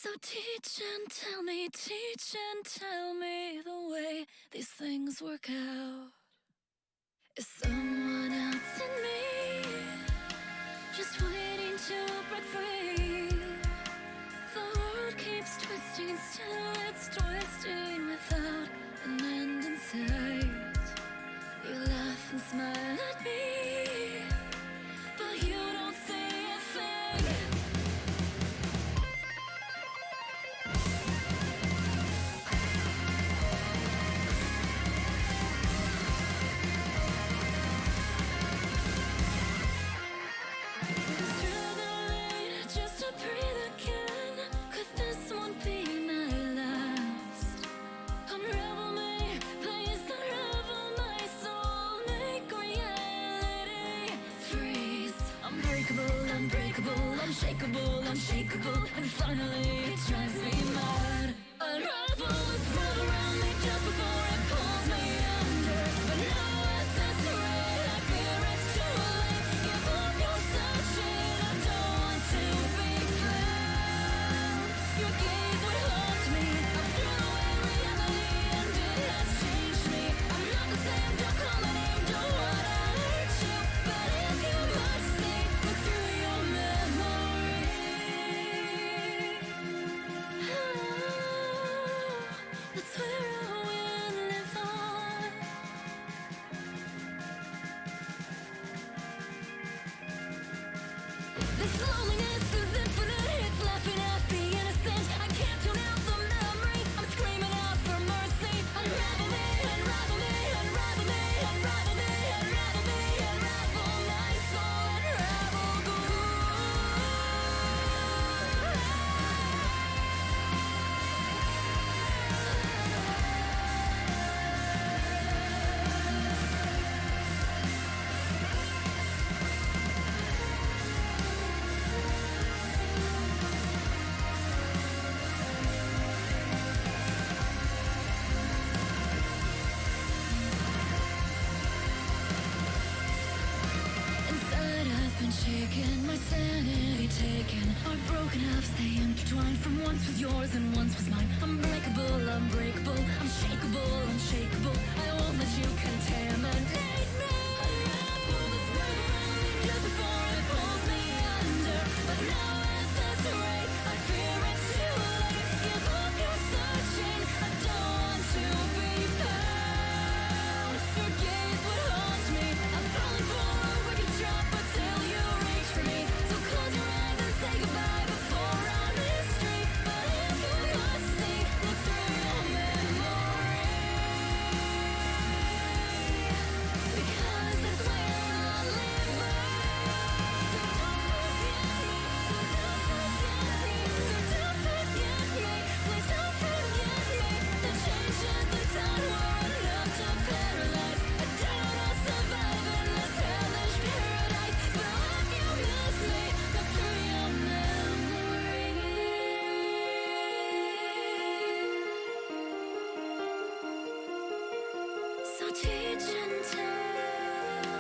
So teach and tell me the way these things work out. Is someone else in me just waiting to break free? The world keeps twisting, still it's twisting without an end in sight. You laugh and smile at me, but you don't say a thing. Just to breathe again. Could this one be my last? Unravel me, please unravel my soul. Make reality freeze. Unbreakable, unbreakable, unshakable, unshakable. And finally it drives me mad. Unravel this world around me just before it pulls me under. But now at this rate, I fear it's too late. Give up your searching, I don't want to be found. Your gaze would haunt me. I've thrown away reality and it has changed me. I'm not the same, don't call my name, don't wanna hurt you. But if you must see, look through your memory. That's where I will live on. This loneliness is infinite, it's laughing at the innocent. I can't tune out the memory, I'm screaming out for mercy. Unravel me, unravel me, unravel me, unravel me, unravel me, unravel my soul, unravel. Inside I've been shaken, my sanity taken. Heartbroken halves, they intertwine. From once was yours and once was mine. Unbreakable, unbreakable, unshakable, unshakable. I won't let you contaminate me. Unravel this world around me just before it pulls me under. But now at this rate, I fear it's too late. Give up your searching, I don't want to be found. Your gaze would haunt me. I'm falling for a wicked trap until you reach for me. So close your eyes and say goodbye before our mystery. But if you must see, look through your memory. Because that's where I live on. So don't forget me, so don't forget me, so don't forget me. Please don't forget me. The changes inside were enough to paralyze. I doubt I'll survive in this hellish paradise. So if you miss me, look through your memory. So teach and tell,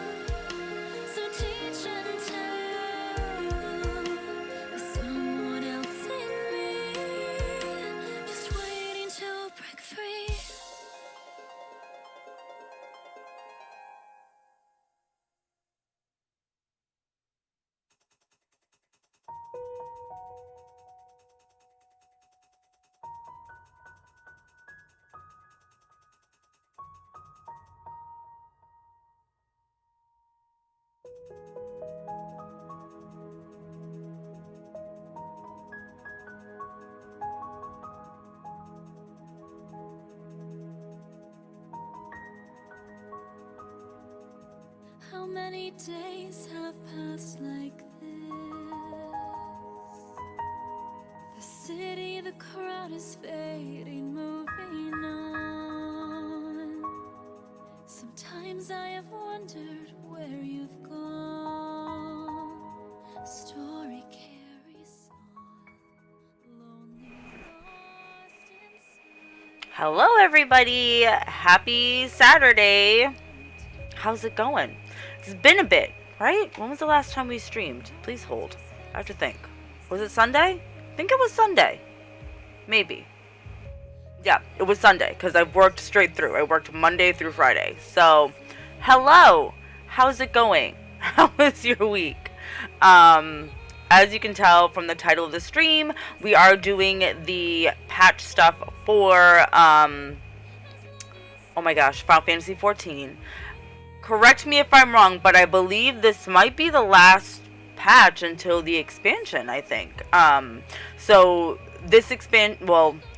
so teach and tell. There's someone else in me, just waiting to break free. How many days have passed like this? The city, the crowd is fading, moving on. Sometimes I have wondered where you've gone. Story carries on, lonely, lost inside. Hello, everybody. Happy Saturday. How's it going? It's been a bit, right? When was the last time we streamed? Please hold. I have to think. Was it Sunday? I think it was Sunday. Maybe. Yeah, it was Sunday because I've worked straight through. I worked Monday through Friday. So, hello. How's it going? How was your week? As you can tell from the title of the stream, we are doing the patch stuff for, oh my gosh, Final Fantasy XIV. Correct me if I'm wrong, but I believe this might be the last patch until the expansion, I think. So this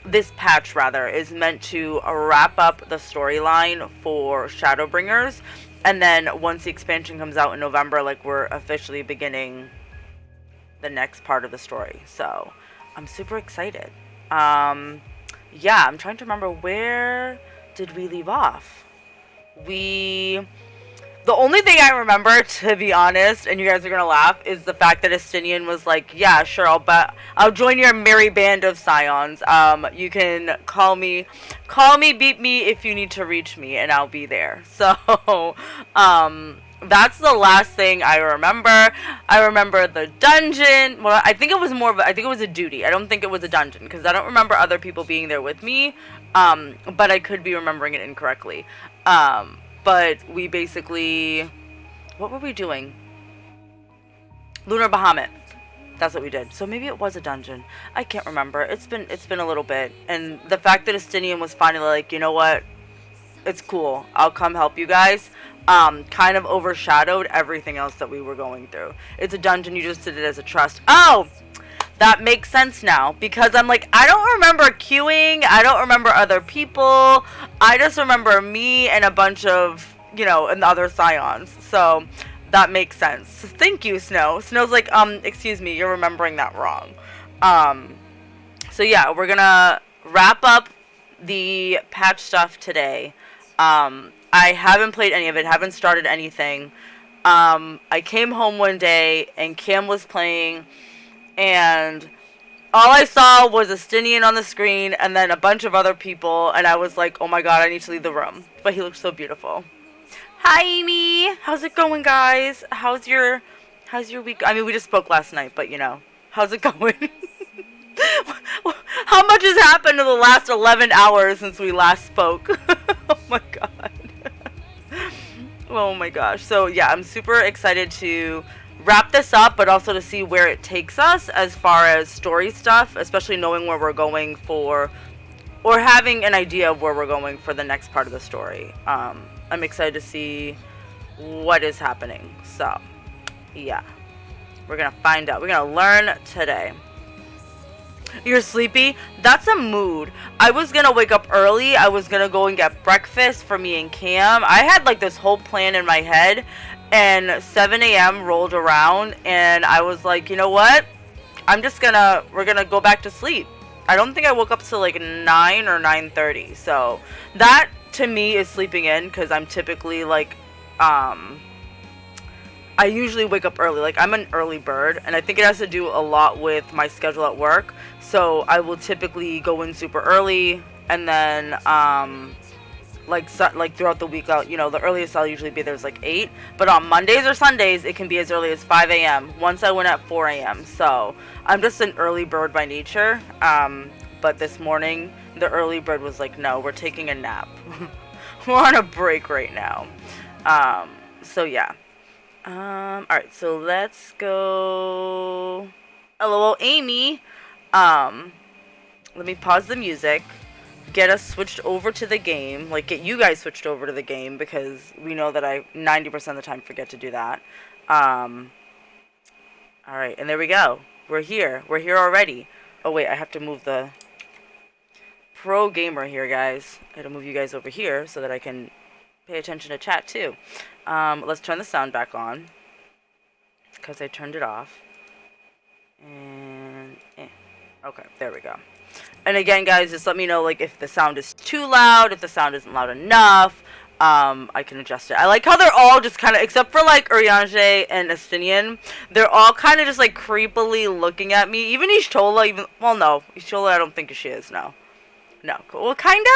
this patch rather is meant to wrap up the storyline for Shadowbringers, and then once the expansion comes out in November, like, we're officially beginning the next part of the story. So I'm super excited. Yeah, I'm trying to remember, where did we leave off? The only thing I remember, to be honest, and you guys are gonna laugh, is the fact that Estinian was like, yeah, sure, I'll join your merry band of scions. You can call me, beat me if you need to reach me, and I'll be there. So, that's the last thing I remember. I remember the dungeon. Well, I think it was a duty. I don't think it was a dungeon, because I don't remember other people being there with me. But I could be remembering it incorrectly. But we basically, what were we doing? Lunar Bahamut. That's what we did. So maybe it was a dungeon. I can't remember. It's been a little bit. And the fact that Estinian was finally like, you know what? It's cool. I'll come help you guys. Kind of overshadowed everything else that we were going through. It's a dungeon. You just did it as a trust. Oh! That makes sense now, because I'm like, I don't remember queuing, I don't remember other people, I just remember me and a bunch of, and the other scions, so that makes sense. Thank you, Snow. Snow's like, excuse me, you're remembering that wrong. So yeah, we're gonna wrap up the patch stuff today. I haven't played any of it, haven't started anything. I came home one day, and Cam was playing, and all I saw was Estinian on the screen and then a bunch of other people, and I was like, oh my god, I need to leave the room. But he looked so beautiful. Hi, Amy. How's it going, guys? How's your week? I mean, we just spoke last night, but how's it going? How much has happened in the last 11 hours since we last spoke? Oh my god. Oh my gosh. So yeah, I'm super excited to wrap this up, but also to see where it takes us as far as story stuff, especially knowing where we're going for, or having an idea of where we're going for the next part of the story. I'm excited to see what is happening. So yeah, we're gonna find out. We're gonna learn today. You're sleepy? That's a mood. I was gonna wake up early. I was gonna go and get breakfast for me and Cam. I had like this whole plan in my head, and 7 a.m. rolled around, and I was like, you know what? We're gonna go back to sleep. I don't think I woke up till like 9 or 9:30. So that to me is sleeping in, because I'm typically like, I usually wake up early. Like, I'm an early bird, and I think it has to do a lot with my schedule at work. So I will typically go in super early, and then like throughout the week, the earliest I'll usually be there is like 8. But on Mondays or Sundays, it can be as early as 5 a.m. Once I went at 4 a.m. So I'm just an early bird by nature. But this morning, the early bird was like, no, we're taking a nap. We're on a break right now. So yeah. Alright, so let's go. LOL, Amy. Let me pause the music. Get us switched over to the game. Like, get you guys switched over to the game, because we know that I 90% of the time forget to do that. Alright, and there we go. We're here. We're here already. Oh, wait, I have to move the pro gamer here, guys. I gotta move you guys over here so that I can pay attention to chat, too. Let's turn the sound back on, because I turned it off. And, okay, there we go. And again, guys, just let me know, like, if the sound is too loud, if the sound isn't loud enough. I can adjust it. I like how they're all just kind of, except for, like, Urianger and Estinian, they're all kind of just, like, creepily looking at me. Even Ishtola, well, no. Ishtola, I don't think she is, no. No. Well, kinda?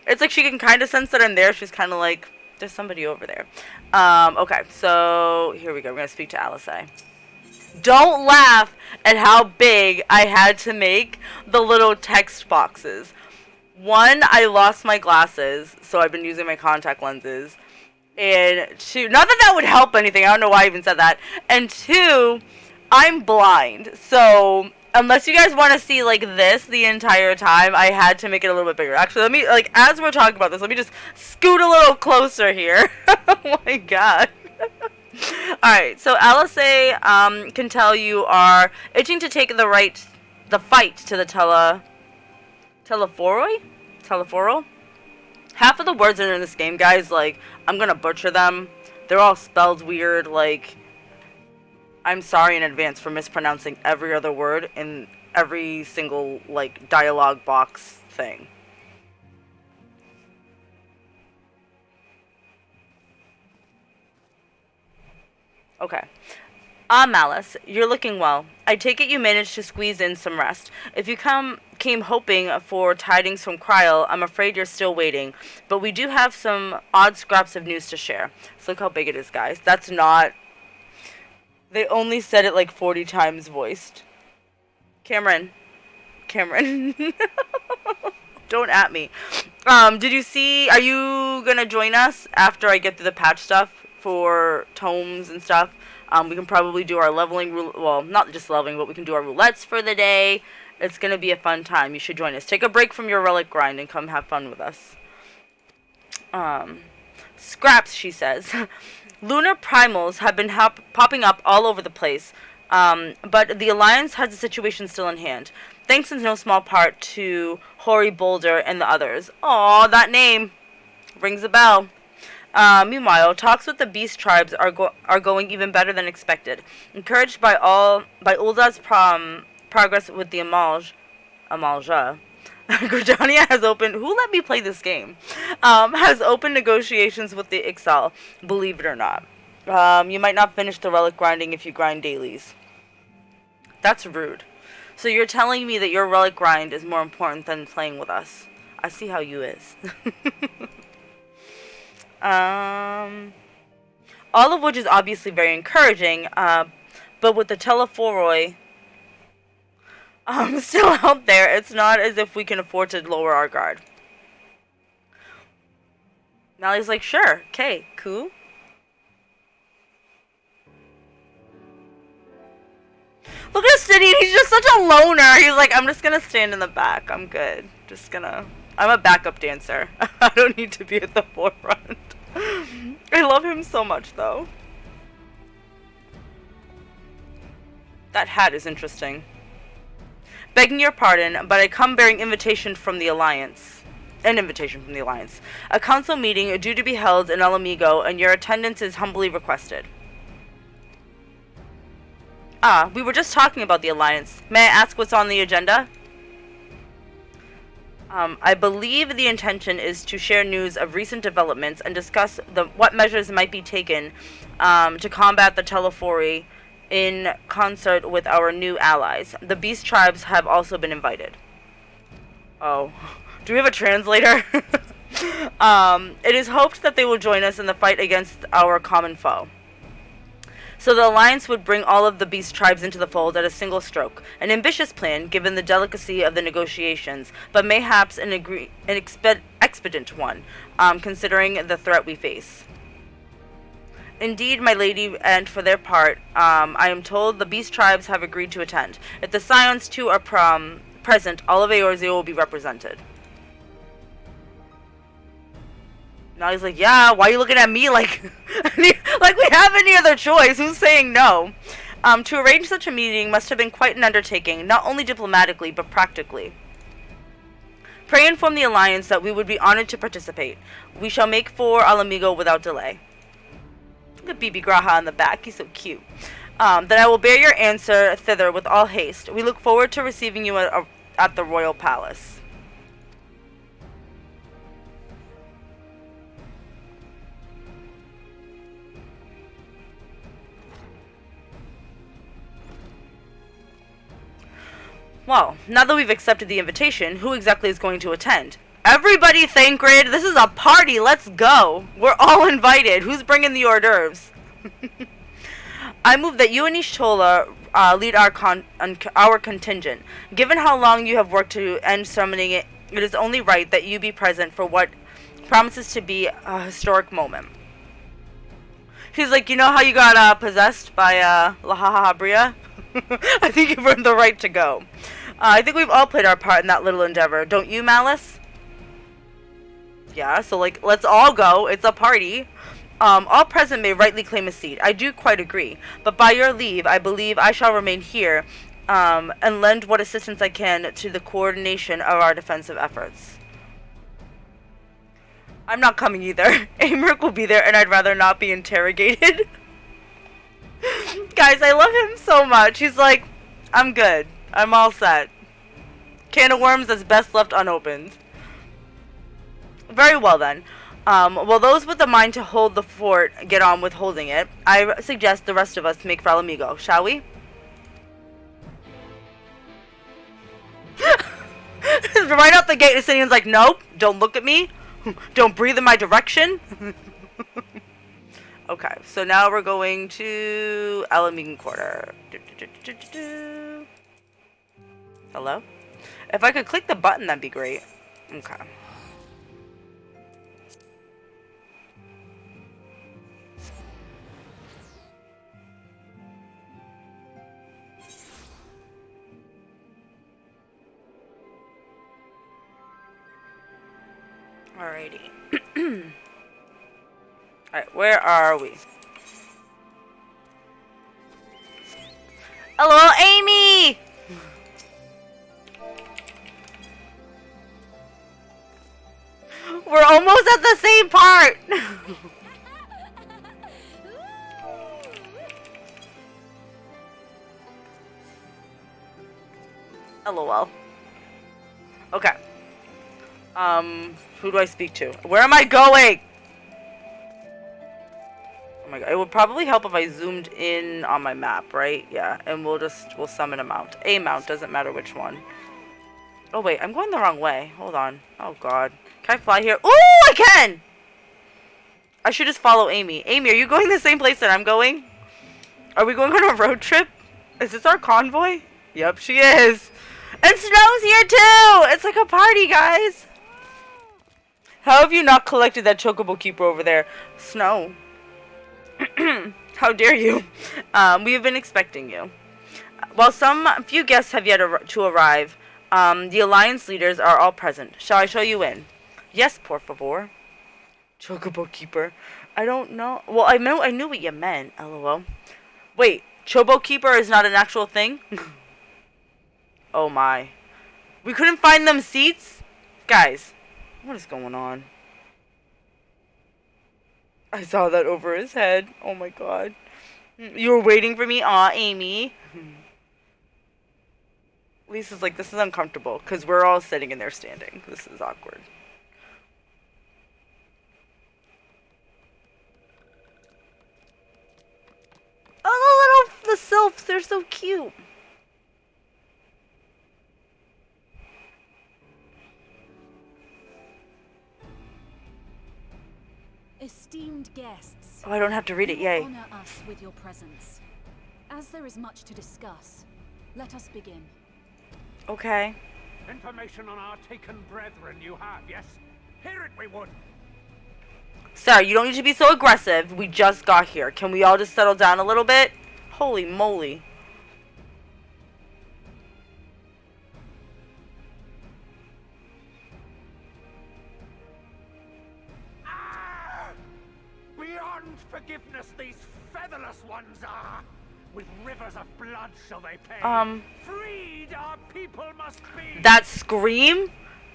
It's like she can kind of sense that I'm there. She's kind of like, there's somebody over there. Okay, so here we go. We're going to speak to Alice. Don't laugh at how big I had to make the little text boxes. One, I lost my glasses, so I've been using my contact lenses. And two, not that that would help anything, I don't know why I even said that. And two, I'm blind, so unless you guys want to see like this the entire time, I had to make it a little bit bigger. Actually, let me, like, as we're talking about this, let me just scoot a little closer here. Oh my god. Alright, so Alice can tell you are itching to take the fight to the Teleforo? Half of the words that are in this game, guys, like, I'm gonna butcher them. They're all spelled weird, like, I'm sorry in advance for mispronouncing every other word in every single, like, dialogue box thing. Okay. Malice, you're looking well. I take it you managed to squeeze in some rest. If you came hoping for tidings from Kryl, I'm afraid you're still waiting. But we do have some odd scraps of news to share. So look how big it is, guys. That's not... They only said it like 40 times voiced. Cameron. Don't at me. Did you see... Are you gonna join us after I get through the patch stuff for tomes and stuff? We can probably do our leveling, well, not just leveling, but we can do our roulettes for the day. It's going to be a fun time. You should join us. Take a break from your relic grind and come have fun with us. Scraps, she says. Lunar primals have been popping up all over the place, but the Alliance has the situation still in hand. Thanks in no small part to Hori Boulder and the others. Aw, that name rings a bell. Meanwhile, talks with the beast tribes are going even better than expected. Encouraged by Ulda's progress with the Amalja, Gridania has opened... Who let me play this game? Has opened negotiations with the Ixal, believe it or not. You might not finish the relic grinding if you grind dailies. That's rude. So you're telling me that your relic grind is more important than playing with us. I see how you is. All of which is obviously very encouraging, but with the Teleforoi still out there, it's not as if we can afford to lower our guard. Nally's like, sure, okay, cool. Look at Sidian, he's just such a loner. He's like, I'm just gonna stand in the back, I'm good. I'm a backup dancer. I don't need to be at the forefront. I love him so much, though. That hat is interesting. Begging your pardon, but I come bearing invitation from the Alliance. An invitation from the Alliance. A council meeting due to be held in El Amigo, and your attendance is humbly requested. We were just talking about the Alliance. May I ask what's on the agenda? I believe the intention is to share news of recent developments and discuss what measures might be taken to combat the Telefori in concert with our new allies. The beast tribes have also been invited. Oh. Do we have a translator? It is hoped that they will join us in the fight against our common foe. So the Alliance would bring all of the beast tribes into the fold at a single stroke. An ambitious plan, given the delicacy of the negotiations, but mayhaps an expedient one, considering the threat we face. Indeed, my lady, and for their part, I am told the beast tribes have agreed to attend. If the Scions too are present, all of Eorzea will be represented. Now he's like, yeah, why are you looking at me like like we have any other choice? Who's saying no? To arrange such a meeting must have been quite an undertaking, not only diplomatically, but practically. Pray inform the Alliance that we would be honored to participate. We shall make for Al Amigo without delay. Look at Bibi Graha in the back, he's so cute. Then I will bear your answer thither with all haste. We look forward to receiving you at the Royal Palace. Well, now that we've accepted the invitation, who exactly is going to attend? Everybody, Thancred! This is a party! Let's go! We're all invited! Who's bringing the hors d'oeuvres? I move that you and Ishtola lead our contingent. Given how long you have worked to end summoning it, it is only right that you be present for what promises to be a historic moment. He's like, you know how you got possessed by Lahaha Bria? I think you've earned the right to go. I think we've all played our part in that little endeavor. Don't you, Malice? Yeah, so like, let's all go. It's a party. All present may rightly claim a seat. I do quite agree. But by your leave, I believe I shall remain here and lend what assistance I can to the coordination of our defensive efforts. I'm not coming either. Amric will be there and I'd rather not be interrogated. Guys, I love him so much. He's like, I'm good. I'm all set. Can of worms that's best left unopened. Very well then. While those with the mind to hold the fort get on with holding it, I suggest the rest of us make Fralamigo, shall we? Right out the gate, Justinian's like, nope, don't look at me. Don't breathe in my direction. Okay, so now we're going to Alamegan Quarter. Hello? If I could click the button, that'd be great. Okay. Alrighty. Alright, where are we? Hello, Amy! We're almost at the same part! LOL. Okay. Who do I speak to? Where am I going? Oh my god, it would probably help if I zoomed in on my map, right? Yeah, and we'll summon a mount. A mount, doesn't matter which one. Oh wait, I'm going the wrong way. Hold on. Oh god. Can I fly here? Ooh, I can! I should just follow Amy. Amy, are you going the same place that I'm going? Are we going on a road trip? Is this our convoy? Yep, she is. And Snow's here too! It's like a party, guys. How have you not collected that chocobo keeper over there? Snow. How dare you? We have been expecting you. While some few guests have yet to arrive, the alliance leaders are all present. Shall I show you in? Yes, por favor. Chocobo keeper. I don't know. Well, I knew what you meant. LOL. Wait, chocobo keeper is not an actual thing? Oh my. We couldn't find them seats? Guys, what is going on? I saw that over his head. Oh my god. You were waiting for me? Aw, Amy. Lisa's like, this is uncomfortable because we're all sitting and they're standing. This is awkward. Oh, the sylphs, they're so cute. Esteemed guests, Oh, I don't have to read it, yay. honor us with your presence. As there is much to discuss, let us begin. Okay. Information on our taken brethren you have, yes? Hear it we would. Sir, you don't need to be so aggressive. We just got here. Can we all just settle down a little bit? Holy moly. Beyond forgiveness these featherless ones are. With rivers of blood shall they pay. Freed our people must be. That scream?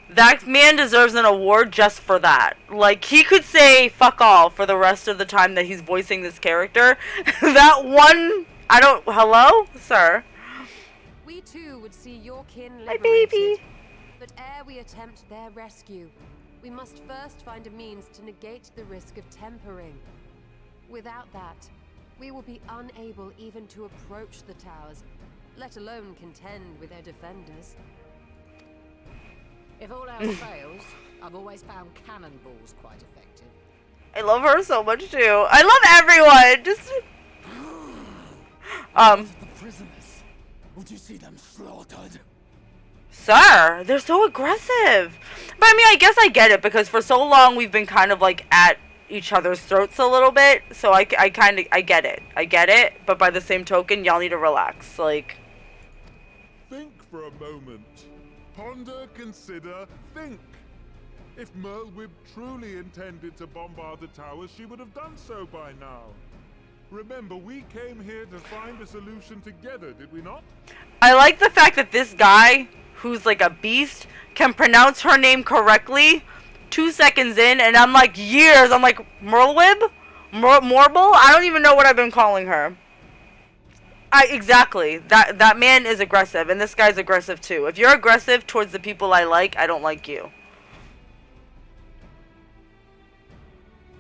That man deserves an award just for that. Like, he could say fuck all for the rest of the time that he's voicing this character. That one, hello? Sir? We too would see your kin My liberated. baby. But ere we attempt their rescue, we must first find a means to negate the risk of tempering. Without that, we will be unable even to approach the towers, let alone contend with their defenders. If all else fails, I've always found cannonballs quite effective. I love her so much too. I love everyone. Just The prisoners. Would you see them slaughtered? Sir, they're so aggressive. But I mean, I guess I get it, because for so long we've been kind of like at each other's throats a little bit. So I get it. I get it. But by the same token, y'all need to relax. Like, think for a moment. Ponder, consider, think. If Merlwyb truly intended to bombard the towers, she would have done so by now. Remember, we came here to find a solution together, did we not? I like the fact that this guy, who's like a beast, can pronounce her name correctly 2 seconds in, and I'm like, years, I'm like, Merlwyb? Morble? I don't even know what I've been calling her. Exactly. That man is aggressive, and this guy's aggressive too. If you're aggressive towards the people I don't like you.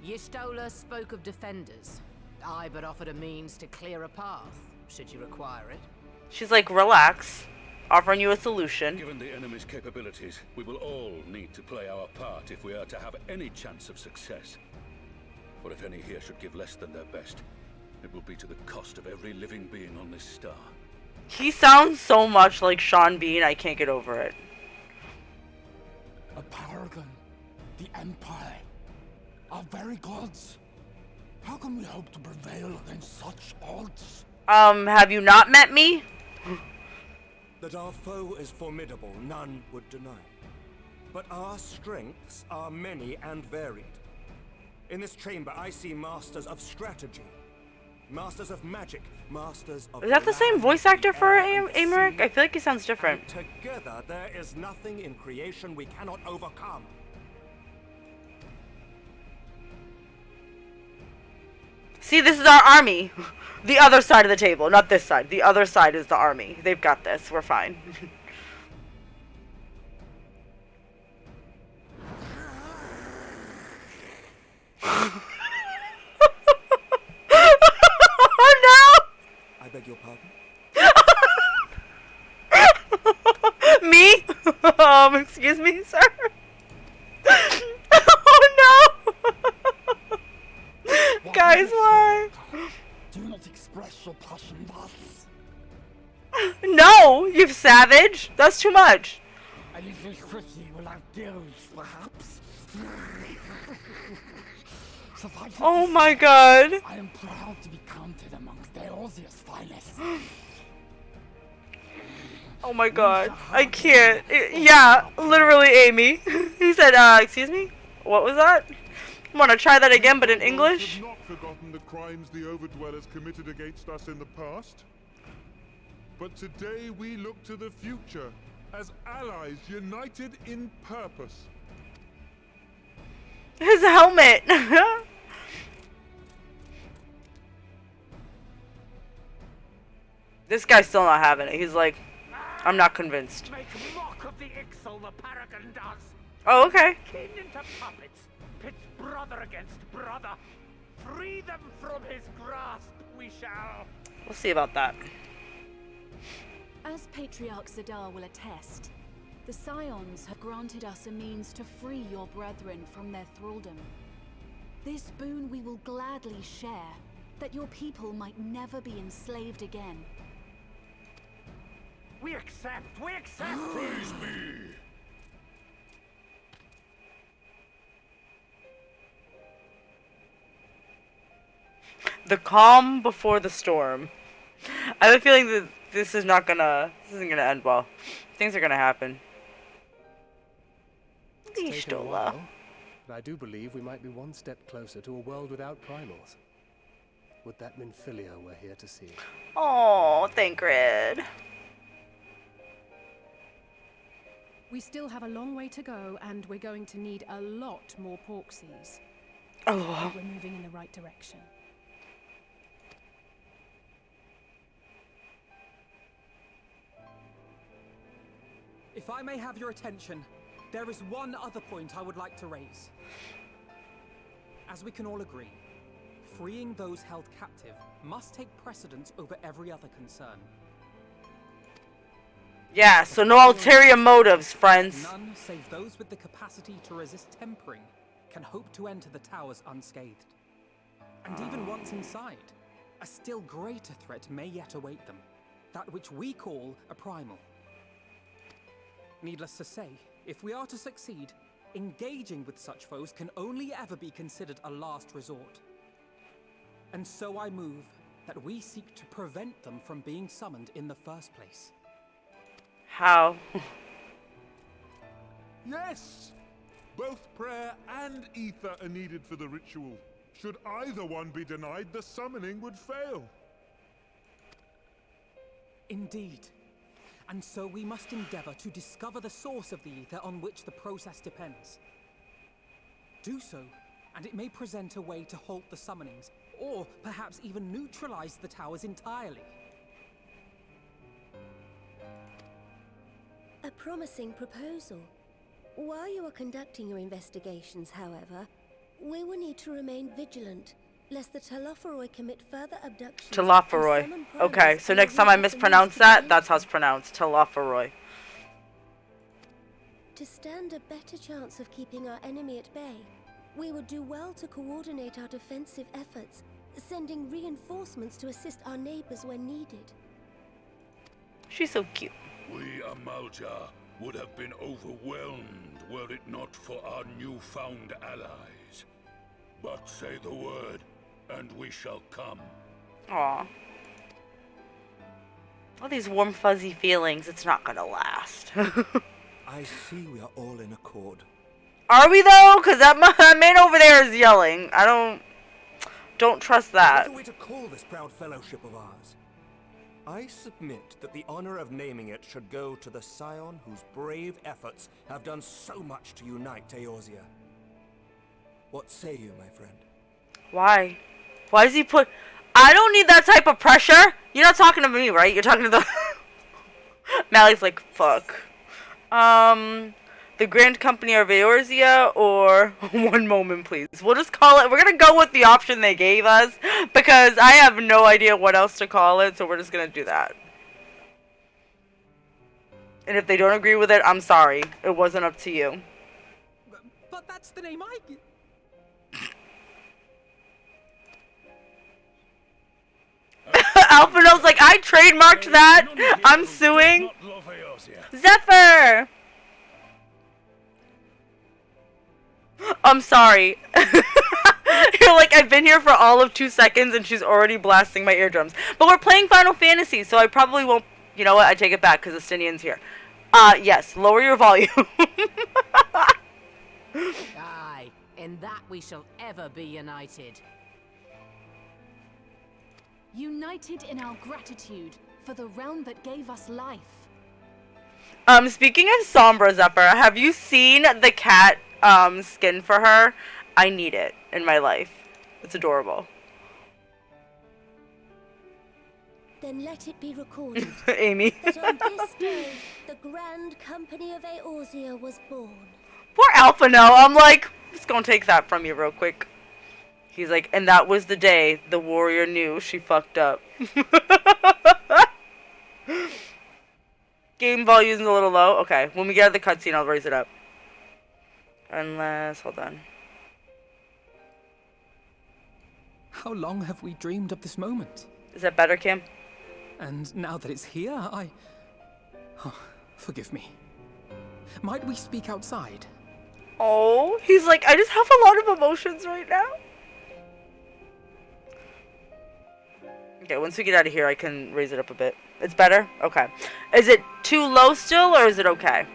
Y'shtola spoke of defenders. I but offered a means to clear a path, should you require it. She's like, relax. Offering you a solution. Given the enemy's capabilities, we will all need to play our part if we are to have any chance of success. For if any here should give less than their best, it will be to the cost of every living being on this star. He sounds so much like Sean Bean, I can't get over it. A paragon, the Empire, our very gods. How can we hope to prevail against such odds? Have you not met me? That our foe is formidable, none would deny. But our strengths are many and varied. In this chamber, I see masters of strategy, masters of magic, masters of... Is that the same voice actor for Amaric? I feel like he sounds different. And together, there is nothing in creation we cannot overcome. See, this is our army. The other side of the table, not this side. The other side is the army. They've got this. We're fine. Oh no! I beg your pardon? Me? Excuse me, sir? Oh no! Guys, why? Do not express your passion thus. No, you savage. That's too much. A little pretty will outdoes, perhaps. Oh my god. I am proud to be counted amongst Eorzea's finest. Oh my god. I can't. Yeah, literally Amy. He said, excuse me? What was that? Want to try that again, but in English? We have not forgotten the crimes the Overdwellers committed against us in the past. But today we look to the future as allies united in purpose. His helmet. This guy's still not having it. He's like, I'm not convinced. Make mock of the Ixal the Paragon does. Oh, okay. Kin into puppets, pits brother against brother. Free them from his grasp, we shall. We'll see about that. As Patriarch Zadar will attest, the Scions have granted us a means to free your brethren from their thraldom. This boon we will gladly share, that your people might never be enslaved again. We accept, we accept! Praise me! The calm before the storm. I have a feeling that this isn't gonna end well. Things are gonna happen. It's taken a while, but I do believe we might be one step closer to a world without primals. Would that Minfilia were here to see. Oh, Thancred. We still have a long way to go, and we're going to need a lot more Porksies. Oh. We're moving in the right direction. If I may have your attention, there is one other point I would like to raise. As we can all agree, freeing those held captive must take precedence over every other concern. Yeah, so no ulterior motives, friends. None save those with the capacity to resist tempering can hope to enter the towers unscathed. And even once inside, a still greater threat may yet await them. that which we call a primal. Needless to say, if we are to succeed, engaging with such foes can only ever be considered a last resort. And so I move that we seek to prevent them from being summoned in the first place. How? Yes! Both prayer and ether are needed for the ritual. Should either one be denied, the summoning would fail. Indeed. And so we must endeavor to discover the source of the ether on which the process depends. Do so, and it may present a way to halt the summonings, or perhaps even neutralize the towers entirely. A promising proposal. While you are conducting your investigations, however, we will need to remain vigilant, lest the Telophoroi commit further abductions. Telophoroi. Okay, so next time I mispronounce that, that's how it's pronounced. Telophoroi. To stand a better chance of keeping our enemy at bay, we would do well to coordinate our defensive efforts, sending reinforcements to assist our neighbors when needed. She's so cute. We, Amalja, would have been overwhelmed were it not for our newfound allies. But say the word, and we shall come. Aw. All these warm, fuzzy feelings, it's not gonna last. I see we are all in accord. Are we though? Because that man over there is yelling. I don't trust that. What are we to call this proud fellowship of ours? I submit that the honor of naming it should go to the scion whose brave efforts have done so much to unite Eorzea. What say you, my friend? Why? Why does he put... I don't need that type of pressure. You're not talking to me, right? You're talking to the... Mali's like, fuck. The Grand Company of Eorzea, or... One moment, please. We'll just call it... We're gonna go with the option they gave us, because I have no idea what else to call it, so we're just gonna do that. And if they don't agree with it, I'm sorry. It wasn't up to you. But that's the name I... Alphino's like, I trademarked that. I'm suing. Zephyr! I'm sorry. You're like, I've been here for all of 2 seconds and she's already blasting my eardrums. But we're playing Final Fantasy, so I probably won't... You know what? I take it back because Estinian's here. Yes. Lower your volume. Aye, in that we shall ever be united. United in our gratitude for the realm that gave us life. Speaking of Sombra, Zephyr, have you seen the cat skin for her? I need it in my life. It's adorable. Then let it be recorded Amy. that on this day, the Grand Company of Eorzea was born. Poor Alphino. I'm like, just gonna take that from you real quick. He's like, and that was the day the warrior knew she fucked up. Game volume's a little low. Okay, when we get to the cutscene, I'll raise it up. Unless, hold on. How long have we dreamed of this moment? Is that better, Kim? And now that it's here, Oh, forgive me. Might we speak outside? Oh, he's like, I just have a lot of emotions right now. Okay, once we get out of here, I can raise it up a bit. It's better? Okay. Is it too low still, or is it okay?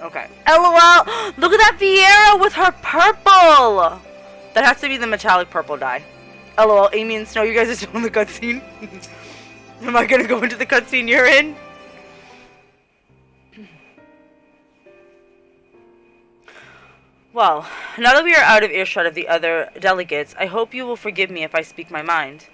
Okay. LOL! Look at that Viera with her purple! That has to be the metallic purple dye. LOL, Amy and Snow, you guys are still in the cutscene? Am I gonna go into the cutscene you're in? Well, now that we are out of earshot of the other delegates, I hope you will forgive me if I speak my mind.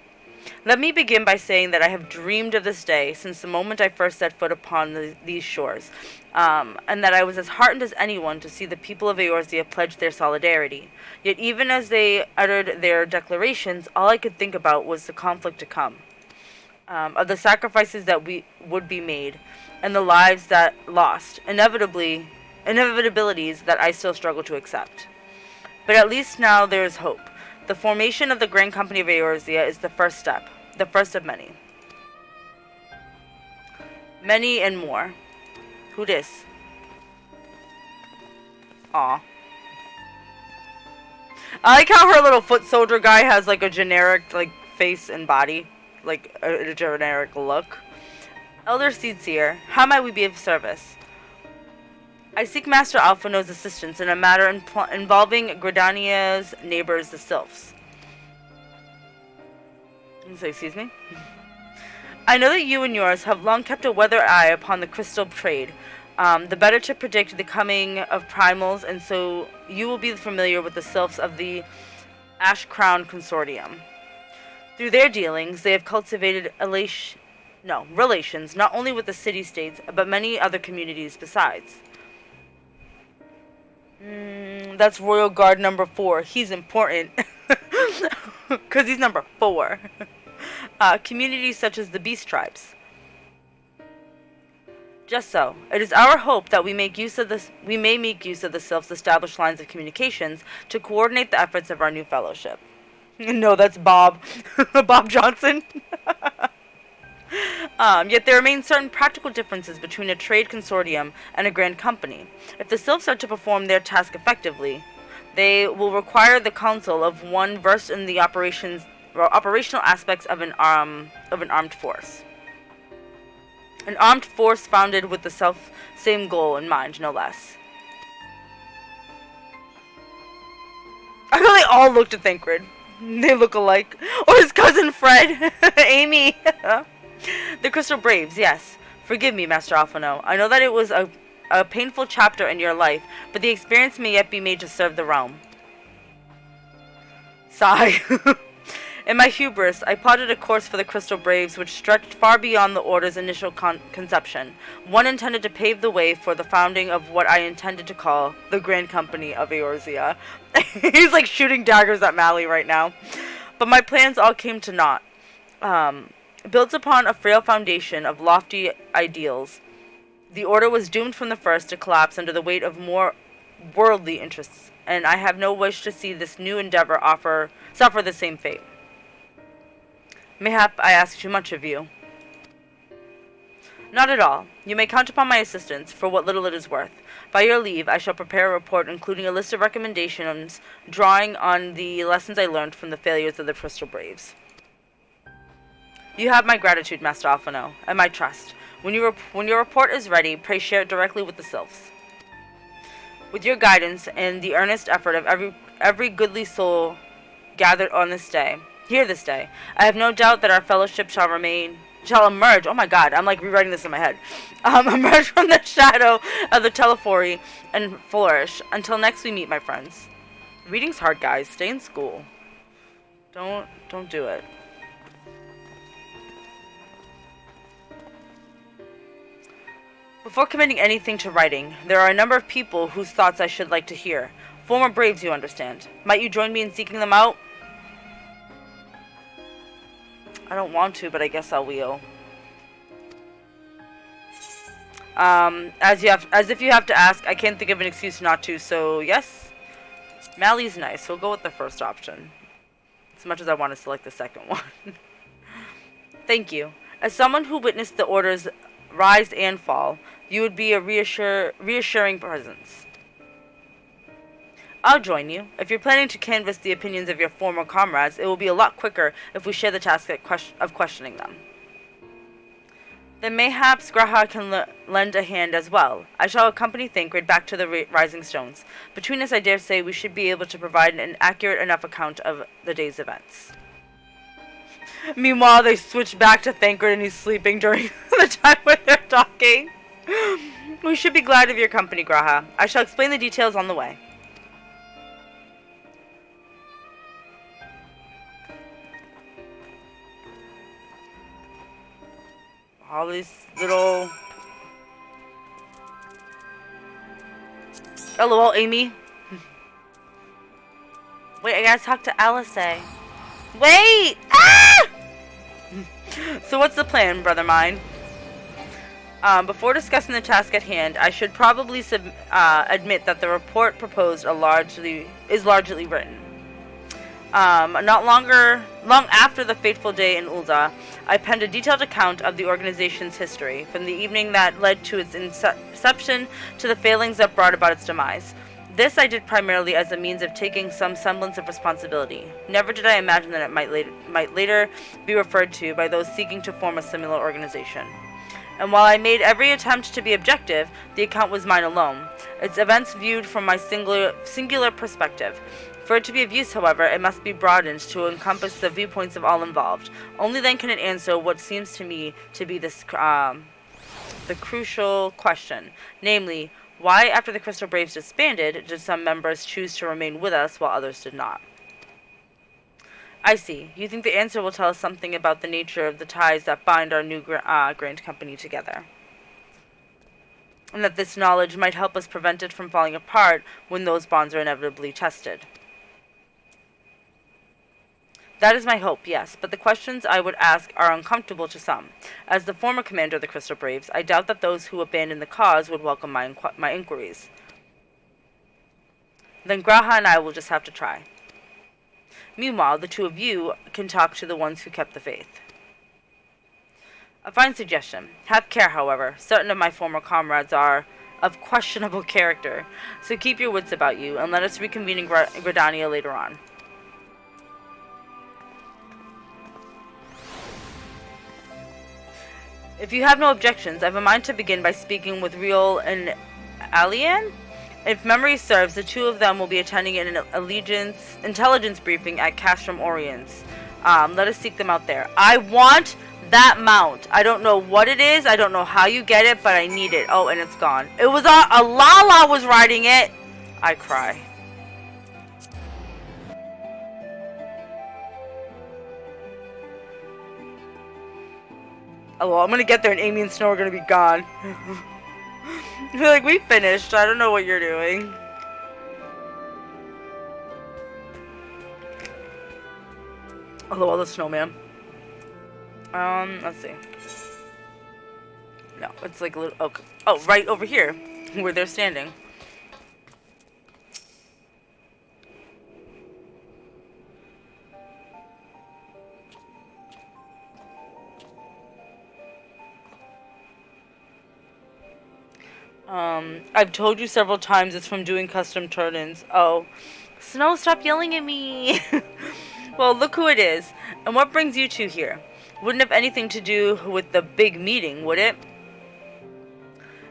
Let me begin by saying that I have dreamed of this day since the moment I first set foot upon these shores, and that I was as heartened as anyone to see the people of Eorzea pledge their solidarity. Yet even as they uttered their declarations, all I could think about was the conflict to come, of the sacrifices that would be made, and the lives that lost, inevitably inevitabilities that I still struggle to accept. But at least now there is hope. The formation of the Grand Company of Eorzea is the first step, the first of many. Many and more. Who dis? Aw. I like how her little foot soldier guy has like a generic like face and body, like a generic look. Elder Seedseer, how might we be of service? I seek Master Alphino's assistance in a matter involving Gridania's neighbors, the Sylphs. Excuse me? I know that you and yours have long kept a weather eye upon the crystal trade, the better to predict the coming of primals, and so you will be familiar with the Sylphs of the Ash Crown Consortium. Through their dealings, they have cultivated relations not only with the city-states, but many other communities besides. That's Royal Guard number 4. He's important. Because he's number 4. Communities such as the Beast Tribes. Just so. It is our hope that we may make use of the Sylph's established lines of communications to coordinate the efforts of our new fellowship. No, that's Bob. Bob Johnson. Yet there remain certain practical differences between a trade consortium and a grand company. If the Sylphs are to perform their task effectively, they will require the counsel of one versed in the operational aspects of an armed force. An armed force founded with the same goal in mind, no less. I feel they all looked at Thancred. They look alike. Or his cousin Fred. Amy. The Crystal Braves, yes. Forgive me, Master Alphino. I know that it was a painful chapter in your life, but the experience may yet be made to serve the realm. Sigh. In my hubris, I plotted a course for the Crystal Braves which stretched far beyond the Order's initial conception, one intended to pave the way for the founding of what I intended to call the Grand Company of Eorzea. He's like shooting daggers at Mali right now. But my plans all came to naught. Built upon a frail foundation of lofty ideals, the Order was doomed from the first to collapse under the weight of more worldly interests, and I have no wish to see this new endeavor suffer the same fate. Mayhap I ask too much of you. Not at all. You may count upon my assistance, for what little it is worth. By your leave, I shall prepare a report including a list of recommendations drawing on the lessons I learned from the failures of the Crystal Braves. You have my gratitude, Master Alphino, and my trust. When your report is ready, pray share it directly with the Sylphs. With your guidance and the earnest effort of every goodly soul gathered on this day, I have no doubt that our fellowship shall emerge. Oh my god, I'm like rewriting this in my head. Emerge from the shadow of the Telephory and flourish. Until next we meet, my friends. Reading's hard, guys. Stay in school. Don't do it. Before committing anything to writing, there are a number of people whose thoughts I should like to hear. Former Braves, you understand. Might you join me in seeking them out? I don't want to, but I guess I will. As if you have to ask, I can't think of an excuse not to, so yes. Mali's nice, we'll go with the first option. As much as I want to select the second one. Thank you. As someone who witnessed the Order's rise and fall, you would be a reassuring presence. I'll join you. If you're planning to canvass the opinions of your former comrades, it will be a lot quicker if we share the task of questioning them. Then mayhaps Graha can lend a hand as well. I shall accompany Thancred back to the Rising Stones. Between us, I dare say we should be able to provide an accurate enough account of the day's events. Meanwhile, they switch back to Thancred and he's sleeping during the time when they're talking. We should be glad of your company, Graha. I shall explain the details on the way. All these little... LOL, Amy. Wait, I gotta talk to Alice. Wait! Ah! So what's the plan, brother mine? Before discussing the task at hand, I should probably admit that the report proposed is largely written. Not long after the fateful day in Ul'dah, I penned a detailed account of the organization's history, from the evening that led to its inception to the failings that brought about its demise. This I did primarily as a means of taking some semblance of responsibility. Never did I imagine that it might later be referred to by those seeking to form a similar organization. And while I made every attempt to be objective, the account was mine alone, its events viewed from my singular perspective. For it to be of use, however, it must be broadened to encompass the viewpoints of all involved. Only then can it answer what seems to me to be the crucial question, namely, why, after the Crystal Braves disbanded, did some members choose to remain with us while others did not? I see. You think the answer will tell us something about the nature of the ties that bind our new Grand Company together, and that this knowledge might help us prevent it from falling apart when those bonds are inevitably tested. That is my hope, yes, but the questions I would ask are uncomfortable to some. As the former commander of the Crystal Braves, I doubt that those who abandon the cause would welcome my inquiries. Then Graha and I will just have to try. Meanwhile, the two of you can talk to the ones who kept the faith. A fine suggestion. Have care, however. Certain of my former comrades are of questionable character, so keep your wits about you, and let us reconvene in Gridania later on. If you have no objections, I have a mind to begin by speaking with Riol and Alian. If memory serves, the two of them will be attending an intelligence briefing at Castrum Oriens. Let us seek them out there. I want that mount. I don't know what it is. I don't know how you get it, but I need it. Oh, and it's gone. It was a Lala was riding it. I cry. Oh, well, I'm gonna get there and Amy and Snow are gonna be gone. They're like, we finished. I don't know what you're doing. Hello, the snowman. Let's see. No, it's like a little. Oh, right over here, where they're standing. I've told you several times it's from doing custom turn-ins. Oh, Snow, stop yelling at me. Well, look who it is. And what brings you two here? Wouldn't have anything to do with the big meeting, would it?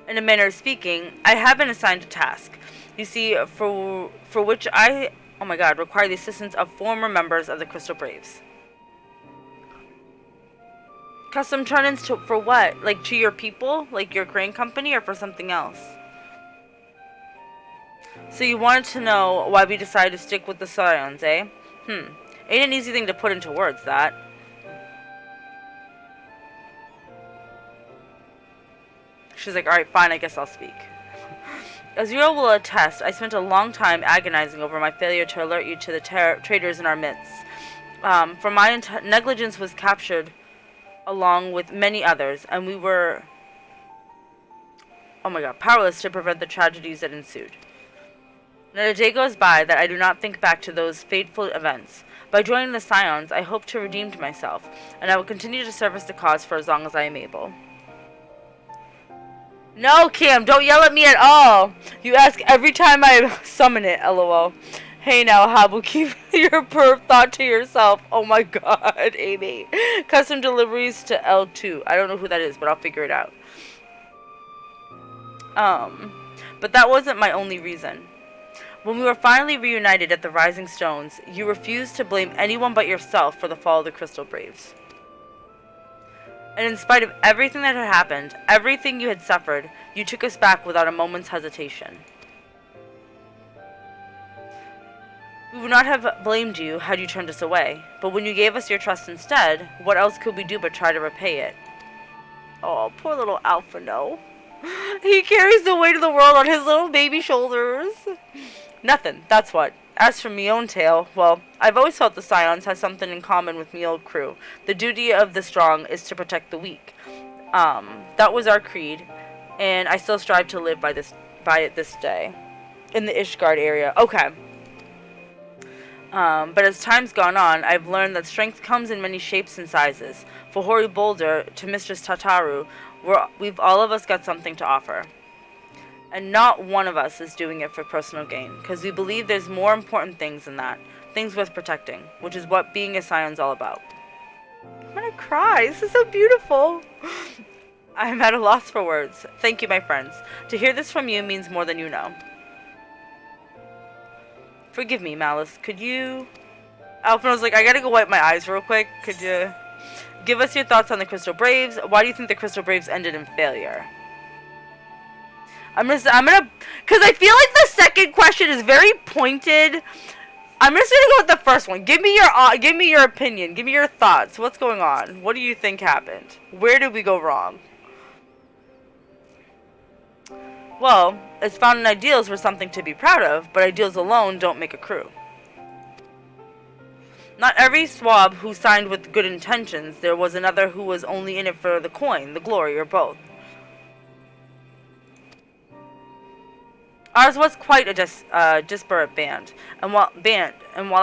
In a manner of speaking, I have been assigned a task. You see, for which I, oh my god, require the assistance of former members of the Crystal Braves. Custom turn-ins for what? Like to your people? Like your crane company, or for something else? So you wanted to know why we decided to stick with the Scions, eh? Ain't an easy thing to put into words, that. She's like, alright, fine, I guess I'll speak. As you all will attest, I spent a long time agonizing over my failure to alert you to the traitors in our midst. For my negligence was captured along with many others, and we were, oh my god, powerless to prevent the tragedies that ensued. Not a day goes by that I do not think back to those fateful events. By joining the Scions, I hope to redeem myself, and I will continue to service the cause for as long as I am able. No, Kim, don't yell at me at all. You ask every time I summon it, lol. Hey now, Habu, keep your perp thought to yourself. Oh my god, Amy. Custom deliveries to L2. I don't know who that is, but I'll figure it out. But that wasn't my only reason. When we were finally reunited at the Rising Stones, you refused to blame anyone but yourself for the fall of the Crystal Braves. And in spite of everything that had happened, everything you had suffered, you took us back without a moment's hesitation. We would not have blamed you had you turned us away, but when you gave us your trust instead, what else could we do but try to repay it? Oh, poor little Alphino. He carries the weight of the world on his little baby shoulders. Nothing, that's what. As for me own tale, well, I've always felt the Scions has something in common with me old crew. The duty of the strong is to protect the weak. That was our creed, and I still strive to live by it this day. In the Ishgard area. Okay. But as time's gone on, I've learned that strength comes in many shapes and sizes. For Hori Boulder to Mistress Tataru, we've all of us got something to offer. And not one of us is doing it for personal gain, because we believe there's more important things than that. Things worth protecting, which is what being a Scion's all about. I'm gonna cry. This is so beautiful. I'm at a loss for words. Thank you, my friends. To hear this from you means more than you know. Forgive me, Malice. Could you... Alphinaud's like, I gotta go wipe my eyes real quick. Could you give us your thoughts on the Crystal Braves? Why do you think the Crystal Braves ended in failure? I'm gonna, because I feel like the second question is very pointed. I'm just gonna go with the first one. Give me your opinion. Give me your thoughts. What's going on? What do you think happened? Where did we go wrong? Well, it's found in ideals were something to be proud of, but ideals alone don't make a crew. Not every swab who signed with good intentions. There was another who was only in it for the coin, the glory, or both. Ours was quite a disparate band, and while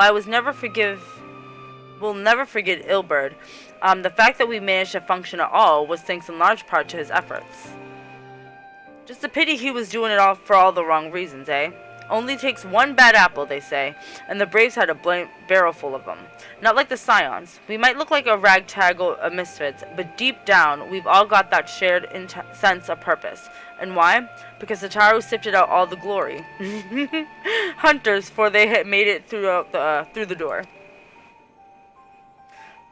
I will never forget Ilberd, the fact that we managed to function at all was thanks in large part to his efforts. Just a pity he was doing it all for all the wrong reasons, eh? Only takes one bad apple, they say, and the Braves had a barrel full of them. Not like the Scions. We might look like a ragtag of misfits, but deep down, we've all got that shared sense of purpose. And why? Because Tataru sifted out all the glory. Hunters, for they had made it through the door.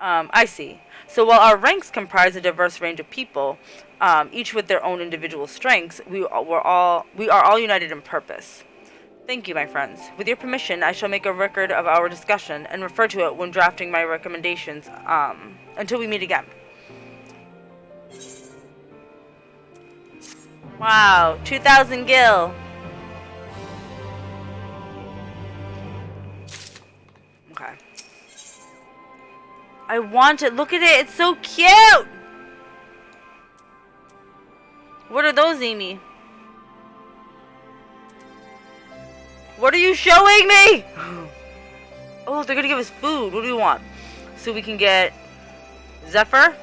I see. So while our ranks comprise a diverse range of people, each with their own individual strengths, we are all united in purpose. Thank you, my friends. With your permission, I shall make a record of our discussion and refer to it when drafting my recommendations, until we meet again. Wow, 2,000 gil. Okay. I want it. Look at it. It's so cute. What are those, Amy? What are you showing me? Oh, they're gonna give us food. What do we want? So we can get Zephyr,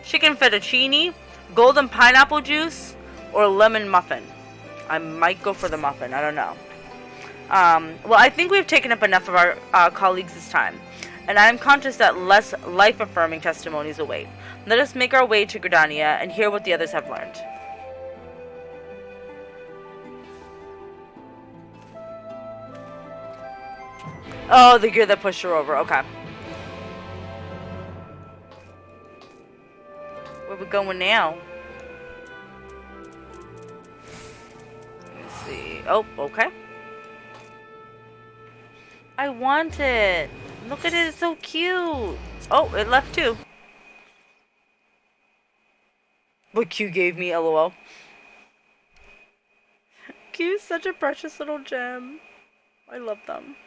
chicken fettuccine, golden pineapple juice, or lemon muffin. I might go for the muffin. I don't know. Well, I think we've taken up enough of our colleagues this time, and I am conscious that less life-affirming testimonies await. Let us make our way to Gridania and hear what the others have learned. Oh, the gear that pushed her over. Okay. Where we going now? Let's see. Oh, okay. I want it. Look at it. It's so cute. Oh, it left too. What Q gave me, lol. Q's such a precious little gem. I love them.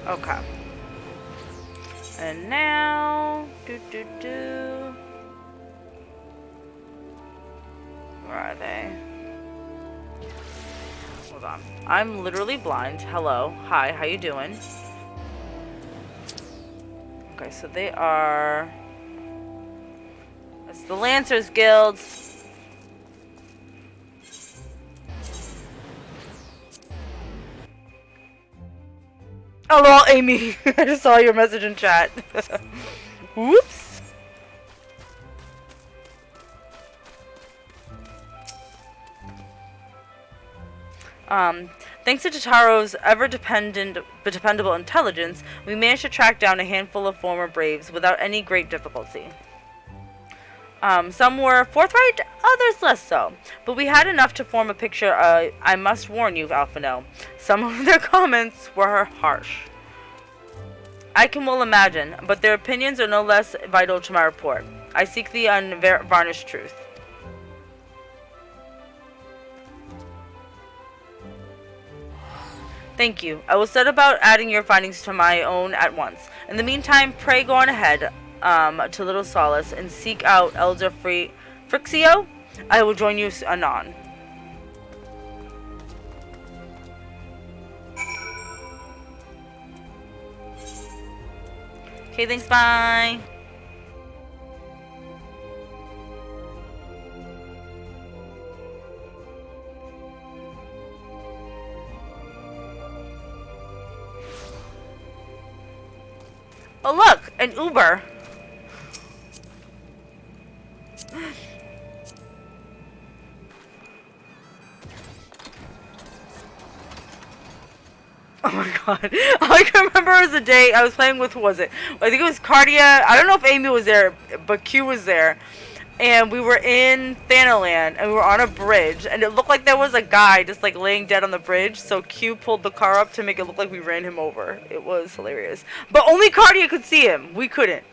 Okay. And now, where are they? Hold on. I'm literally blind. Hello. Hi, how you doing? Okay, so they are... It's the Lancers Guild. Hello, Amy. I just saw your message in chat. Whoops. Thanks to Tataru's dependable intelligence, we managed to track down a handful of former Braves without any great difficulty. Some were forthright, others less so. But we had enough to form a picture. I must warn you, Alphinaud. Some of their comments were harsh. I can well imagine, but their opinions are no less vital to my report. I seek the unvarnished truth. Thank you. I will set about adding your findings to my own at once. In the meantime, pray go on ahead to Little Solace and seek out Elder Frixio. I will join you anon. Okay, thanks, bye. Oh look, an Uber. Oh my god. All I can remember was the day I was playing with, who was it? I think it was Cardia. I don't know if Amy was there, but Q was there. And we were in Thanaland, and we were on a bridge, and it looked like there was a guy just like laying dead on the bridge, so Q pulled the car up to make it look like we ran him over. It was hilarious. But only Cardia could see him. We couldn't.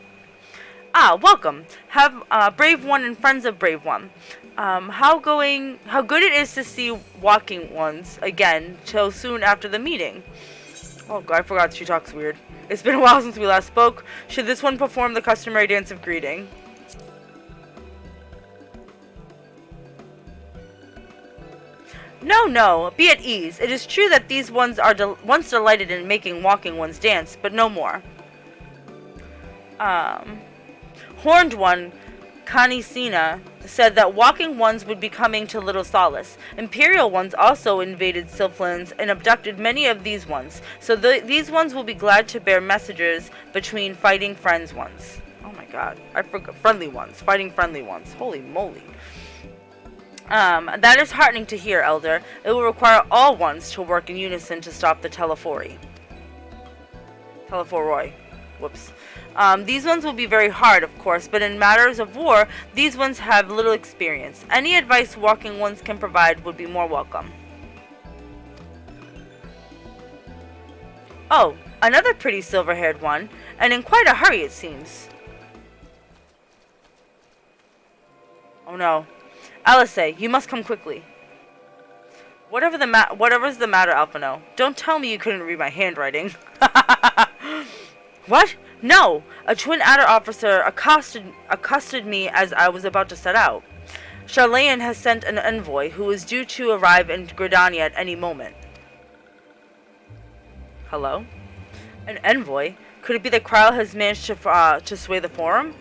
Ah, welcome. Have Brave One and friends of Brave One. How good it is to see walking ones again so soon after the meeting. Oh god, I forgot she talks weird. It's been a while since we last spoke. Should this one perform the customary dance of greeting? No, be at ease. It is true that these ones are once delighted in making walking ones dance, but no more. Horned one, Canisina, said that walking ones would be coming to Little Solace. Imperial ones also invaded Sylphlands and abducted many of these ones, so these ones will be glad to bear messengers between fighting friends ones. Oh my god, I forgot. Friendly ones, fighting friendly ones. Holy moly. That is heartening to hear, Elder. It will require all ones to work in unison to stop the Telephoroi. Whoops. These ones will be very hard, of course, but in matters of war, these ones have little experience. Any advice walking ones can provide would be more welcome. Oh, another pretty silver-haired one, and in quite a hurry it seems. Oh no. Alice, you must come quickly. Whatever's the matter, Alphino? Don't tell me you couldn't read my handwriting. What? No! A Twin Adder officer accosted me as I was about to set out. Charlayan has sent an envoy who is due to arrive in Gridania at any moment. Hello? An envoy? Could it be that Kryle has managed to sway the forum?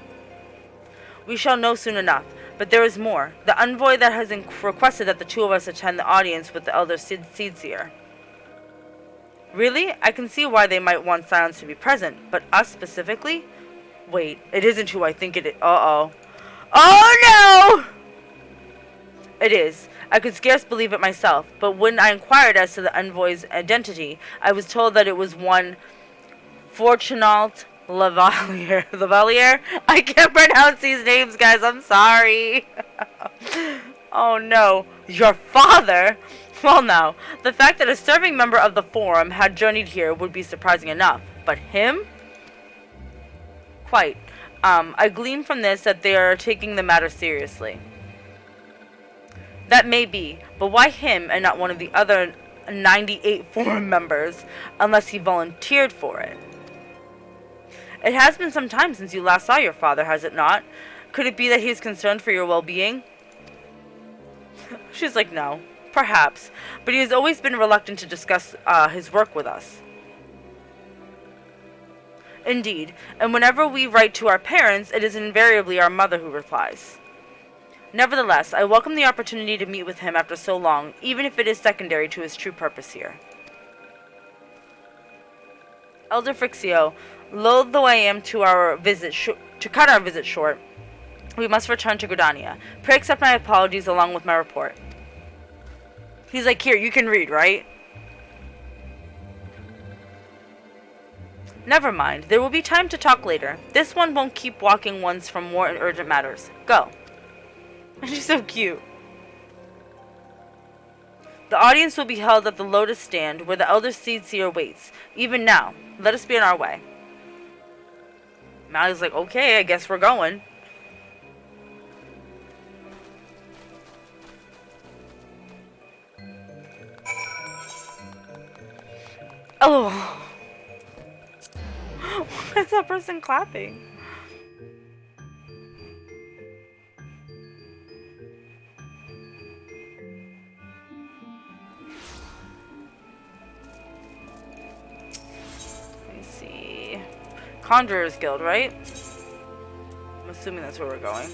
We shall know soon enough. But there is more. The envoy that has requested that the two of us attend the audience with the Elder Seedseer. Really? I can see why they might want Silence to be present, but us specifically? Wait, it isn't who I think it is. Uh-oh. Oh no! It is. I could scarce believe it myself, but when I inquired as to the envoy's identity, I was told that it was one Fortunault Lavalier? I can't pronounce these names, guys. I'm sorry. Oh no. Your father? Well now, the fact that a serving member of the Forum had journeyed here would be surprising enough. But him? Quite. I glean from this that they are taking the matter seriously. That may be, but why him and not one of the other 98 Forum members, unless he volunteered for it? It has been some time since you last saw your father, has it not? Could it be that he is concerned for your well-being? She's like, no. Perhaps. But he has always been reluctant to discuss his work with us. Indeed. And whenever we write to our parents, it is invariably our mother who replies. Nevertheless, I welcome the opportunity to meet with him after so long, even if it is secondary to his true purpose here. Elder Frixio, loath though I am to cut our visit short, we must return to Gridania. Pray accept my apologies along with my report. He's like, here, you can read, right? Never mind. There will be time to talk later. This one won't keep walking ones from more urgent matters. Go. She's so cute. The audience will be held at the Lotus Stand, where the Elder Seedseer waits. Even now, let us be on our way. Mali's like, okay, I guess we're going. Oh. Why is that person clapping? Let me see. Conjurer's Guild, right? I'm assuming that's where we're going.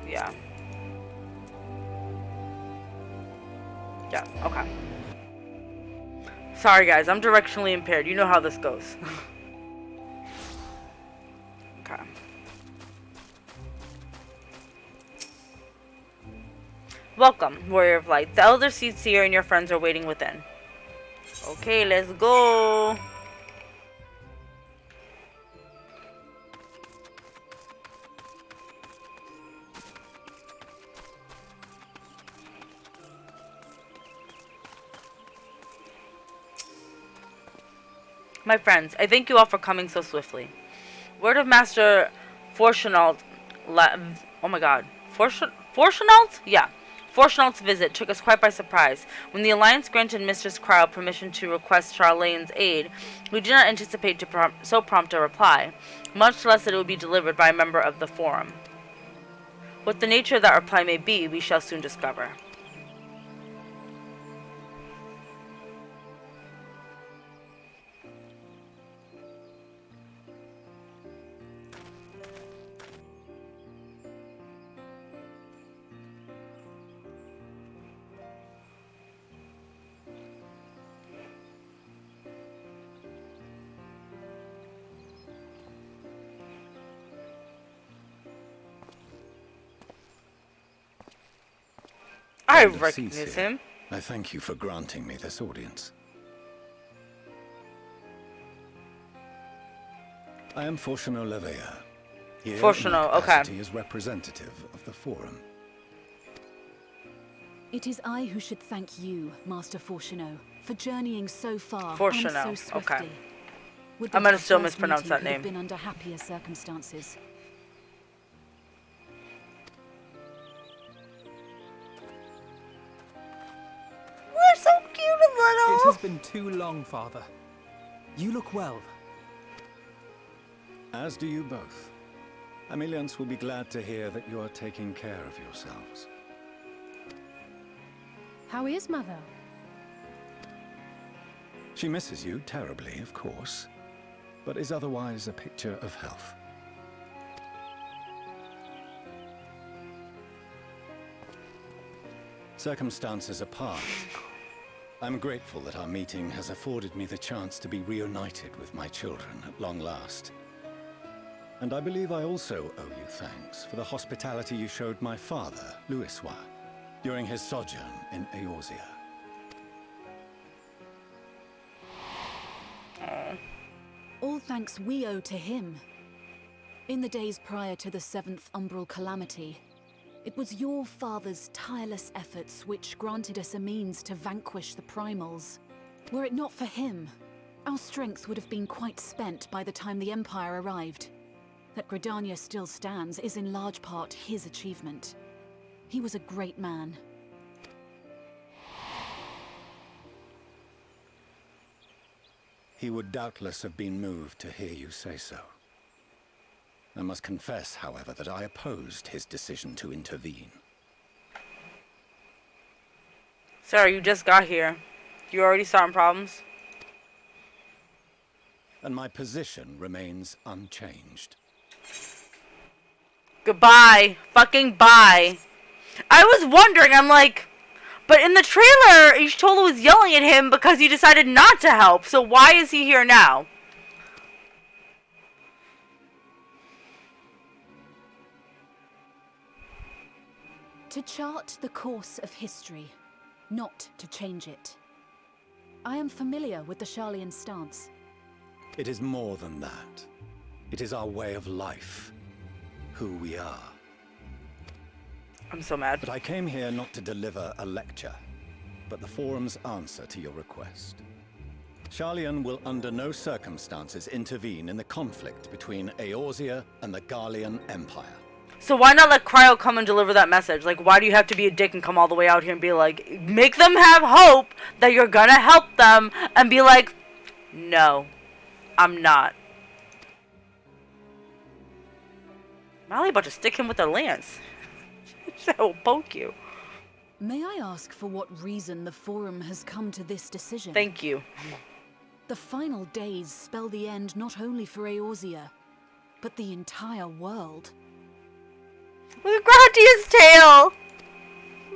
Yeah. Yeah, okay. Sorry guys, I'm directionally impaired. You know how this goes. Okay. Welcome, Warrior of Light. The Elder Seer and your friends are waiting within. Okay, let's go. My friends, I thank you all for coming so swiftly. Word of Master Fortunalt, oh my god, Fortunalt? Yeah. Fortunalt's visit took us quite by surprise. When the Alliance granted Mistress Cryle permission to request Charlane's aid, we did not anticipate so prompt a reply, much less that it would be delivered by a member of the Forum. What the nature of that reply may be, we shall soon discover. I recognize him. I thank you for granting me this audience. I am Fortuno Levea. Here Fortuno, in my capacity okay. as representative of the Forum. It is I who should thank you, Master Fortuno, for journeying so far Fortuno, and so swiftly. okay. Would I'm that gonna still our first mispronounce meeting that could have name. been under happier circumstances. We're so cute and little. It has been too long, Father. You look well. As do you both. Ameliance will be glad to hear that you are taking care of yourselves. How is Mother? She misses you terribly, of course, but is otherwise a picture of health. Circumstances apart, I'm grateful that our meeting has afforded me the chance to be reunited with my children at long last. And I believe I also owe you thanks for the hospitality you showed my father, Louisois, during his sojourn in Eorzea. All thanks we owe to him. In the days prior to the 7th Umbral Calamity, it was your father's tireless efforts which granted us a means to vanquish the Primals. Were it not for him, our strength would have been quite spent by the time the Empire arrived. That Gridania still stands is in large part his achievement. He was a great man. He would doubtless have been moved to hear you say so. I must confess, however, that I opposed his decision to intervene. Sorry, you just got here. You already starting problems? And my position remains unchanged. Goodbye. Fucking bye. I was wondering, I'm like, but in the trailer, Y'shtola was yelling at him because he decided not to help, so why is he here now? To chart the course of history, not to change it. I am familiar with the Sharlayan stance. It is more than that. It is our way of life. Who we are. I'm so mad. But I came here not to deliver a lecture, but the Forum's answer to your request. Sharlayan will under no circumstances intervene in the conflict between Eorzea and the Garlean Empire. So why not let Cryo come and deliver that message? Like, why do you have to be a dick and come all the way out here and be like, make them have hope that you're gonna help them, and be like, no, I'm not. Molly about to stick him with a lance. That will poke you. May I ask for what reason the Forum has come to this decision? Thank you. The final days spell the end not only for Eorzea, but the entire world. Look at Gratia's tail!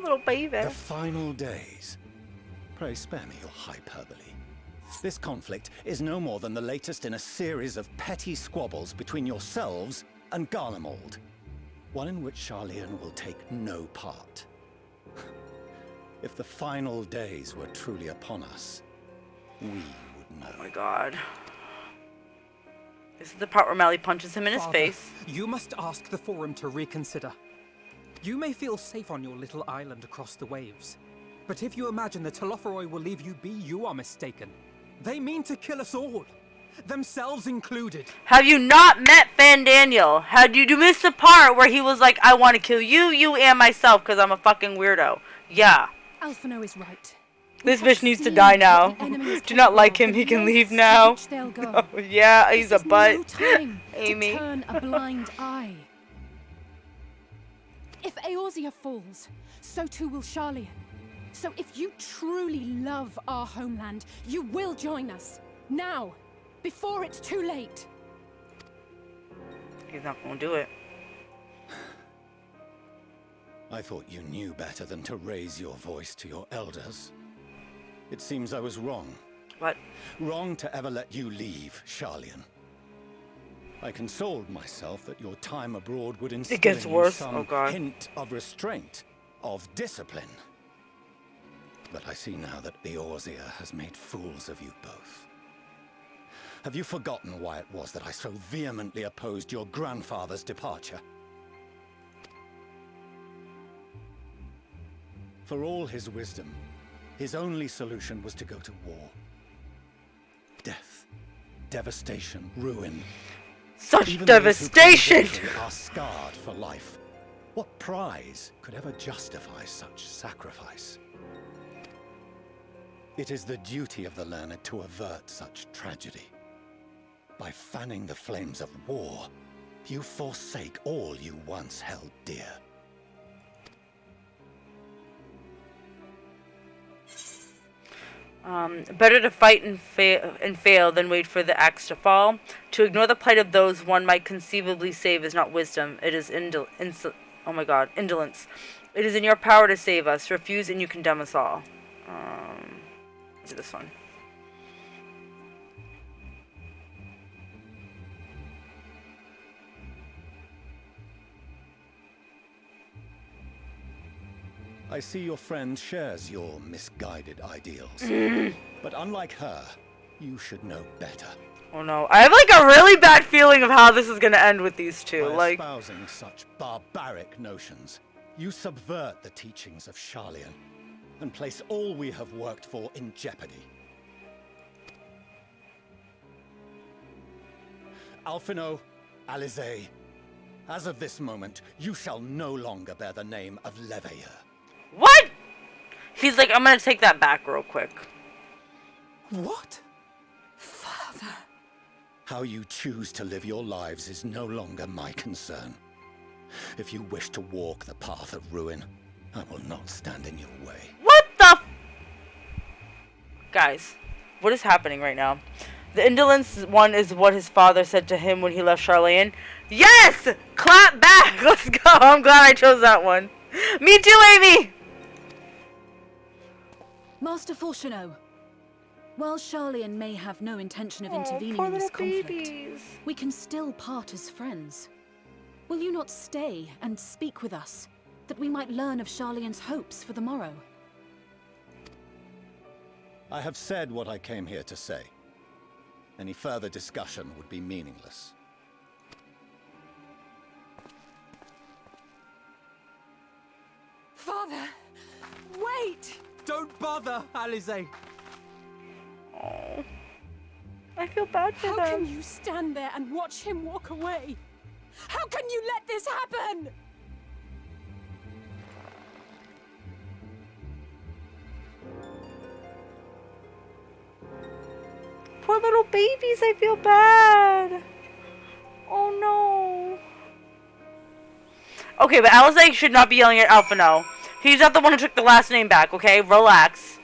Little baby. The final days. Pray spare me your hyperbole. This conflict is no more than the latest in a series of petty squabbles between yourselves and Garlemald. One in which Charlian will take no part. If the final days were truly upon us, we would know. Oh my god. This is the part where Mally punches him in his face. You must ask the Forum to reconsider. You may feel safe on your little island across the waves, but if you imagine that Telophoroi will leave you be, you are mistaken. They mean to kill us all, themselves included. Have you not met Fandaniel? Had you missed the part where he was like, I want to kill you, you, and myself because I'm a fucking weirdo? Yeah. Alphino is right. This bitch needs to die now. Do not like him, he can leave now. Oh, yeah, he's a butt. No time Amy. to turn a blind eye. If Eorzea falls, so too will Charlian. So if you truly love our homeland, you will join us. Now, before it's too late. He's not gonna do it. I thought you knew better than to raise your voice to your elders. It seems I was wrong. What? Wrong to ever let you leave, Charlian. I consoled myself that your time abroad would instill in you some hint of restraint, of discipline. But I see now that Eorzea has made fools of you both. Have you forgotten why it was that I so vehemently opposed your grandfather's departure? For all his wisdom, his only solution was to go to war. Death, devastation, ruin. Such Even devastation! Those who are scarred for life. What prize could ever justify such sacrifice? It is the duty of the learned to avert such tragedy. By fanning the flames of war, you forsake all you once held dear. Better to fight and fail than wait for the axe to fall. To ignore the plight of those one might conceivably save is not wisdom. It is indolence. It is in your power to save us. Refuse and you condemn us all. Look at this one. I see your friend shares your misguided ideals. But unlike her, you should know better. Oh no, I have like a really bad feeling of how this is gonna end with these two. By like espousing such barbaric notions, you subvert the teachings of Charlian and place all we have worked for in jeopardy. Alphino, Alize, as of this moment, you shall no longer bear the name of Leveilleur. What? He's like, I'm gonna take that back real quick. What? Father. How you choose to live your lives is no longer my concern. If you wish to walk the path of ruin, I will not stand in your way. What the Guys, what is happening right now? The indolence one is what his father said to him when he left Charlian. Yes! Clap back! Let's go! I'm glad I chose that one. Me too, Amy! Master Fortuneau, while Charlian may have no intention of intervening in this conflict, we can still part as friends. Will you not stay and speak with us, that we might learn of Charlian's hopes for the morrow? I have said what I came here to say. Any further discussion would be meaningless. Father! Wait! Don't bother, Alize! Oh, I feel bad for them. How can you stand there and watch him walk away? How can you let this happen? Poor little babies, I feel bad. Oh no. Okay, but Alice should not be yelling at Alphino. He's not the one who took the last name back, okay? Relax.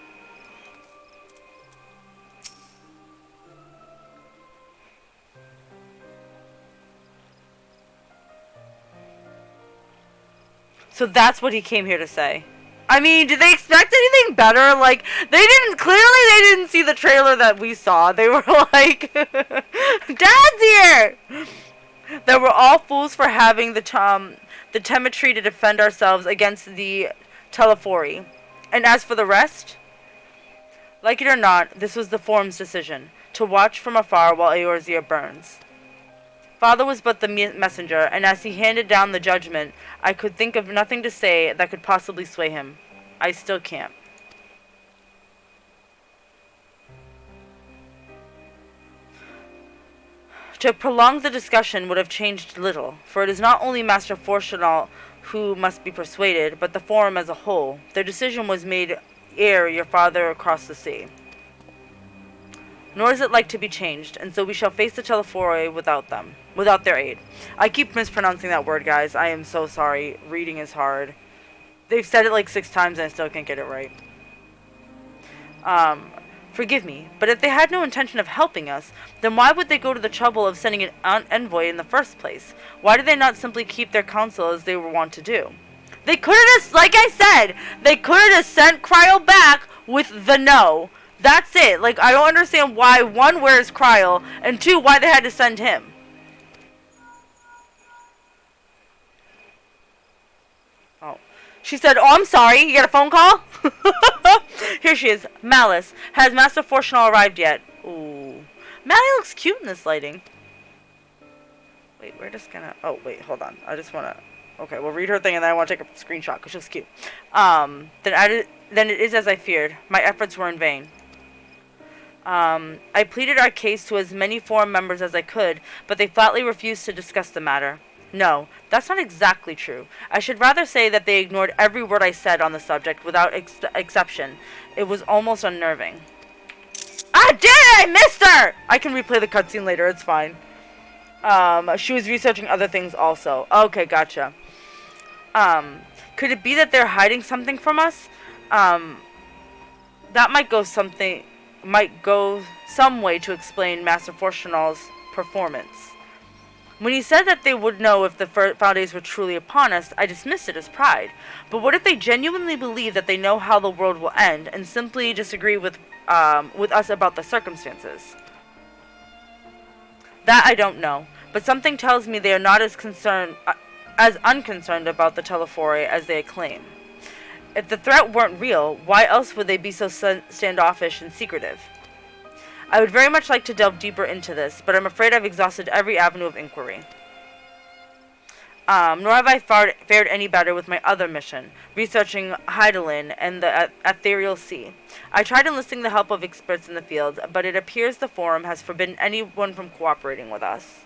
So that's what he came here to say. I mean, did they expect anything better? Like, clearly they didn't see the trailer that we saw. They were like, Dad's here! That we're all fools for having the temetry to defend ourselves against the Telephori. And as for the rest, like it or not, this was the Forum's decision, to watch from afar while Eorzea burns. Father was but the messenger, and as he handed down the judgment, I could think of nothing to say that could possibly sway him. I still can't. To prolong the discussion would have changed little, for it is not only Master Fortunal who must be persuaded, but the Forum as a whole. Their decision was made ere your father crossed the sea. Nor is it like to be changed, and so we shall face the Telephori without their aid. I keep mispronouncing that word, guys. I am so sorry. Reading is hard. They've said it like 6 times and I still can't get it right. Forgive me, but if they had no intention of helping us, then why would they go to the trouble of sending an envoy in the first place? Why did they not simply keep their counsel as they were wont to do? They could have just, like I said, they could have just sent Cryo back with the no. That's it. Like, I don't understand why, 1, where's Cryo, and 2, why they had to send him. Oh. She said, oh, I'm sorry, you got a phone call? Here she is. Malice. Has Master Fortunal arrived yet? Ooh. Maddie looks cute in this lighting. Wait, we're just gonna... Oh, wait, hold on. I just wanna... Okay, we'll read her thing and then I want to take a screenshot because she's cute. Then it is as I feared. My efforts were in vain. I pleaded our case to as many Forum members as I could, but they flatly refused to discuss the matter. No, that's not exactly true. I should rather say that they ignored every word I said on the subject without exception. It was almost unnerving. Ah, damn it! I missed her! I can replay the cutscene later, it's fine. She was researching other things also. Okay, gotcha. Could it be that they're hiding something from us? That might go some way to explain Master Fortunal's performance. When he said that they would know if the Foundays were truly upon us, I dismissed it as pride. But what if they genuinely believe that they know how the world will end, and simply disagree with us about the circumstances? That I don't know, but something tells me they are not as unconcerned about the Telephori as they claim. If the threat weren't real, why else would they be so standoffish and secretive? I would very much like to delve deeper into this, but I'm afraid I've exhausted every avenue of inquiry. Nor have I fared any better with my other mission, researching Hydaelyn and the Ethereal Sea. I tried enlisting the help of experts in the field, but it appears the Forum has forbidden anyone from cooperating with us.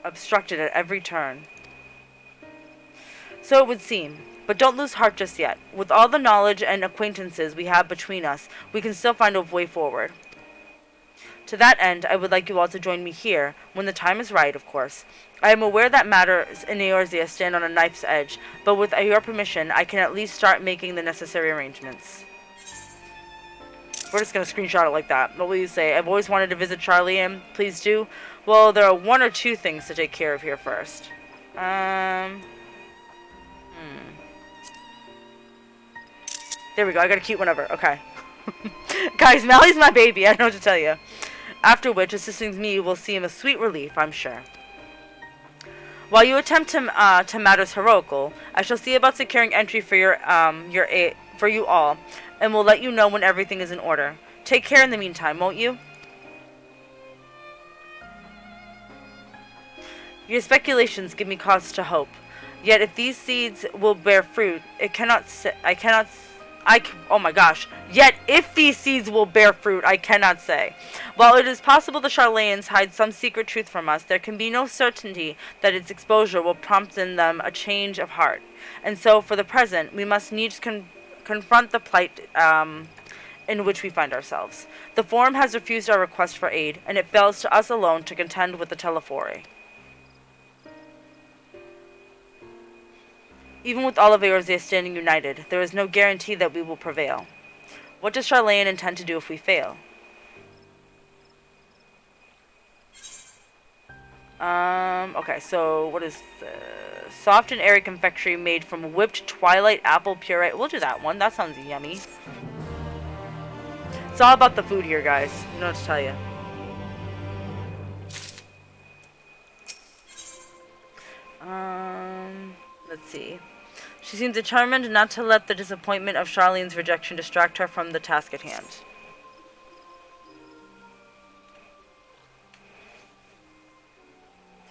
Obstructed at every turn. So it would seem. But don't lose heart just yet. With all the knowledge and acquaintances we have between us, we can still find a way forward. To that end, I would like you all to join me here, when the time is right, of course. I am aware that matters in Eorzea stand on a knife's edge, but with your permission, I can at least start making the necessary arrangements. We're just going to screenshot it like that. What will you say? I've always wanted to visit Charlian. Please do. Well, there are 1 or 2 things to take care of here first. There we go. I got a cute one over. Okay. Guys, Mali's my baby. I don't know what to tell you. After which, assisting me will seem a sweet relief, I'm sure. While you attempt to matters heroical, I shall see about securing entry for for you all, and will let you know when everything is in order. Take care in the meantime, won't you? Your speculations give me cause to hope. Yet if these seeds will bear fruit, I cannot Oh my gosh. Yet, if these seeds will bear fruit, I cannot say. While it is possible the Charlayans hide some secret truth from us, there can be no certainty that its exposure will prompt in them a change of heart. And so, for the present, we must needs confront the plight in which we find ourselves. The Forum has refused our request for aid, and it fails to us alone to contend with the Telefori. Even with all of Eorzea standing united, there is no guarantee that we will prevail. What does Charlayan intend to do if we fail? Okay, so what is this? Soft and airy confectionery made from whipped twilight apple puree. We'll do that one. That sounds yummy. It's all about the food here, guys. I don't know what to tell you. Let's see. She seems determined not to let the disappointment of Charlene's rejection distract her from the task at hand.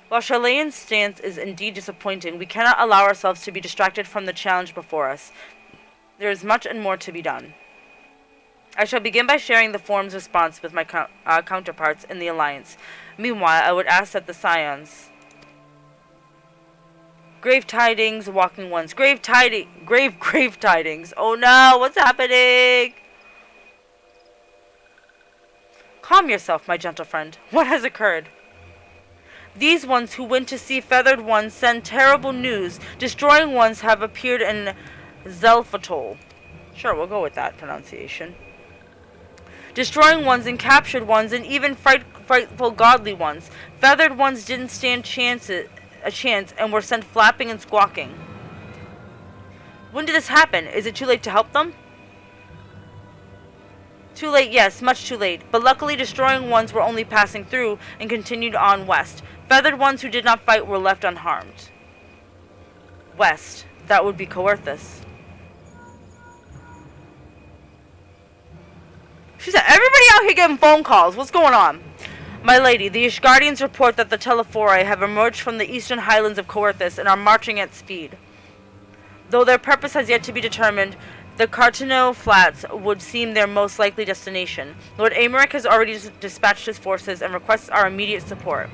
While Charlane's stance is indeed disappointing, we cannot allow ourselves to be distracted from the challenge before us. There is much and more to be done. I shall begin by sharing the Forum's response with my counterparts in the Alliance. Meanwhile, I would ask that the Scions... Grave tidings, walking ones. Grave tidings. Oh no, what's happening? Calm yourself, my gentle friend. What has occurred? These ones who went to see feathered ones send terrible news. Destroying ones have appeared in Zelfatol. Sure, we'll go with that pronunciation. Destroying ones and captured ones and even frightful godly ones. Feathered ones didn't stand a chance and were sent flapping and squawking. When did this happen? Is it too late to help them? Too late, yes, much too late. But luckily destroying ones were only passing through and continued on west. Feathered ones who did not fight were left unharmed. West. That would be Coerthus. She said, everybody out here getting phone calls. What's going on? My lady, the Ishgardians report that the Telefori have emerged from the eastern highlands of Coerthus and are marching at speed. Though their purpose has yet to be determined, the Cartano Flats would seem their most likely destination. Lord Amaric has already dispatched his forces and requests our immediate support.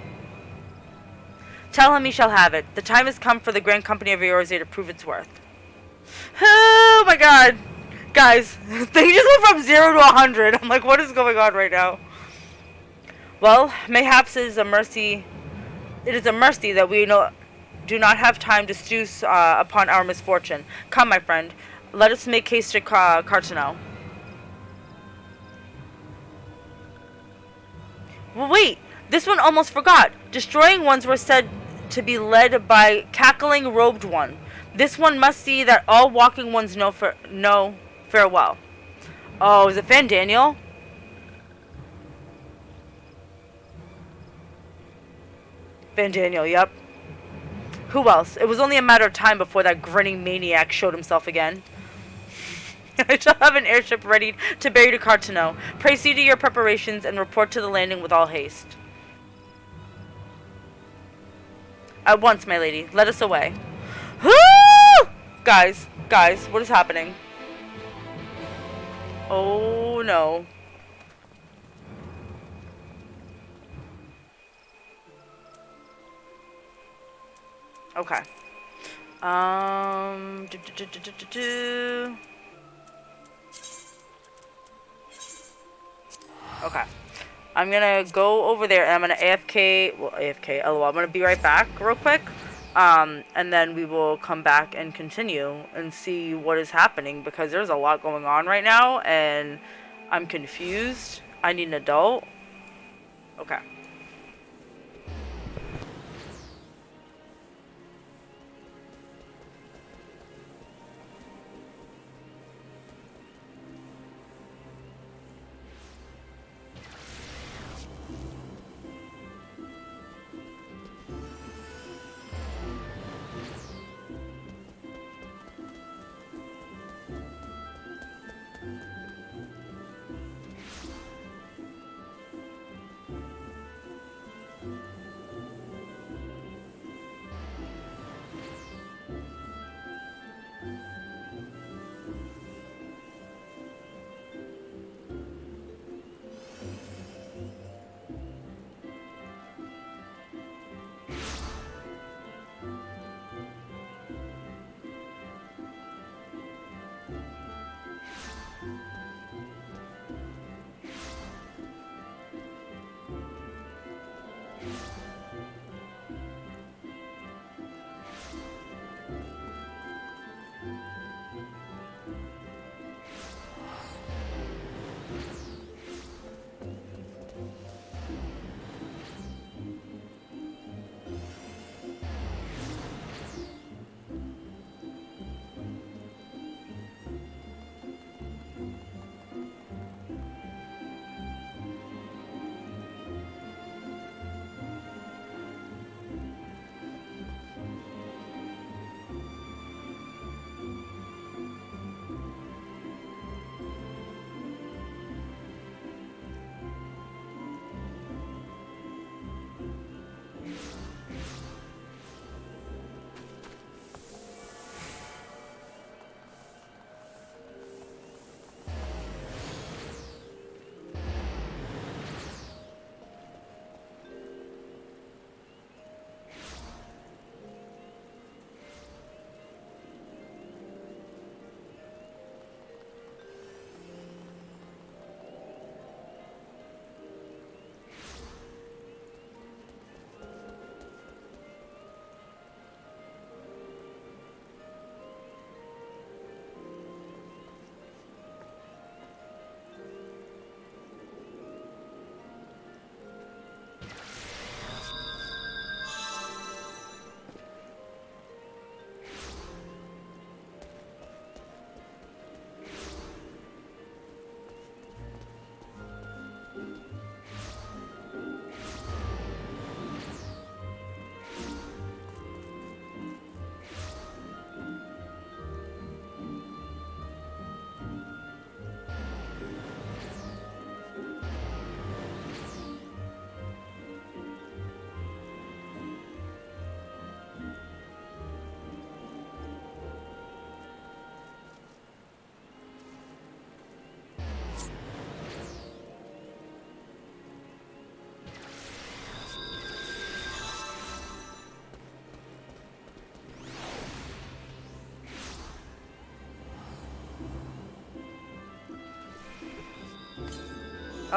Tell him he shall have it. The time has come for the Grand Company of Eorzea to prove its worth. Oh my god. Guys, they just went from 0 to 100. I'm like, what is going on right now? Well, mayhaps it is a mercy that we do not have time to stew upon our misfortune. Come, my friend, let us make haste to Cartano. Well, wait, this one almost forgot. Destroying ones were said to be led by cackling robed one. This one must see that all walking ones know farewell. Oh, is it Fan Daniel? Van Daniel, yep. Who else? It was only a matter of time before that grinning maniac showed himself again. I shall have an airship ready to bear you to Cartano. Pray see to your preparations and report to the landing with all haste. At once, my lady. Let us away. Guys, what is happening? Oh no. Okay. Okay. I'm gonna go over there and I'm gonna AFK, LOL. I'm gonna be right back real quick. And then we will come back and continue and see what is happening because there's a lot going on right now and I'm confused. I need an adult. Okay.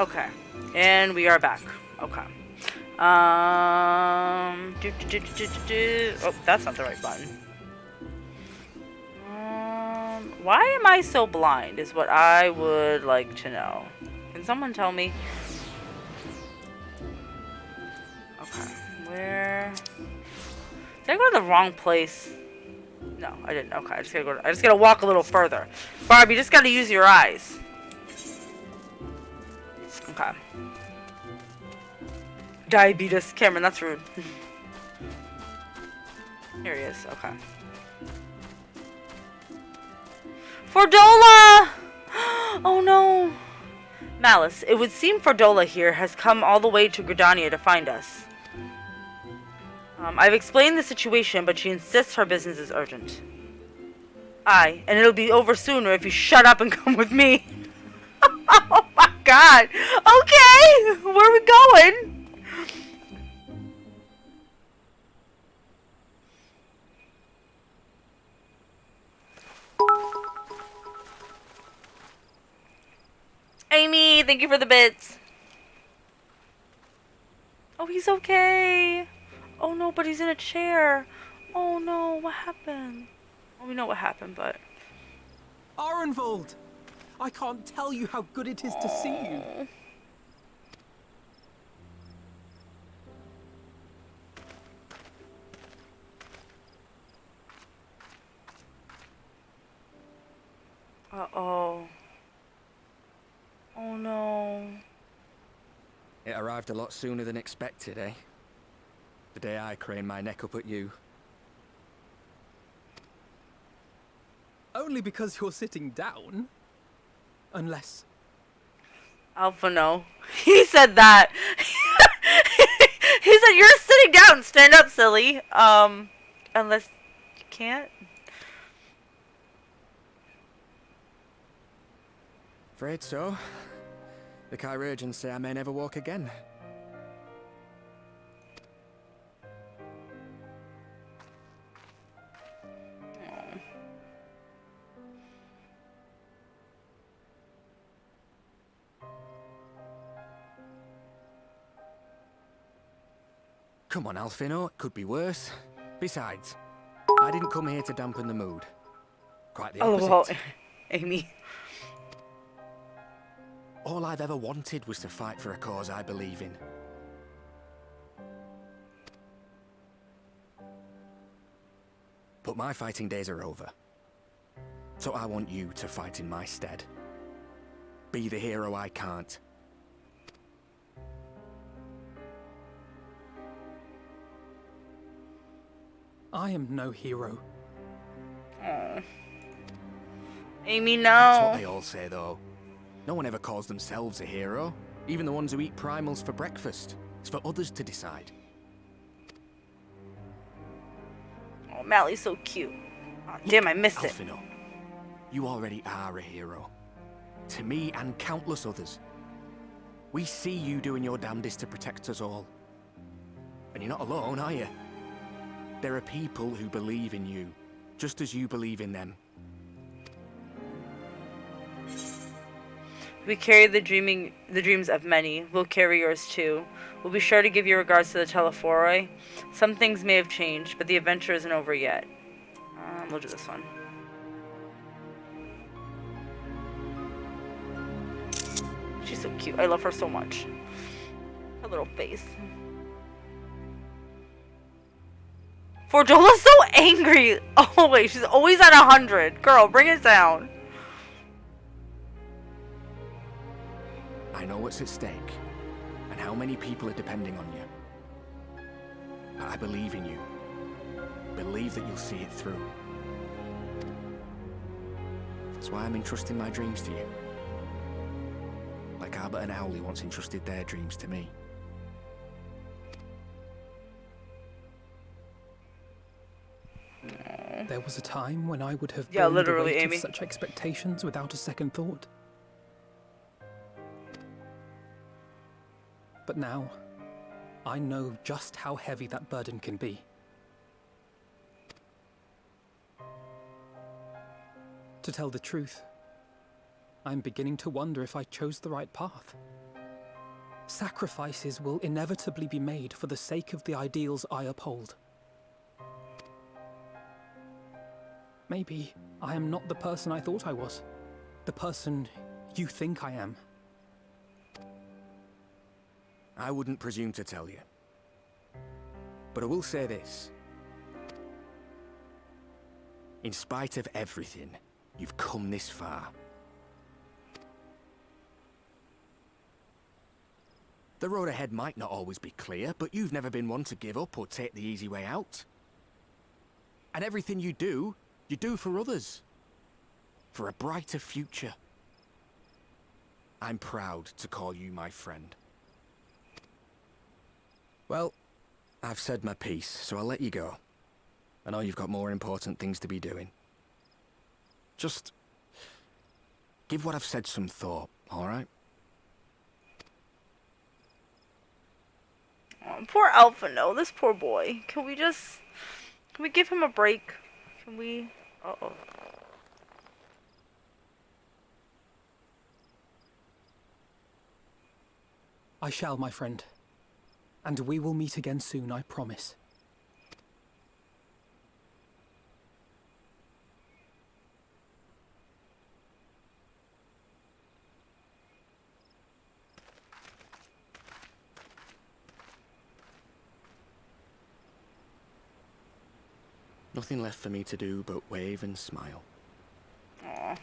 Okay. And we are back. Okay. Oh, that's not the right button. Why am I so blind is what I would like to know. Can someone tell me? Okay. Where? Did I go to the wrong place? No, I didn't. Okay, I just gotta walk a little further. Barb, you just gotta use your eyes. Okay. Diabetes. Cameron, that's rude. Here he is. Okay. Fordola! Oh no. Malice, it would seem Fordola here has come all the way to Gridania to find us. I've explained the situation, but she insists her business is urgent. Aye, and it'll be over sooner if you shut up and come with me. Oh my god. Okay, where are we going? Amy, thank you for the bits. Oh, he's okay. Oh no, but he's in a chair. Oh no, what happened? Well, we know what happened, but... Arenvold! I can't tell you how good it is to see you. Uh-oh. Oh no. It arrived a lot sooner than expected, eh? The day I craned my neck up at you. Only because you're sitting down. Unless... Alpha, no. He said that. He said, you're sitting down. Stand up, silly. Unless you can't. Afraid so. The chirurgeons say I may never walk again. Come on, Alfino, it could be worse. Besides, I didn't come here to dampen the mood. Quite the opposite. Oh, well, Amy. All I've ever wanted was to fight for a cause I believe in. But my fighting days are over. So I want you to fight in my stead. Be the hero I can't. I am no hero. Oh. Amy, no. That's what they all say, though. No one ever calls themselves a hero. Even the ones who eat primals for breakfast. It's for others to decide. Oh, Mally's so cute. Oh, damn, I missed it. Alfino, you already are a hero. To me and countless others. We see you doing your damnedest to protect us all. And you're not alone, are you? There are people who believe in you, just as you believe in them. We carry the dreams of many. We'll carry yours too. We'll be sure to give your regards to the Telephoroi. Some things may have changed, but the adventure isn't over yet. We'll do this one. She's so cute. I love her so much. Her little face. Fordola's so angry. Always. She's always at 100. Girl, bring it down. I know what's at stake, and how many people are depending on you. But I believe in you. Believe that you'll see it through. That's why I'm entrusting my dreams to you. Like Albert and Owley once entrusted their dreams to me. There was a time when I would have yeah, borne literally, the weight Amy. of such expectations without a second thought. But now, I know just how heavy that burden can be. To tell the truth, I'm beginning to wonder if I chose the right path. Sacrifices will inevitably be made for the sake of the ideals I uphold. Maybe I am not the person I thought I was. The person you think I am. I wouldn't presume to tell you. But I will say this. In spite of everything, you've come this far. The road ahead might not always be clear, but you've never been one to give up or take the easy way out. And everything you do for others. For a brighter future. I'm proud to call you my friend. Well, I've said my piece, so I'll let you go. I know you've got more important things to be doing. Just give what I've said some thought, alright? Oh, poor Alphino, this poor boy. Can we give him a break? Can we? Uh-oh. I shall, my friend. And we will meet again soon, I promise. Nothing left for me to do but wave and smile. Aww.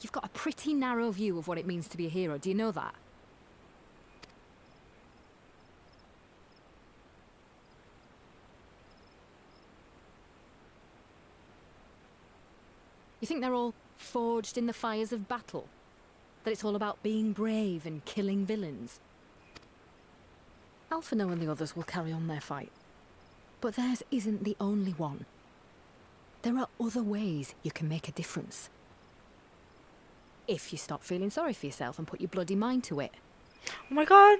You've got a pretty narrow view of what it means to be a hero. Do you know that? You think they're all forged in the fires of battle? That it's all about being brave and killing villains? Alphino and the others will carry on their fight. But theirs isn't the only one. There are other ways you can make a difference. If you stop feeling sorry for yourself and put your bloody mind to it. Oh my god.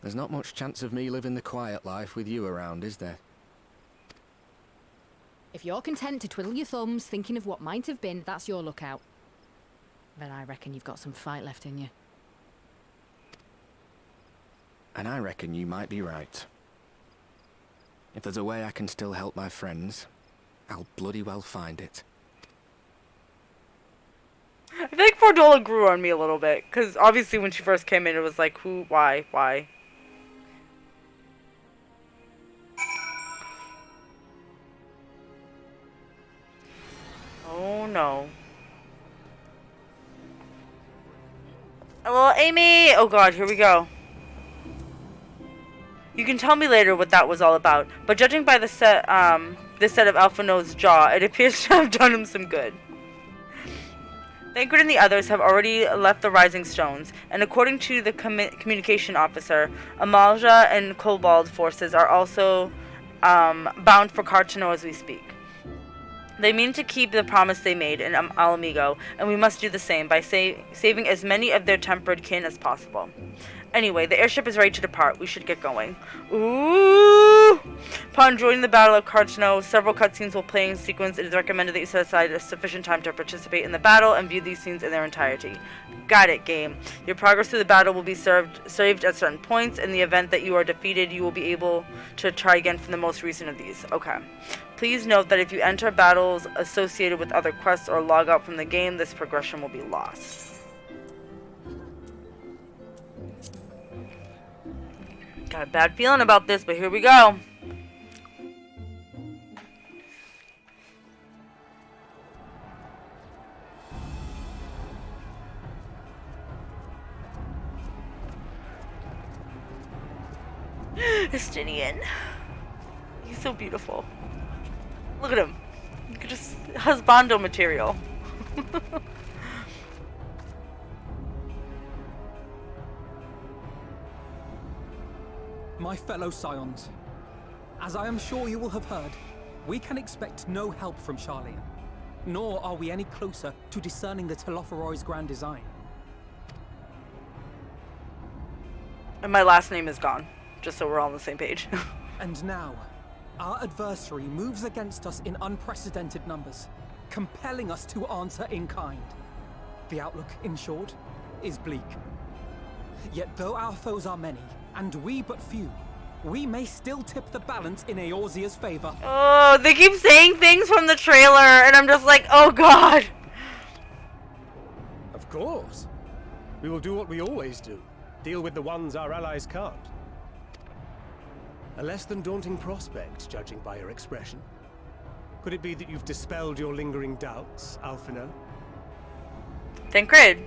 There's not much chance of me living the quiet life with you around, is there? If you're content to twiddle your thumbs thinking of what might have been, that's your lookout. But I reckon you've got some fight left in you. And I reckon you might be right. If there's a way I can still help my friends, I'll bloody well find it. I think Fordola grew on me a little bit, because obviously when she first came in, it was like, who, why? Oh no. Hello, Amy! Oh god, here we go. You can tell me later what that was all about, but judging by this set of Alphino's jaw, it appears to have done him some good. Thancred and the others have already left the Rising Stones, and according to the communication officer, Amalja and Kobold forces are also bound for Cartano as we speak. They mean to keep the promise they made in Alamigo, and we must do the same by saving as many of their tempered kin as possible. Anyway, the airship is ready to depart. We should get going. Ooh! Upon joining the Battle of Cartano, several cutscenes will play in sequence. It is recommended that you set aside a sufficient time to participate in the battle and view these scenes in their entirety. Got it, game. Your progress through the battle will be saved at certain points. In the event that you are defeated, you will be able to try again from the most recent of these. Okay. Please note that if you enter battles associated with other quests or log out from the game, this progression will be lost. Got a bad feeling about this, but here we go. Estinian. He's so beautiful. Look at him. You could just husbando material. My fellow Scions, as I am sure you will have heard, we can expect no help from Charlian, nor are we any closer to discerning the Telophoroi's grand design. And my last name is gone, just so we're all on the same page. And now, Our adversary moves against us in unprecedented numbers, compelling us to answer in kind. The outlook, in short, is bleak. Yet though our foes are many, and we but few, we may still tip the balance in Eorzea's favor. Oh, they keep saying things from the trailer, and I'm just like, oh god. Of course. We will do what we always do. Deal with the ones our allies can't. A less than daunting prospect, judging by your expression. Could it be that you've dispelled your lingering doubts, Alphino? Tancred,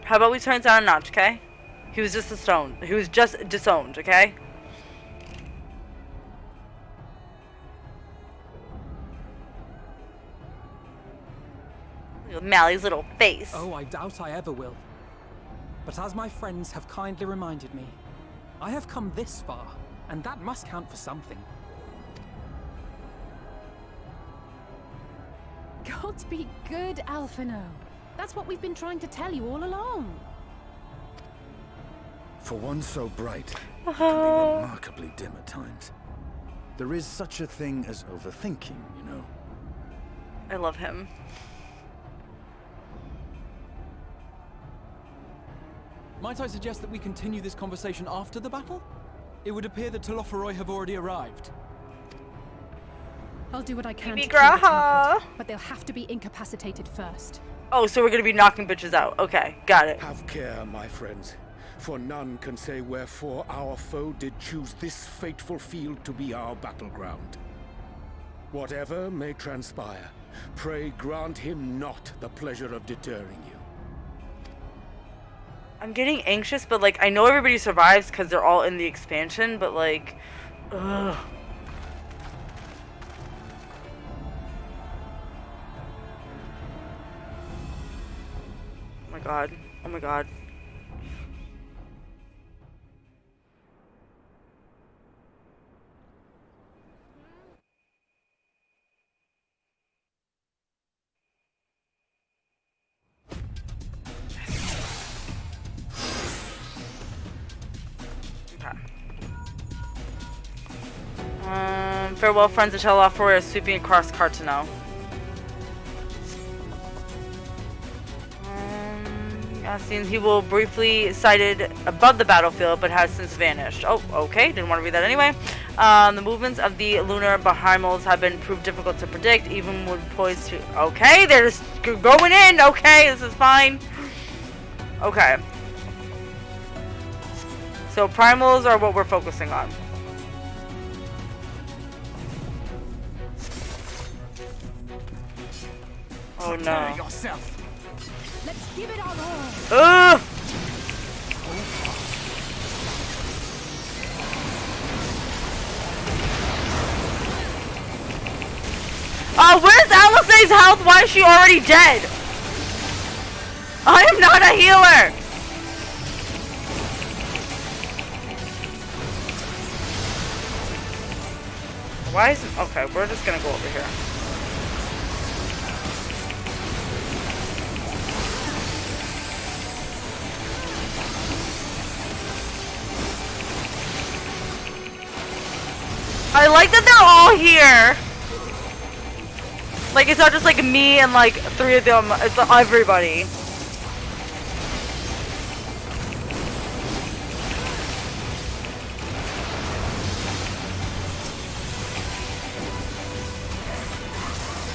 how about we turn it down a notch, okay? He was just He was just disowned, okay? Look at Mali's little face. Oh, I doubt I ever will. But as my friends have kindly reminded me, I have come this far, and that must count for something. Gods be good, Alphino. That's what we've been trying to tell you all along. For one so bright, it can be remarkably dim at times. There is such a thing as overthinking, you know. I love him. Might I suggest that we continue this conversation after the battle? It would appear that Telophoroi have already arrived. I'll do what I can Baby to clear the Graha. temple, but they'll have to be incapacitated first. Oh, so we're gonna be knocking bitches out. Okay, got it. Have care, my friends, for none can say wherefore our foe did choose this fateful field to be our battleground. Whatever may transpire, pray grant him not the pleasure of deterring you. I'm getting anxious, but like I know everybody survives because they're all in the expansion, but like, ugh. Oh my god. Oh my god. Farewell, friends of Telophoroi are sweeping across Cartano. Seems he will briefly sighted above the battlefield, but has since vanished. Oh, okay. Didn't want to read that anyway. The movements of the lunar behemoths have been proved difficult to predict, even when poised to. Okay, they're just going in. Okay, this is fine. Okay. So primals are what we're focusing on. Oh no. Let's give it our all. Where's Alice's health? Why is she already dead? I am not a healer. Why isn't... Okay, we're just gonna go over here. I like that they're all here. Like, it's not just like me and like 3 of them, it's everybody.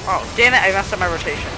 Oh, damn it, I messed up my rotation.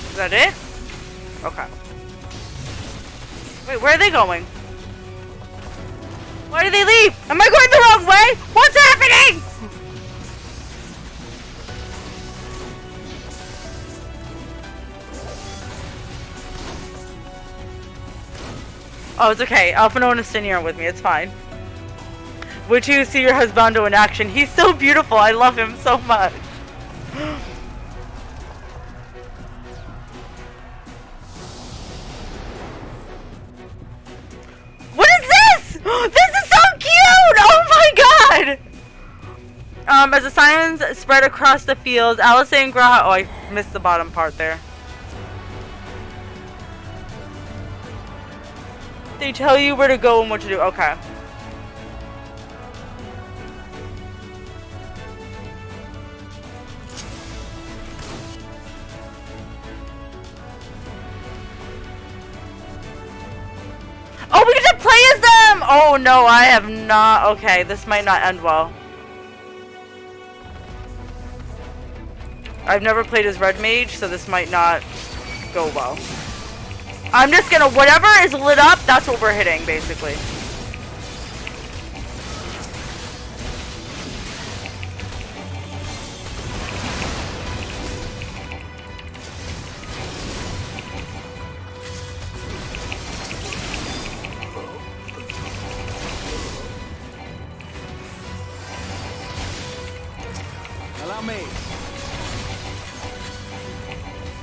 Is that it? Okay. Wait, where are they going? Why did they leave? Am I going the wrong way? What's happening? Oh, it's okay. Alphinaud and Stinier are with me. It's fine. Would you see your husbando in action? He's so beautiful. I love him so much. What is this? This is so cute! Oh my god! As the sirens spread across the fields, Alice and Graha. Oh, I missed the bottom part there. They tell you where to go and what to do. Okay. Oh, we get to play as them! Oh no, I have not. Okay, this might not end well. I've never played as Red Mage, so this might not go well. I'm just gonna, whatever is lit up, that's what we're hitting, basically. Allow me.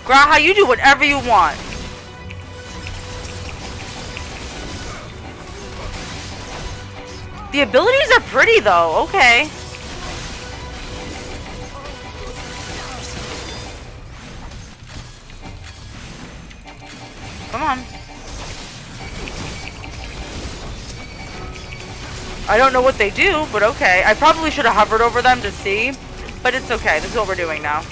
Graha, you do whatever you want. The abilities are pretty though, okay. Come on. I don't know what they do, but okay. I probably should have hovered over them to see, but it's okay. This is what we're doing now.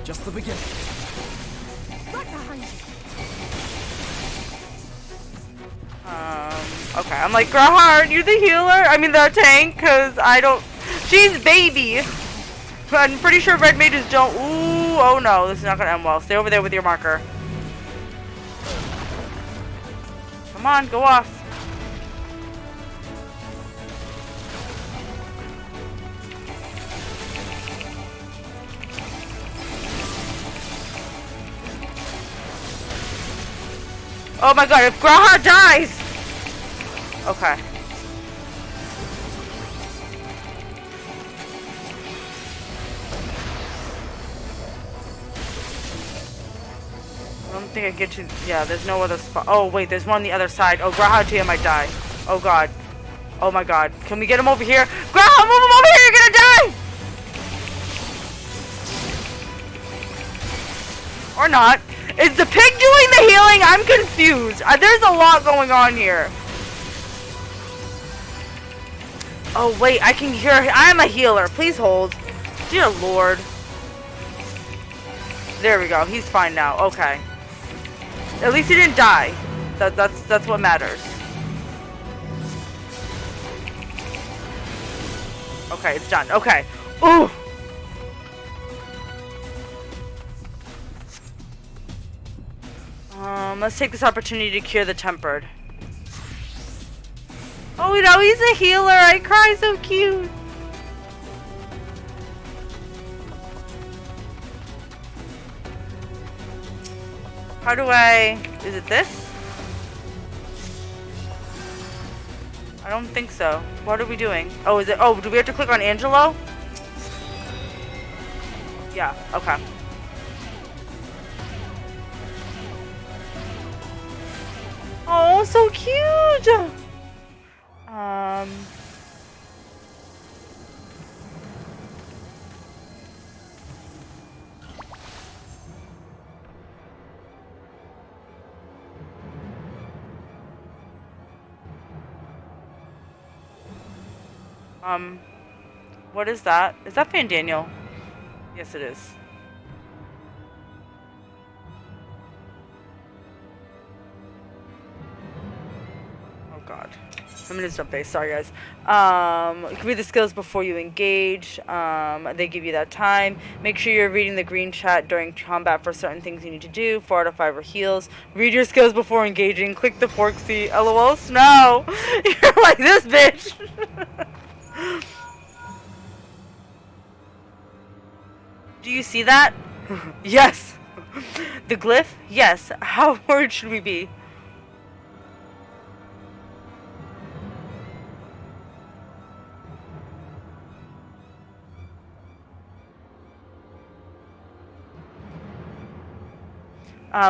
Just the beginning. Right behind you. Okay. I'm like, Graha, aren't you the healer? I mean the tank, cause I don't. She's baby. I'm pretty sure red mages don't. Ooh, oh no, this is not gonna end well. Stay over there with your marker. Come on, go off. Oh my god, if Graha dies! Okay. I don't think I get to. Yeah, there's no other spot. Oh wait, there's one on the other side. Oh, Graha Tia might die. Oh god. Oh my god. Can we get him over here? Graha, move him over here! You're gonna die! Or not. Is the pig doing the healing? I'm confused. There's a lot going on here. Oh wait, I can hear. I'm a healer. Please hold. Dear Lord. There we go. He's fine now. Okay. At least he didn't die. That's what matters. Okay, it's done. Okay. Ooh. Let's take this opportunity to cure the tempered. Oh no, he's a healer. I cry, so cute. How do I... Is it this? I don't think so. What are we doing? Oh, is it... Oh, do we have to click on Angelo? Yeah, okay. Oh, so cute! What is that? Is that Van Daniel? Yes, it is. Oh god. I'm gonna jump face. Sorry, guys. You can read the skills before you engage. They give you that time. Make sure you're reading the green chat during combat for certain things you need to do. 4 out of 5 are heals. Read your skills before engaging. Click the fork C. LOL. Snow. You're like this bitch. Do you see that? Yes. The glyph? Yes. How worried should we be?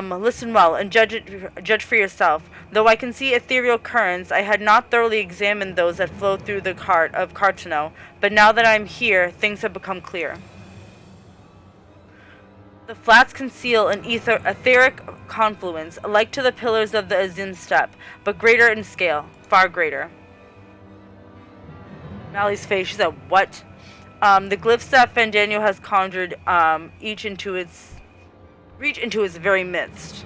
Listen well and judge for yourself. Though I can see ethereal currents, I had not thoroughly examined those that flow through the cart of Cartano. But now that I'm here, things have become clear. The flats conceal an etheric confluence, like to the pillars of the Azin Step, but greater in scale, far greater. Malice's face, she said, what? The glyphs that Fandanio has conjured, reach into its very midst.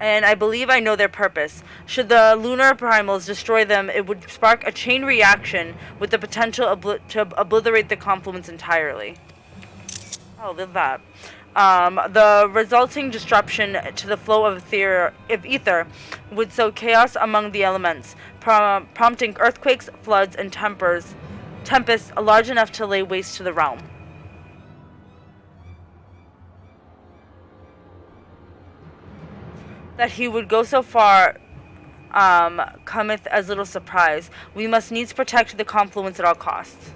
And I believe I know their purpose. Should the lunar primals destroy them, it would spark a chain reaction with the potential to obliterate the confluence entirely. Oh, look at that. The resulting disruption to the flow of ether would sow chaos among the elements, prompting earthquakes, floods, and tempests large enough to lay waste to the realm. That he would go so far cometh as little surprise. We must needs protect the confluence at all costs.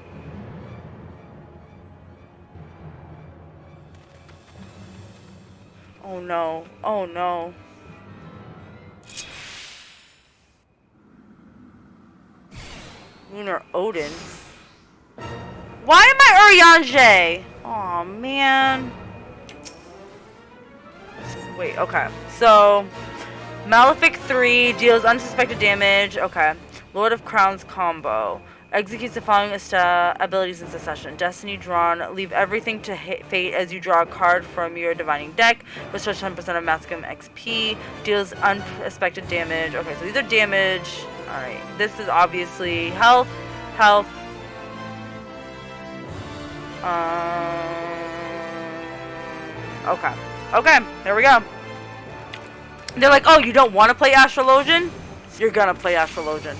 Oh no. Oh no. Lunar Odin. Why am I Urianger? Aw, man. Wait, okay. So, Malefic 3 deals unsuspected damage. Okay. Lord of Crowns combo. Executes the following abilities in succession. Destiny drawn. Leave everything to fate as you draw a card from your divining deck. Restores 10% of maximum XP. Deals unexpected damage. Okay, so these are damage. Alright. This is obviously health. Health. Okay. Okay, there we go. They're like, oh, you don't want to play Astrologian? You're gonna play Astrologian.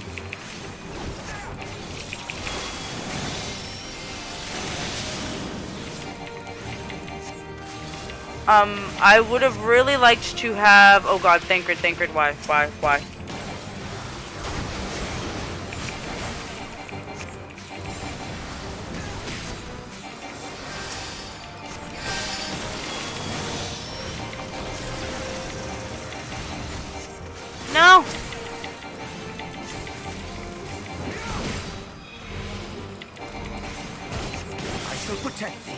I would have really liked to have... Oh god, Thancred, why? No! I shall protect thee.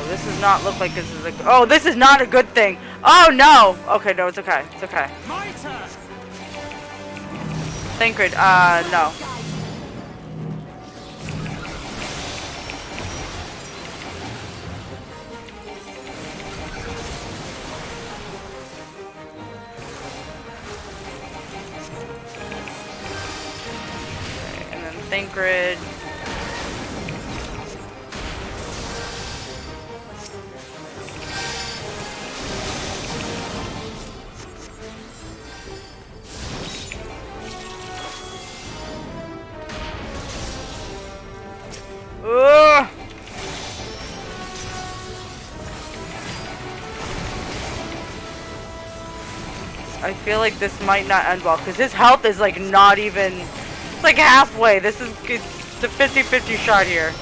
This does not look like this is a... Oh, this is not a good thing. Oh, no. Okay, no, it's okay. It's okay. My turn. Thancred, no. Okay, and then Thancred. Ugh. I feel like this might not end well because his health is like not even, it's like halfway. This is it's a 50-50 shot here.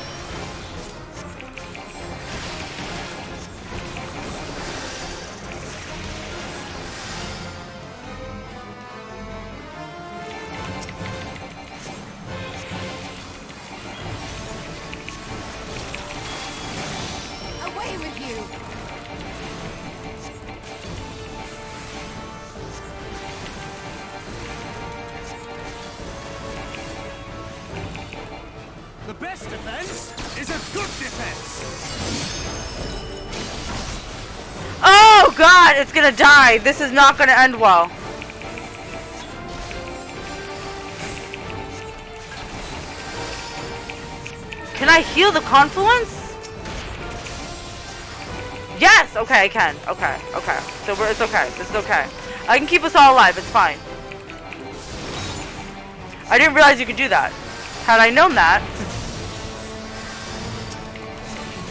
best defense is a good defense. Oh god, it's gonna die. This is not gonna end well. Can I heal the confluence? Yes! Okay, I can. Okay, okay. So it's okay. This is okay. I can keep us all alive. It's fine. I didn't realize you could do that. Had I known that,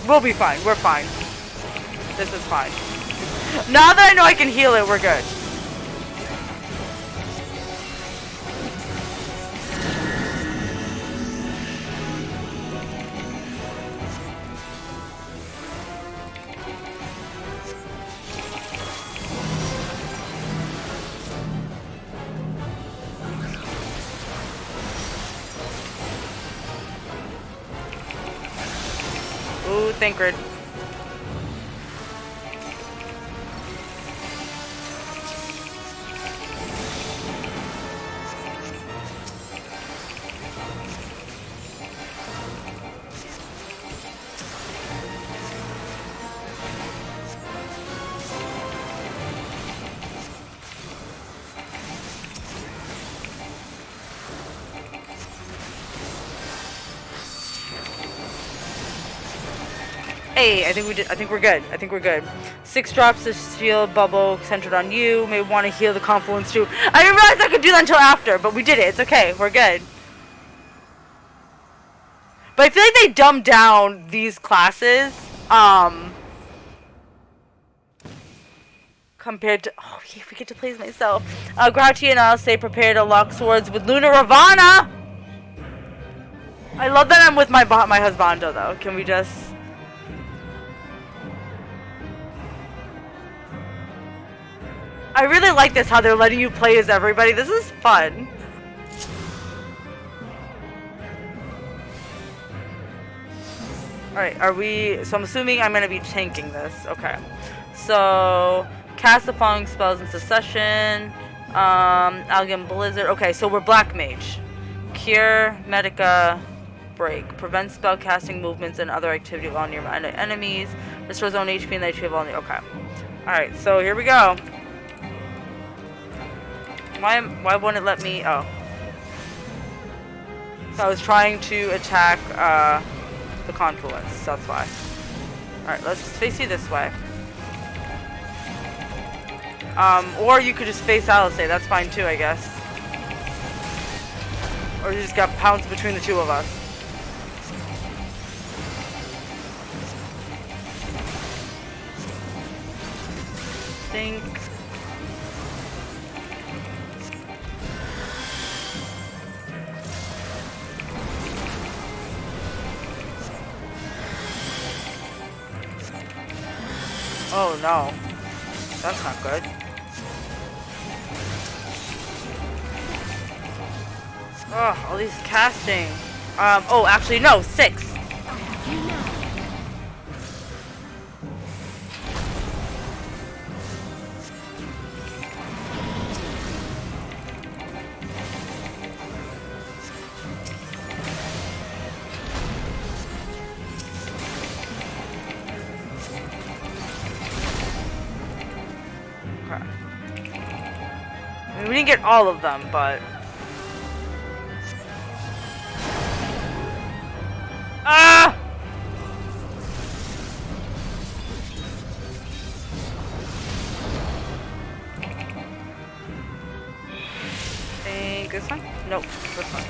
we'll be fine. We're fine. This is fine. Now that I know I can heal it, we're good. Ooh, Thancred. Hey, I think we did. I think we're good. I think we're good. 6 drops of shield bubble centered on you. May want to heal the confluence too. I didn't realize I could do that until after, but we did it. It's okay. We're good. But I feel like they dumbed down these classes, compared to. Oh yeah, we get to play as myself. Grouchy and I'll stay prepared to lock swords with Luna Ravana. I love that I'm with my husbando though. Can we just? I really like this, how they're letting you play as everybody. This is fun. Alright, are we... So I'm assuming I'm going to be tanking this. Okay. So, cast the following spells in succession. Algin Blizzard. Okay, so we're Black Mage. Cure, Medica, Break. Prevents spell casting movements and other activity while near enemies. Restores own HP and the HP of all... Okay. Alright, so here we go. Why won't it let me? Oh. So I was trying to attack the confluence. That's why. Alright, let's face you this way. Or you could just face Alice. That's fine too, I guess. Or you just got pounced between the two of us. Think. Oh no, that's not good. Oh, all these casting. Oh, actually no, 6. We didn't get all of them, but... Ah! Think this one? Nope, this one.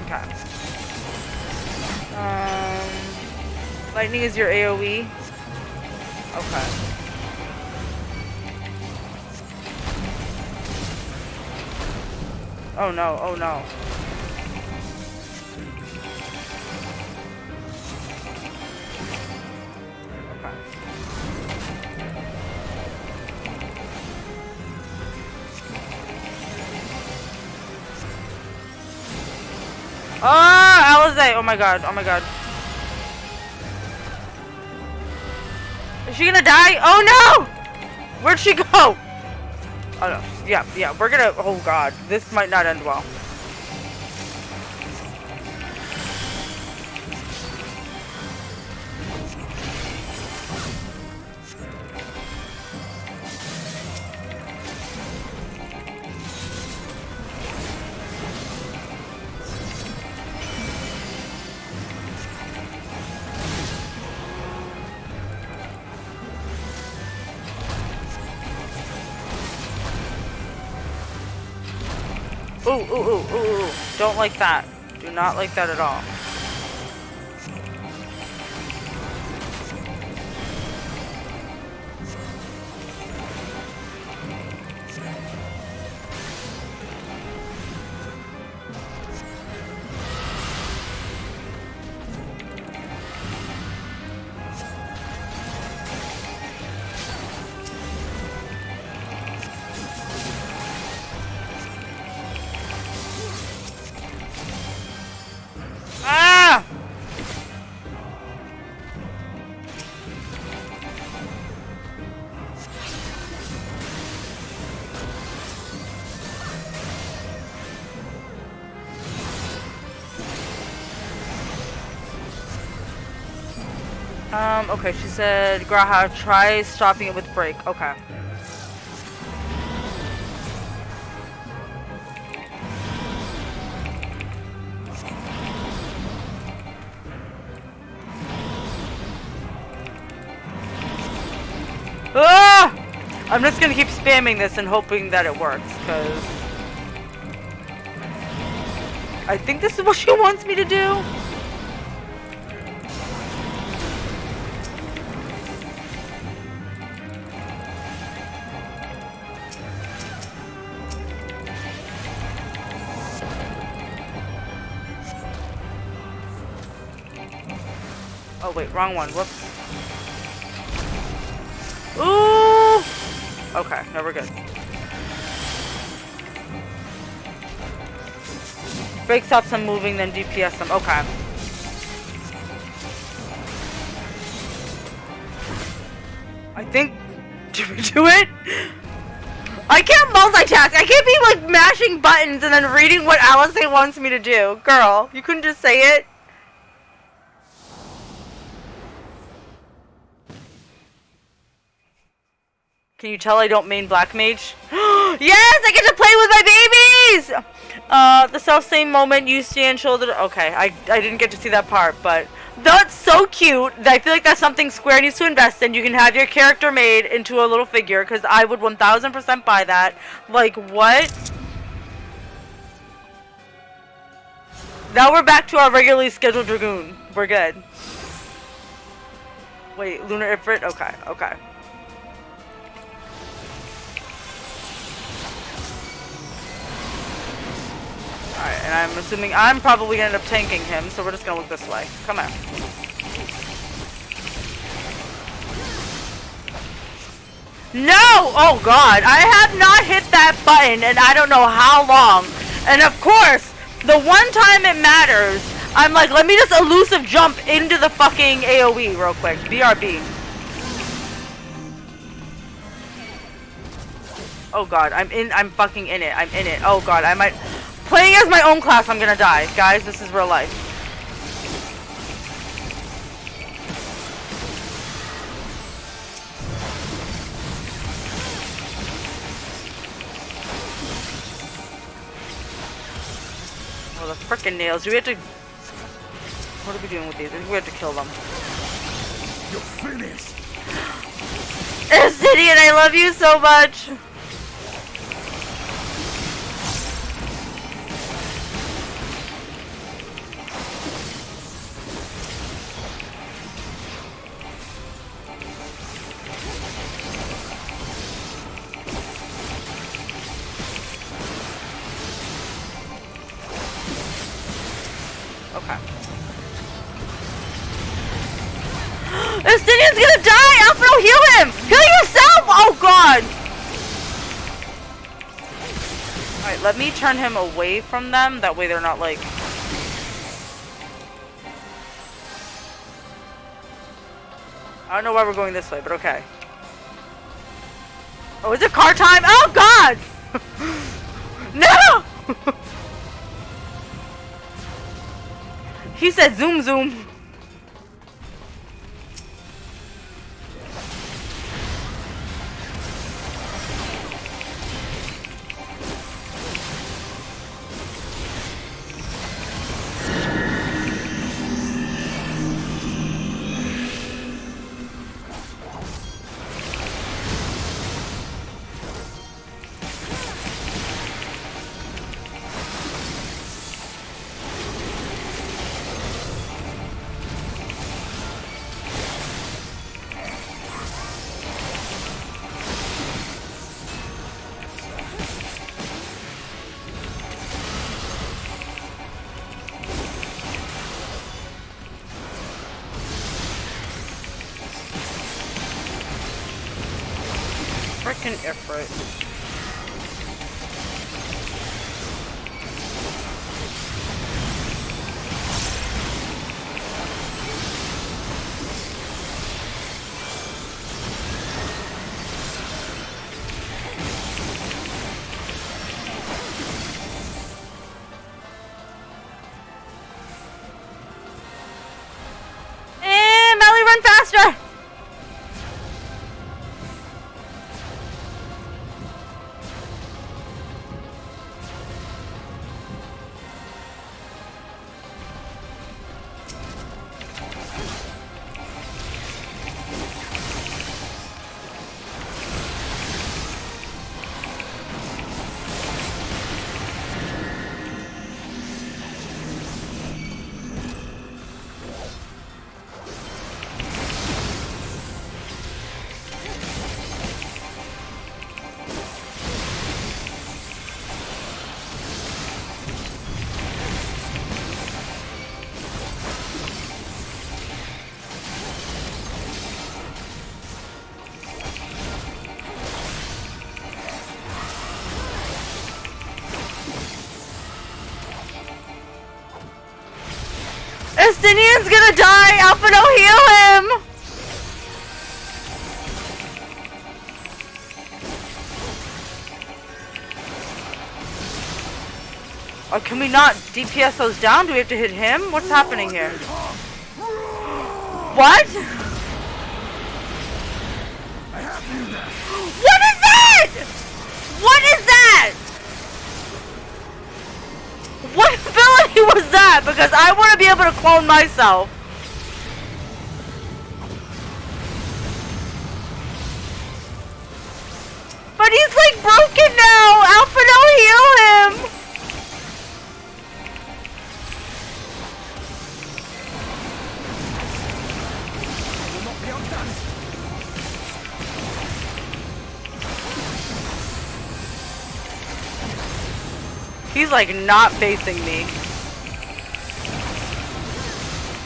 Okay. Lightning is your AoE? Okay. Oh no, oh no. Okay. Ah, Alize! Oh my god, oh my god. Is she gonna die? Oh no! Where'd she go? Oh no. Yeah, we're gonna. Oh god. This might not end well. Ooh. Don't like that. Do not like that at all. Ah! Okay, she said, Graha, try stopping it with break. Okay. Ah! I'm just gonna keep spamming this and hoping that it works, because I think this is what she wants me to do. Oh wait, wrong one. Whoops. Ooh! Okay, now we're good. Break stops them moving, then DPS them. Okay. I think... Did we do it? I can't multitask! I can't be like mashing buttons and then reading what Alice wants me to do. Girl, you couldn't just say it? Can you tell I don't main Black Mage? Yes! I get to play with my babies! The self-same moment you stand shoulder... Okay, I didn't get to see that part, but... That's so cute! I feel like that's something Square needs to invest in. You can have your character made into a little figure, because I would 1000% buy that. Like, what? Now we're back to our regularly scheduled Dragoon. We're good. Wait, Lunar Ifrit? Okay. Alright, and I'm assuming I'm probably gonna end up tanking him, so we're just gonna look this way. Come on. No! Oh god, I have not hit that button and I don't know how long. And of course, the one time it matters, I'm like, let me just elusive jump into the fucking AoE real quick. BRB. Oh god, I'm fucking in it. I'm in it. Oh god, I might... Playing as my own class, I'm gonna die. Guys, this is real life. Oh, the frickin' nails. Do we have to... What are we doing with these? I think we have to kill them. You're finished! City, and I love you so much! Estinian's gonna die! Alfredo, heal him! Heal yourself! Oh god! Alright, let me turn him away from them. That way they're not like... I don't know why we're going this way, but okay. Oh, is it car time? Oh, God! No! He said zoom zoom. Frickin' Ifrit. Melly, run faster! Estinian's gonna die! Alpha, no, heal him! Oh, can we not DPS those down? Do we have to hit him? What's happening here? What? What is that? What is that? What ability was that? Because I want to be able to clone myself. But he's like broken now. Alpha, no, heal him. He's like not facing me.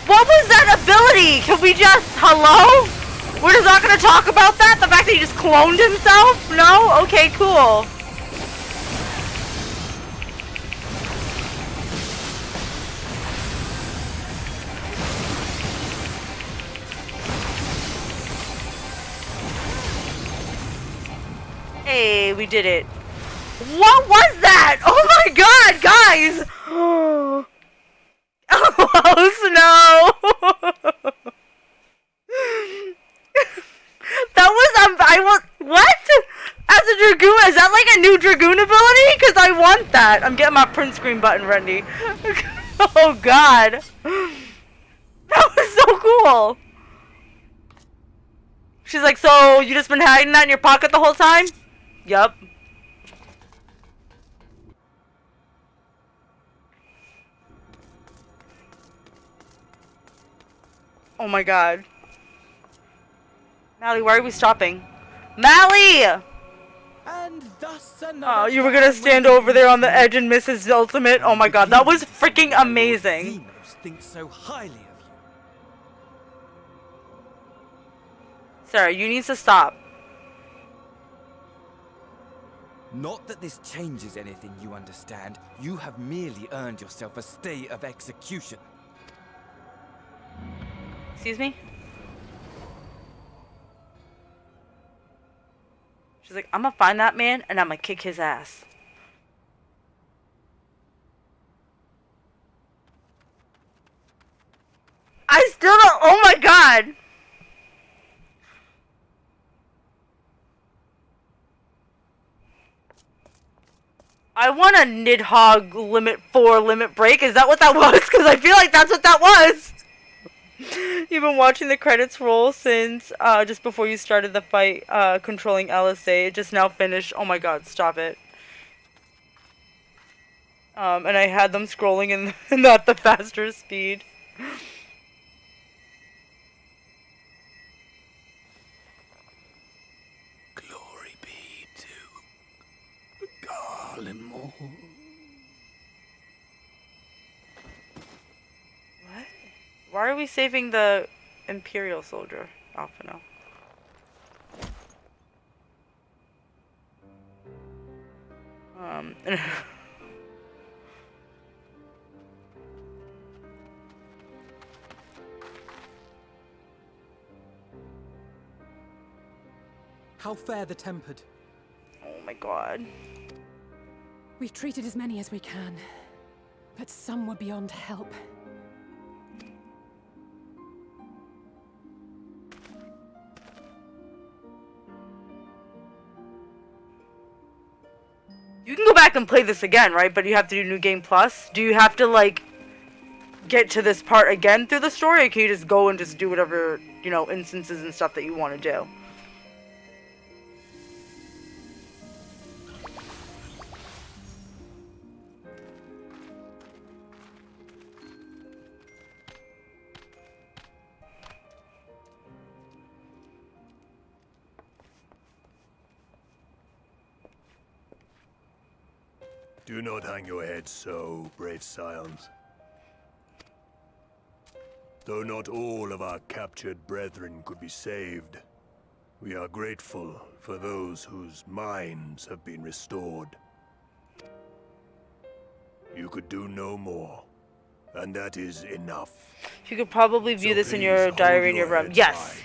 What was that ability? Can we just, hello? We're just not gonna talk about that? The fact that he just cloned himself? No? Okay, cool. Hey, we did it. What was that? Oh my god, guys! Oh, that was, I want, what? As a Dragoon, is that like a new Dragoon ability? Because I want that. I'm getting my print screen button ready. Oh god. That was so cool. She's like, so you just been hiding that in your pocket the whole time? Yup. Oh my god. Mally, why are we stopping? Mally! And thus Oh, you were gonna stand over there on the edge and miss his ultimate? Oh my god, that was freaking amazing. Think so highly of you. Sarah, you need to stop. Not that this changes anything, you understand. You have merely earned yourself a stay of execution. Excuse me? She's like, I'm gonna find that man and I'm gonna kick his ass. I still don't. Oh my god. I want a Nidhogg limit 4 limit break. Is that what that was? Because I feel like that's what that was. You've been watching the credits roll since just before you started the fight controlling LSA. It just now finished. Oh my god, stop it. And I had them scrolling in at the faster speed. Glory be to Garlemore. What? Why are we saving the Imperial soldier? Oh, for now. How fare the tempered? Oh my god. We've treated as many as we can, but some were beyond help. You can go back and play this again, right? But you have to do New Game Plus. Do you have to, like, get to this part again through the story? Or can you just go and just do whatever, you know, instances and stuff that you want to do? Do not hang your head so, brave scions. Though not all of our captured brethren could be saved, we are grateful for those whose minds have been restored. You could do no more, and that is enough. You could probably view So this in please your hold diary in your your room. heads Yes.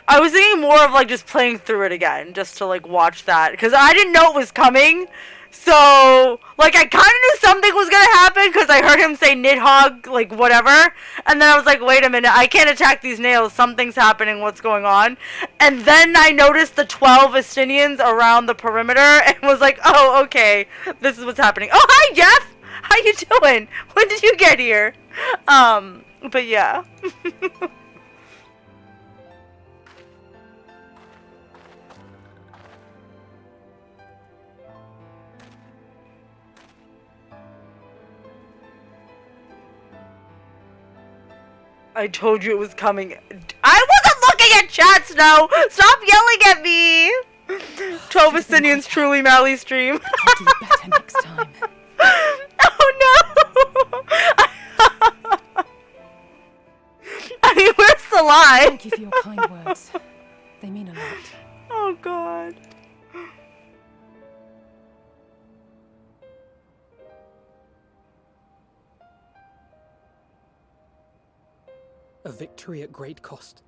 I was thinking more of like just playing through it again, just to like watch that, because I didn't know it was coming. So, like, I kind of knew something was gonna happen because I heard him say Nidhogg, like, whatever. And then I was like, wait a minute, I can't attack these nails. Something's happening. What's going on? And then I noticed the 12 Estinians around the perimeter and was like, oh, okay, this is what's happening. Oh, hi, Jeff! How you doing? When did you get here? But yeah. I told you it was coming. I wasn't looking at chat, Snow! Stop yelling at me! 12 Estinians truly Malice stream. Do better next time. Oh no! I mean, where's the lie? Thank you for your kind words. They mean a lot. Oh god. A victory at great cost,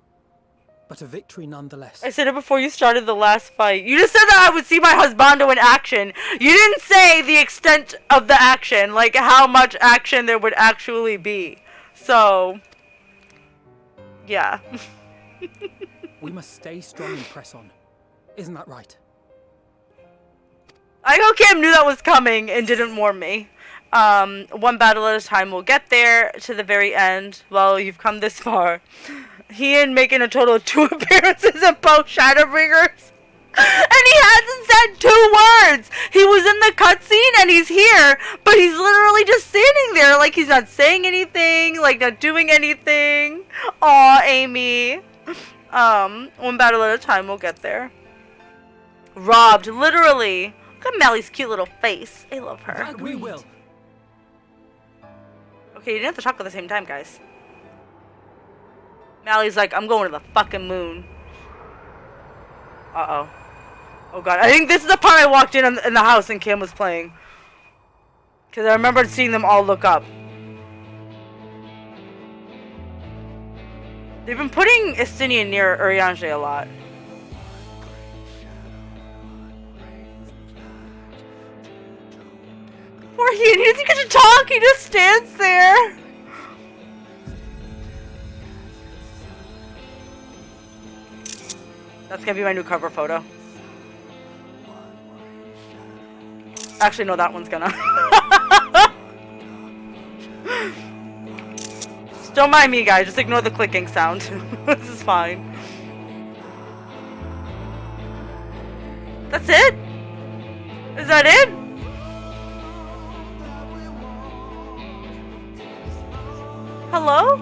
but a victory nonetheless. I said it before you started the last fight. You just said that I would see my husbando in action. You didn't say the extent of the action, like how much action there would actually be. So, yeah. We must stay strong and press on. Isn't that right? I know Cam knew that was coming and didn't warn me. One battle at a time. We'll get there to the very end. Well, you've come this far. He and making a total of 2 appearances in both Shadowbringers. And he hasn't said 2 words. He was in the cutscene and he's here, but he's literally just standing there like he's not saying anything, like not doing anything. Aw, Amy. One battle at a time. We'll get there. Robbed, literally. Look at Melly's cute little face. I love her. That we will. Okay, you didn't have to talk at the same time, guys. Mally's like, I'm going to the fucking moon. Uh-oh. Oh god, I think this is the part I walked in the house and Kim was playing. Because I remembered seeing them all look up. They've been putting Estinian near Urianger a lot. doesn't get to talk, he just stands there. That's gonna be my new cover photo. Actually, no, that one's gonna. Don't mind me, guys. Just ignore the clicking sound. This is fine. That's it? Is that it? Hello?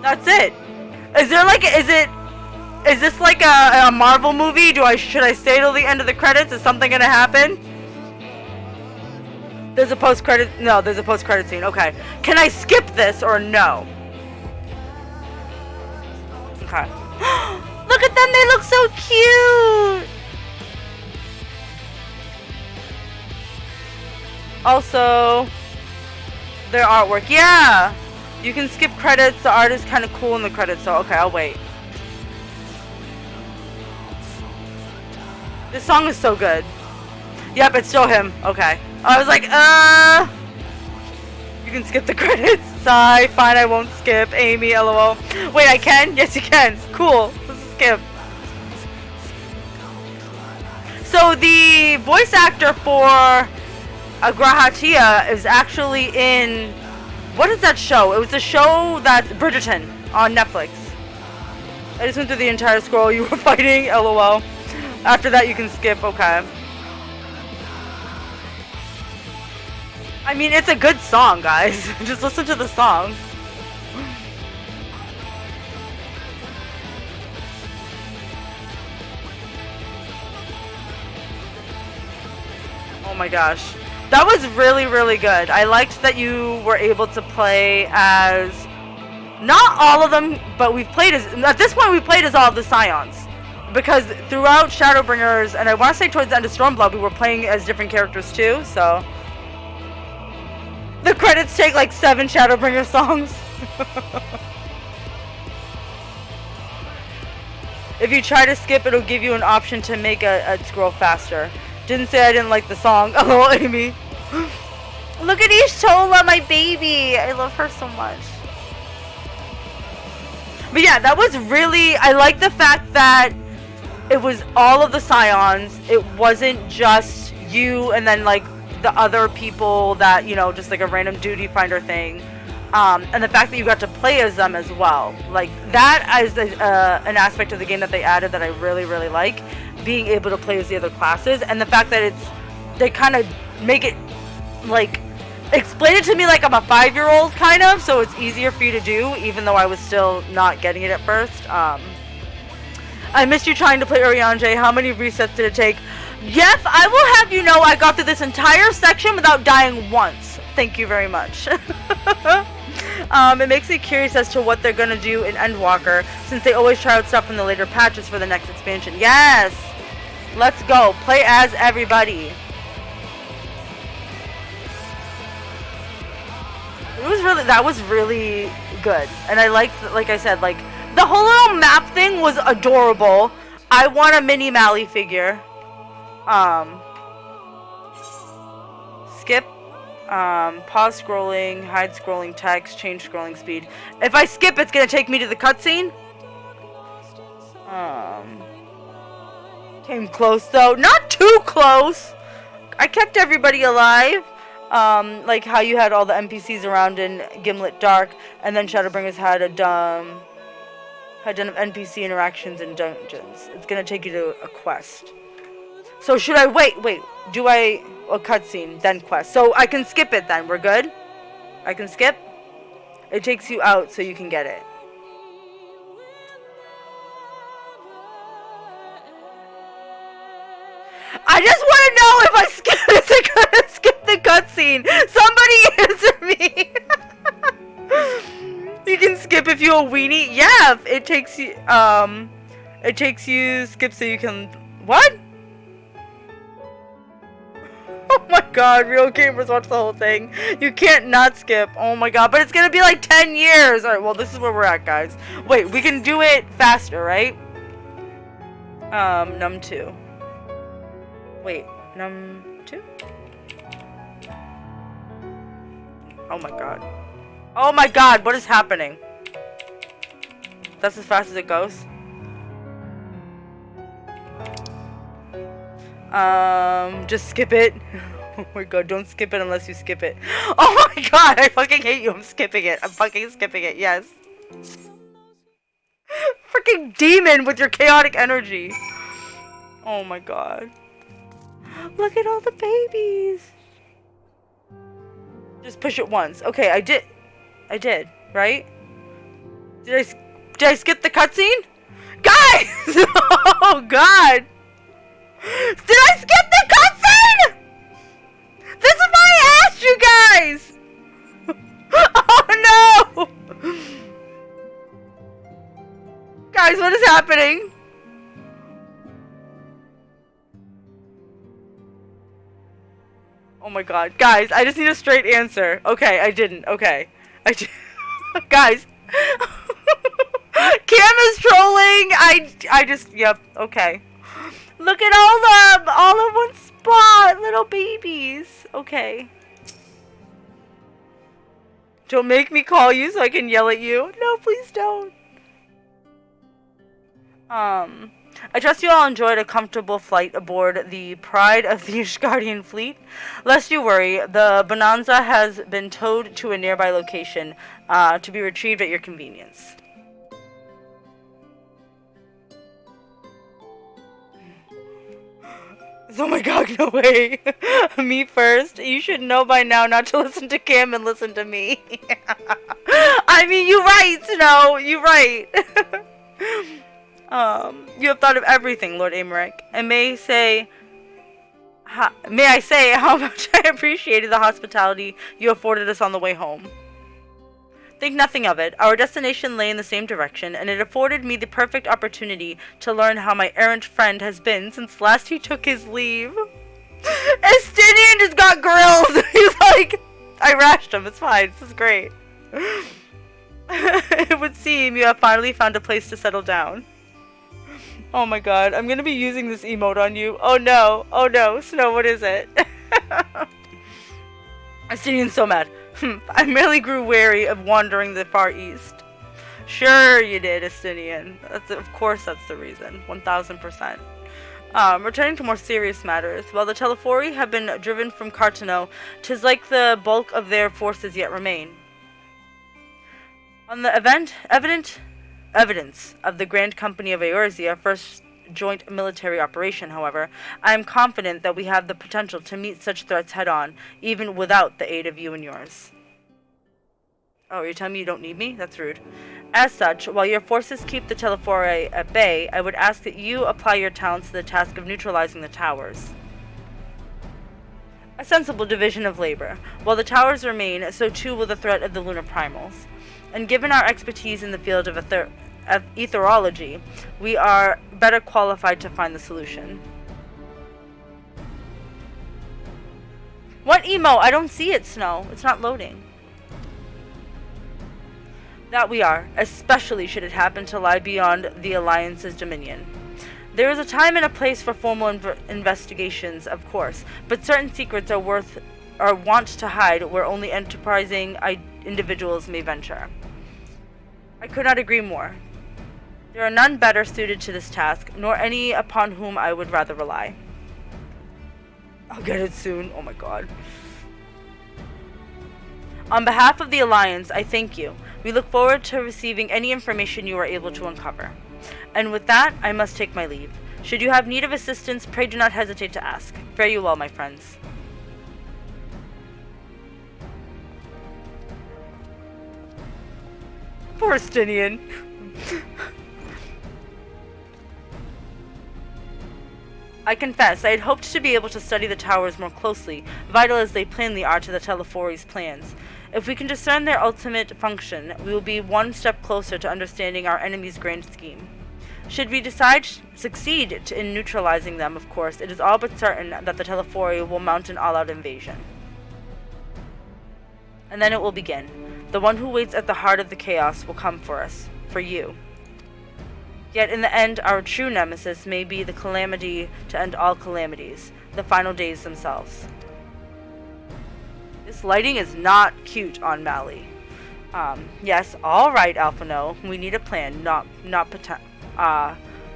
That's it. Is there like, is this like a Marvel movie? Should I stay till the end of the credits? Is something gonna happen? There's a post-credit, no, there's a post-credit scene, okay. Can I skip this or no? Okay. Look at them, they look so cute! Also, their artwork, yeah! You can skip credits, the art is kind of cool in the credits, so okay, I'll wait. This song is so good. Yep, it's still him, okay. I was like, you can skip the credits. Sigh, fine, I won't skip. Amy, lol. Wait, I can? Yes, you can. Cool. Let's skip. So the voice actor for Grahatia is actually in, what is that show? It was a show that's Bridgerton on Netflix. I just went through the entire scroll. You were fighting, lol. After that, you can skip, okay. I mean, it's a good song, guys. Just listen to the song. Oh my gosh. That was really, really good. I liked that you were able to play as, not all of them, but we've played as, at this point we played as all of the Scions. Because throughout Shadowbringers, and I want to say towards the end of Stormblood, we were playing as different characters too, so. The credits take like 7 Shadowbringer songs. If you try to skip, it'll give you an option to make a scroll faster. Didn't say I didn't like the song. Oh, Amy. Look at Ishtola, my baby. I love her so much. But yeah, that was really, I like the fact that it was all of the Scions. It wasn't just you and then like the other people that, you know, just like a random duty finder thing. And the fact that you got to play as them as well. Like, that is an aspect of the game that they added that I really, really like. Being able to play as the other classes. And the fact that they kind of make it, like, explain it to me like I'm a 5-year-old, kind of. So it's easier for you to do, even though I was still not getting it at first. I missed you trying to play Urianger. How many resets did it take? Yes, I will have you know I got through this entire section without dying once. Thank you very much. It makes me curious as to what they're going to do in Endwalker, since they always try out stuff in the later patches for the next expansion. Yes! Let's go. Play as everybody. That was really good. And I liked, like I said, like, the whole little map thing was adorable. I want a mini Malice figure. Skip, pause scrolling, hide scrolling text, change scrolling speed. If I skip, it's gonna take me to the cutscene. Came close though, not too close. I kept everybody alive. Like how you had all the NPCs around in Gimlet Dark, and then Shadowbringers had a done NPC interactions in dungeons. It's gonna take you to a quest. So should I wait, do I, a cutscene, then quest. So I can skip it then, we're good? I can skip? It takes you out so you can get it. I just want to know if I skip, is it gonna skip the cutscene? Somebody answer me! You can skip if you're a weenie? Yeah, it takes you, skip so you can, what? Oh my god, real gamers watch the whole thing. You can't not skip. Oh my god, but it's gonna be like 10 years. Alright, well, this is where we're at, guys. Wait, we can do it faster, right? Num 2. Wait, num 2? Oh my god. Oh my god, what is happening? That's as fast as it goes. Just skip it. Oh my god, don't skip it unless you skip it. Oh my god, I fucking hate you. I'm skipping it. I'm fucking skipping it, yes. Freaking demon with your chaotic energy. Oh my god. Look at all the babies. Just push it once. Okay, I did, right? Did I skip the cutscene? Guys! Oh god! Did I skip the cutscene? This is why I asked you guys! Oh no! Guys, what is happening? Oh my god. Guys, I just need a straight answer. Okay, I didn't. Okay. Guys. Cam is trolling. I just, yep, okay. Look at all of them. All in one spot. Little babies. Okay. Don't make me call you so I can yell at you. No, please don't. I trust you all enjoyed a comfortable flight aboard the Pride of the Ishgardian fleet. Lest you worry, the Bonanza has been towed to a nearby location to be retrieved at your convenience. Oh my god, no way. Me first. You should know by now not to listen to Cam and listen to me. I mean, you're right, Snow. You're right. You have thought of everything, Lord Aymeric. And may I say how much I appreciated the hospitality you afforded us on the way home. Think nothing of it. Our destination lay in the same direction, and it afforded me the perfect opportunity to learn how my errant friend has been since last he took his leave. Estinian just got grilled! He's like, I rashed him, it's fine, this is great. It would seem you have finally found a place to settle down. Oh my god, I'm gonna be using this emote on you. Oh no, Snow, what is it? Estinian's so mad. I merely grew weary of wandering the Far East. Sure you did, Estinian. Of course that's the reason. 1000%. Returning to more serious matters, while the Telefori have been driven from Cartano, 'tis like the bulk of their forces yet remain. On the evidence of the Grand Company of Eorzea first joint military operation, however, I am confident that we have the potential to meet such threats head-on, even without the aid of you and yours. Oh, you're telling me you don't need me? That's rude. As such, while your forces keep the Telefori at bay, I would ask that you apply your talents to the task of neutralizing the towers. A sensible division of labor. While the towers remain, so too will the threat of the lunar primals. And given our expertise in the field of etherology, we are better qualified to find the solution. What emo? I don't see it, Snow. It's not loading. That we are, especially should it happen to lie beyond the Alliance's dominion. There is a time and a place for formal investigations, of course, but certain secrets are want to hide where only enterprising individuals may venture. I could not agree more. There are none better suited to this task, nor any upon whom I would rather rely. I'll get it soon. Oh my god. On behalf of the Alliance, I thank you. We look forward to receiving any information you are able to uncover. And with that, I must take my leave. Should you have need of assistance, pray do not hesitate to ask. Fare you well, my friends. Poor Estinian. I confess, I had hoped to be able to study the towers more closely, vital as they plainly are to the Telefori's plans. If we can discern their ultimate function, we will be one step closer to understanding our enemy's grand scheme. Should we succeed in neutralizing them, of course, it is all but certain that the Telefori will mount an all-out invasion. And then it will begin. The one who waits at the heart of the chaos will come for us, for you. Yet in the end, our true nemesis may be the calamity to end all calamities, the final days themselves. This lighting is not cute on Mali. Yes, alright, Alphino. We need a plan, not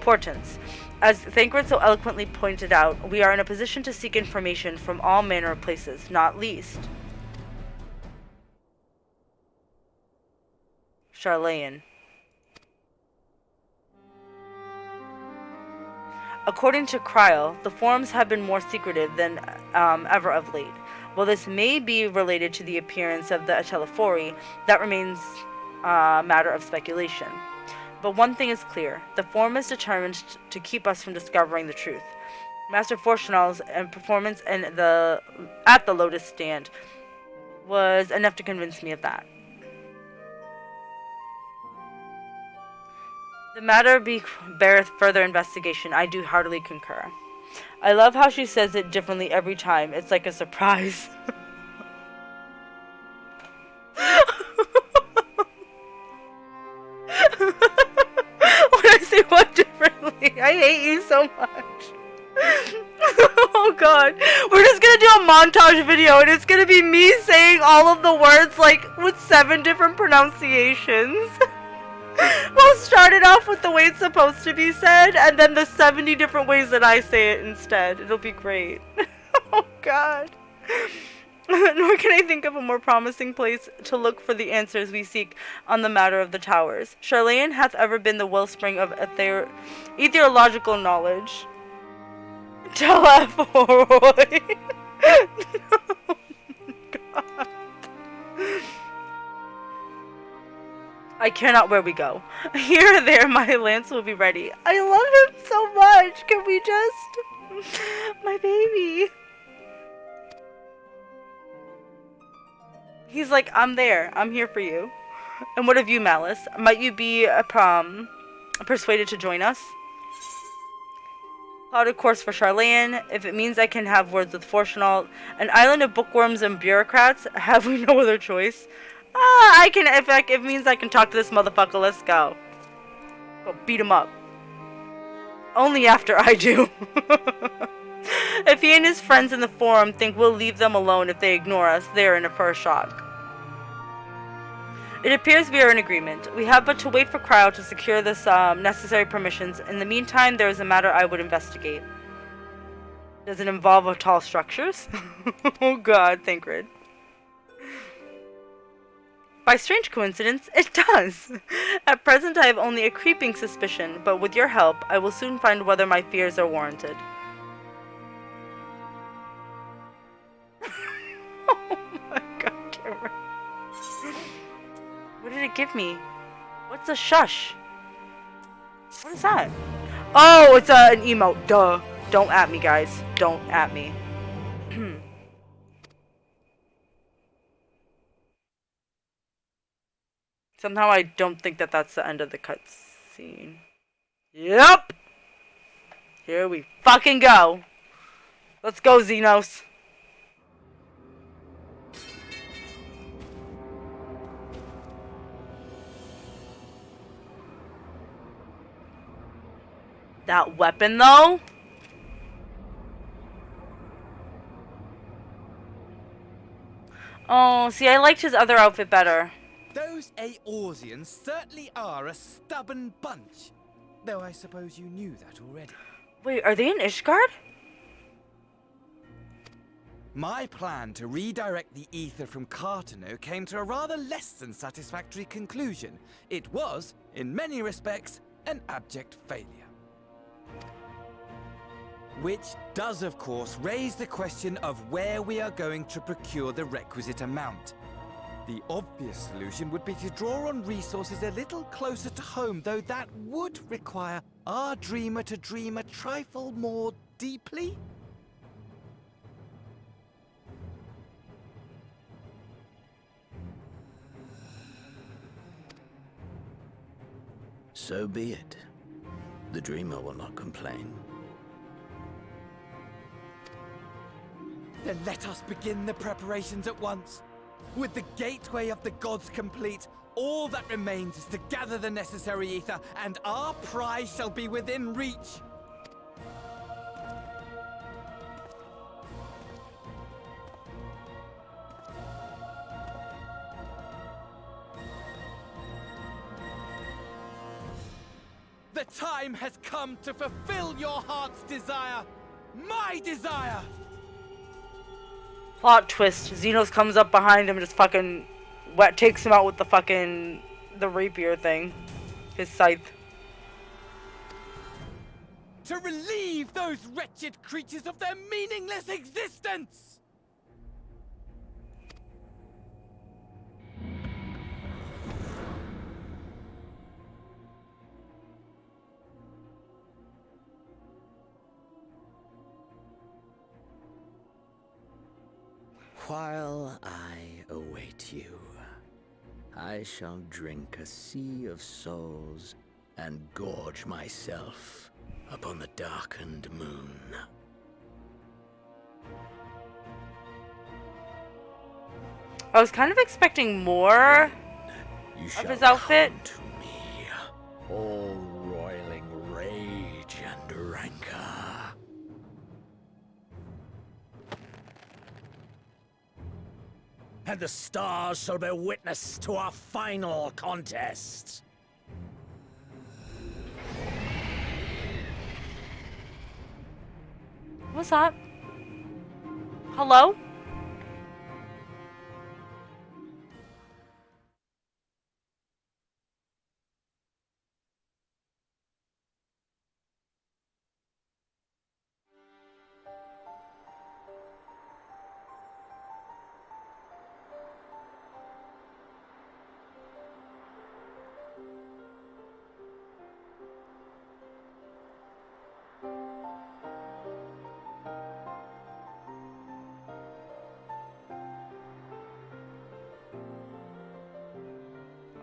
portents. As Thancred so eloquently pointed out, we are in a position to seek information from all manner of places, not least Charlayan. According to Kryl, the forums have been more secretive than ever of late. While this may be related to the appearance of the Atellaphori, that remains a matter of speculation. But one thing is clear, the forum is determined to keep us from discovering the truth. Master Fortunal's performance at the Lotus Stand was enough to convince me of that. The matter beareth further investigation, I do heartily concur. I love how she says it differently every time. It's like a surprise. When I say what differently, I hate you so much. Oh god. We're just gonna do a montage video and it's gonna be me saying all of the words like with 7 different pronunciations. We'll start it off with the way it's supposed to be said, and then the 70 different ways that I say it instead. It'll be great. Oh god. Nor can I think of a more promising place to look for the answers we seek on the matter of the towers. Charlayan hath ever been the wellspring of etheological knowledge. Telephoroy. Oh god. I care not where we go. Here or there, my lance will be ready. I love him so much. Can we just... My baby. He's like, I'm there. I'm here for you. And what of you, Malice? Might you be persuaded to join us? Plotted course for Charlayan. If it means I can have words with Fortunal, an island of bookworms and bureaucrats, have we no other choice? I can, if it means I can talk to this motherfucker, let's go. Go beat him up. Only after I do. If he and his friends in the forum think we'll leave them alone if they ignore us, they are in for a shock. It appears we are in agreement. We have but to wait for Kryl to secure this necessary permissions. In the meantime, there is a matter I would investigate. Does it involve tall structures? Oh god, Thancred. By strange coincidence, it does. At present I have only a creeping suspicion, but with your help, I will soon find whether my fears are warranted. Oh my god, Cameron. What did it give me? What's a shush? What is that? Oh, it's an emote. Duh. Don't at me, guys. Don't at me. Somehow I don't think that that's the end of the cutscene. Yep! Here we fucking go! Let's go, Xenos! That weapon, though? Oh, see, I liked his other outfit better. Those Eorzeans certainly are a stubborn bunch. Though I suppose you knew that already. Wait, are they in Ishgard? My plan to redirect the ether from Cartano came to a rather less than satisfactory conclusion. It was, in many respects, an abject failure. Which does, of course, raise the question of where we are going to procure the requisite amount. The obvious solution would be to draw on resources a little closer to home, though that would require our dreamer to dream a trifle more deeply. So be it. The dreamer will not complain. Then let us begin the preparations at once. With the gateway of the gods complete, all that remains is to gather the necessary ether, and our prize shall be within reach. The time has come to fulfill your heart's desire. My desire! Plot twist. Xenos comes up behind him and just fucking takes him out with the rapier thing. His scythe. To relieve those wretched creatures of their meaningless existence! While I await you, I shall drink a sea of souls and gorge myself upon the darkened moon. I was kind of expecting more of his outfit. Come to me, all roiling rage and rancor. And the stars shall bear witness to our final contest. What's that? Hello?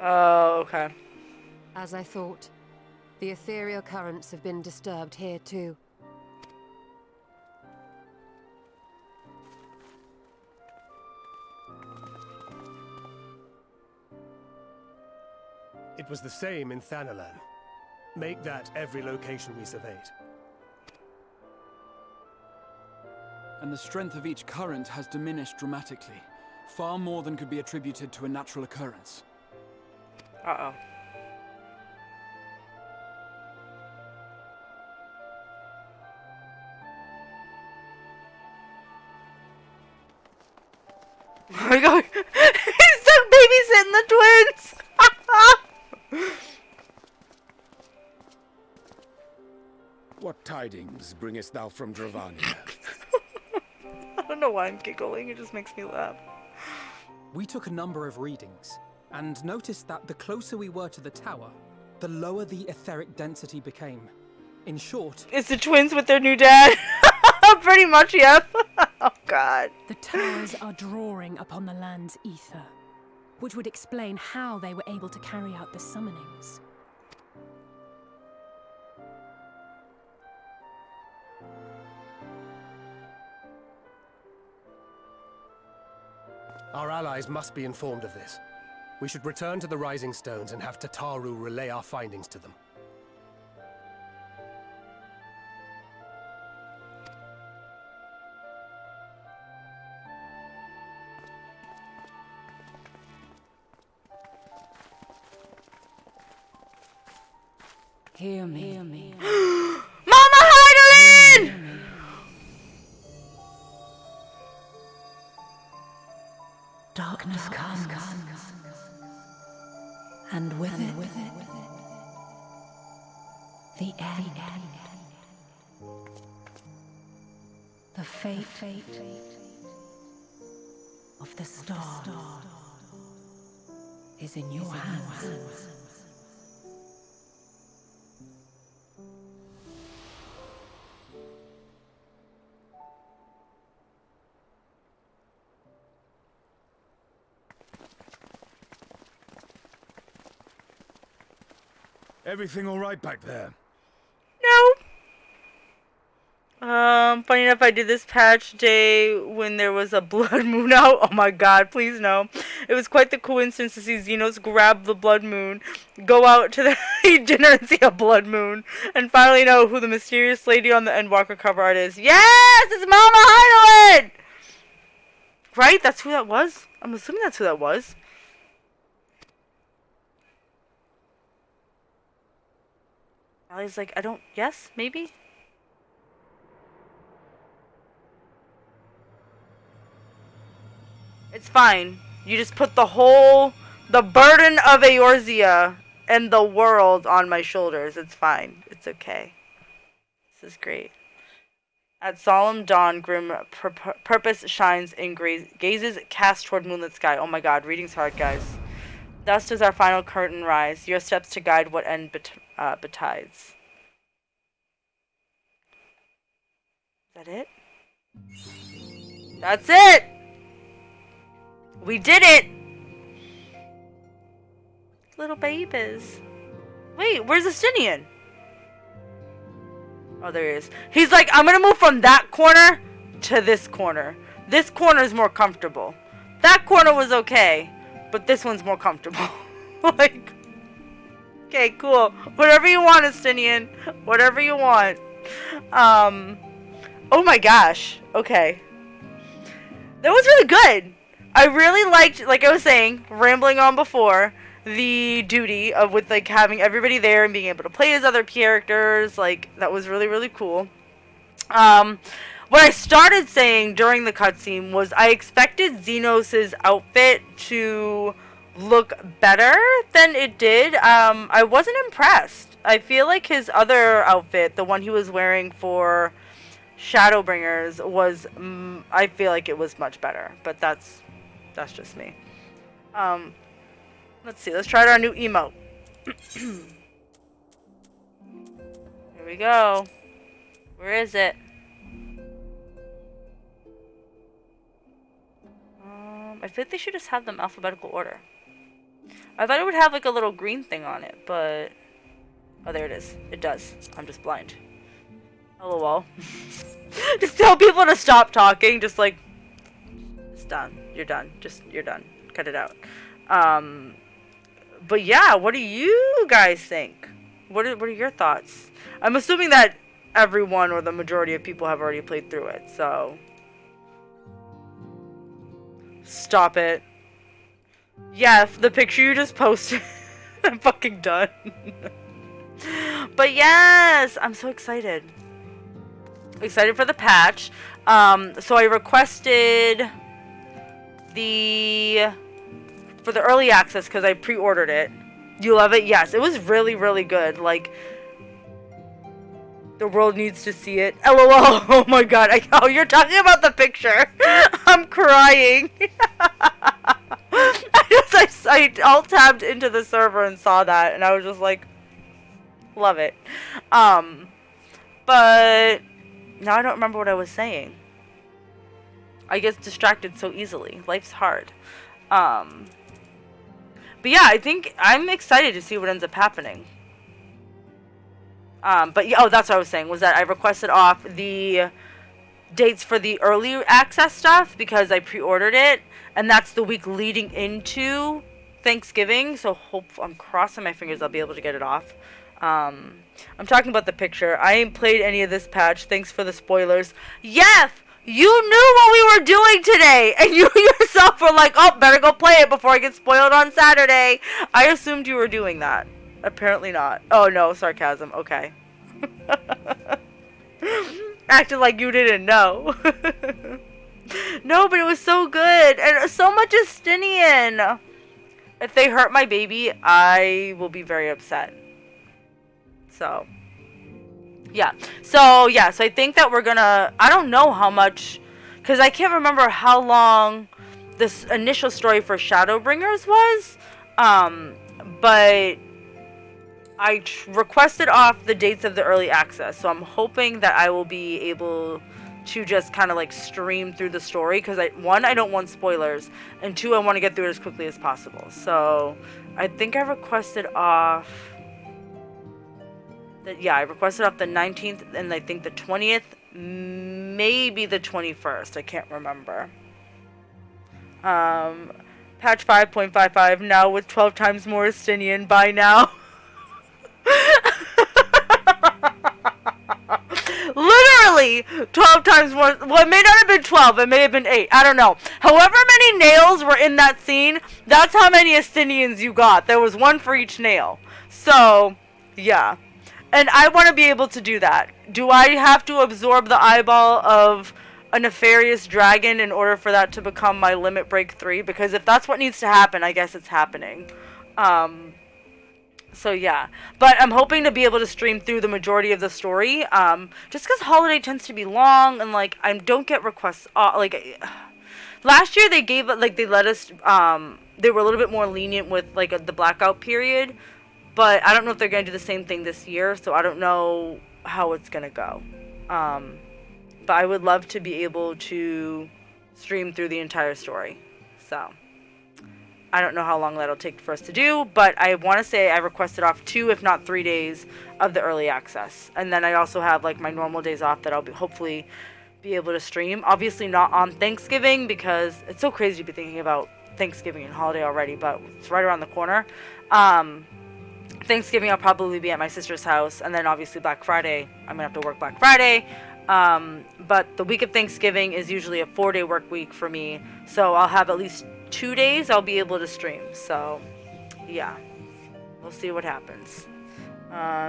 Oh, okay. As I thought, the ethereal currents have been disturbed here too. It was the same in Thanalan. Make that every location we surveyed. And the strength of each current has diminished dramatically. Far more than could be attributed to a natural occurrence. Uh-oh. Oh my god! He's still babysitting the twins! What tidings bringest thou from Dravania? I don't know why I'm giggling, it just makes me laugh. We took a number of readings, and noticed that the closer we were to the tower, the lower the etheric density became. In short... It's the twins with their new dad. Pretty much, yep. Oh god. The towers are drawing upon the land's ether, which would explain how they were able to carry out the summonings. Our allies must be informed of this. We should return to the Rising Stones and have Tataru relay our findings to them. Hear me. Hear me. Mama Heidelin! Darkness comes, and with it, the end. The fate of the star is in your hands. Everything all right back there? No. Funny enough, I did this patch day when there was a blood moon out. Oh my god, please no. It was quite the coincidence to see Xenos grab the blood moon, go out to the eat dinner and see a blood moon, and finally know who the mysterious lady on the Endwalker cover art is. Yes! It's Mama Heidelin! Right? That's who that was? I'm assuming that's who that was. Ali's like, I don't, yes, maybe? It's fine. You just put the burden of Eorzea and the world on my shoulders. It's fine. It's okay. This is great. At solemn dawn, grim purpose shines in gazes cast toward moonlit sky. Oh my god, reading's hard, guys. Thus does our final curtain rise, your steps to guide what end betides. Is that it? That's it! We did it! Little babies. Wait, where's Estinian? Oh, there he is. He's like, I'm gonna move from that corner to this corner. This corner is more comfortable. That corner was okay, but this one's more comfortable. Like, okay, cool. Whatever you want, Estinian. Whatever you want. Oh my gosh. Okay. That was really good. I really liked, like I was saying, rambling on before, the duty of with like having everybody there and being able to play as other characters. Like, that was really, really cool. What I started saying during the cutscene was I expected Xenos' outfit to look better than it did. I wasn't impressed. I feel like his other outfit, the one he was wearing for Shadowbringers, was I feel like it was much better, but that's just me. Let's see. Let's try our new emote. Here we go. Where is it? I feel like they should just have them alphabetical order. I thought it would have like a little green thing on it, but oh, there it is. It does. I'm just blind. LOL. Just tell people to stop talking. Just like, it's done. You're done. You're done. Cut it out. But yeah, what do you guys think? What are your thoughts? I'm assuming that everyone or the majority of people have already played through it, so stop it. Yeah, the picture you just posted. I'm fucking done. But yes, I'm so excited. Excited for the patch. So I requested for the early access because I pre-ordered it. You love it? Yes, it was really, really good. Like, the world needs to see it. LOL. Oh my god. Oh, you're talking about the picture. I'm crying. I alt-tabbed into the server and saw that, and I was just like, love it. But now I don't remember what I was saying. I get distracted so easily. Life's hard. But yeah, I think I'm excited to see what ends up happening. But yeah, oh, that's what I was saying, was that I requested off the dates for the early access stuff because I pre-ordered it, and that's the week leading into Thanksgiving, so I'm crossing my fingers I'll be able to get it off. I'm talking about the picture. I ain't played any of this patch. Thanks for the spoilers. Yef! You knew what we were doing today, and you yourself were like, oh, better go play it before I get spoiled on Saturday. I assumed you were doing that. Apparently not. Oh, no, sarcasm. Okay. Acted like you didn't know. No, but it was so good, and so much Estinian. If they hurt my baby, I will be very upset. So, yeah. So I think that we're gonna, I don't know how much, because I can't remember how long this initial story for Shadowbringers was, but I requested off the dates of the early access, so I'm hoping that I will be able to just kind of like stream through the story, because one, I don't want spoilers, and two, I want to get through it as quickly as possible. So I think I requested off I requested off the 19th and I think the 20th, maybe the 21st. I can't remember. Patch 5.55 now with 12 times more Estinian. Bye now. Literally 12 times more. Well, it may not have been 12. It may have been 8. I don't know. However many nails were in that scene, that's how many Estinians you got. There was one for each nail. So, yeah. And I want to be able to do that. Do I have to absorb the eyeball of a nefarious dragon in order for that to become my limit break 3? Because if that's what needs to happen, I guess it's happening. So yeah, but I'm hoping to be able to stream through the majority of the story, just because holiday tends to be long, and like I don't get requests. Last year they gave they let us, they were a little bit more lenient with like the blackout period, but I don't know if they're gonna do the same thing this year, so I don't know how it's gonna go. But I would love to be able to stream through the entire story, so. I don't know how long that'll take for us to do, but I want to say I requested off 2, if not 3 days of the early access. And then I also have like my normal days off that I'll hopefully be able to stream. Obviously not on Thanksgiving because it's so crazy to be thinking about Thanksgiving and holiday already, but it's right around the corner. Thanksgiving I'll probably be at my sister's house, and then obviously Black Friday, I'm going to have to work Black Friday. But the week of Thanksgiving is usually a 4-day work week for me, so I'll have at least 2 days I'll be able to stream. So yeah, we'll see what happens.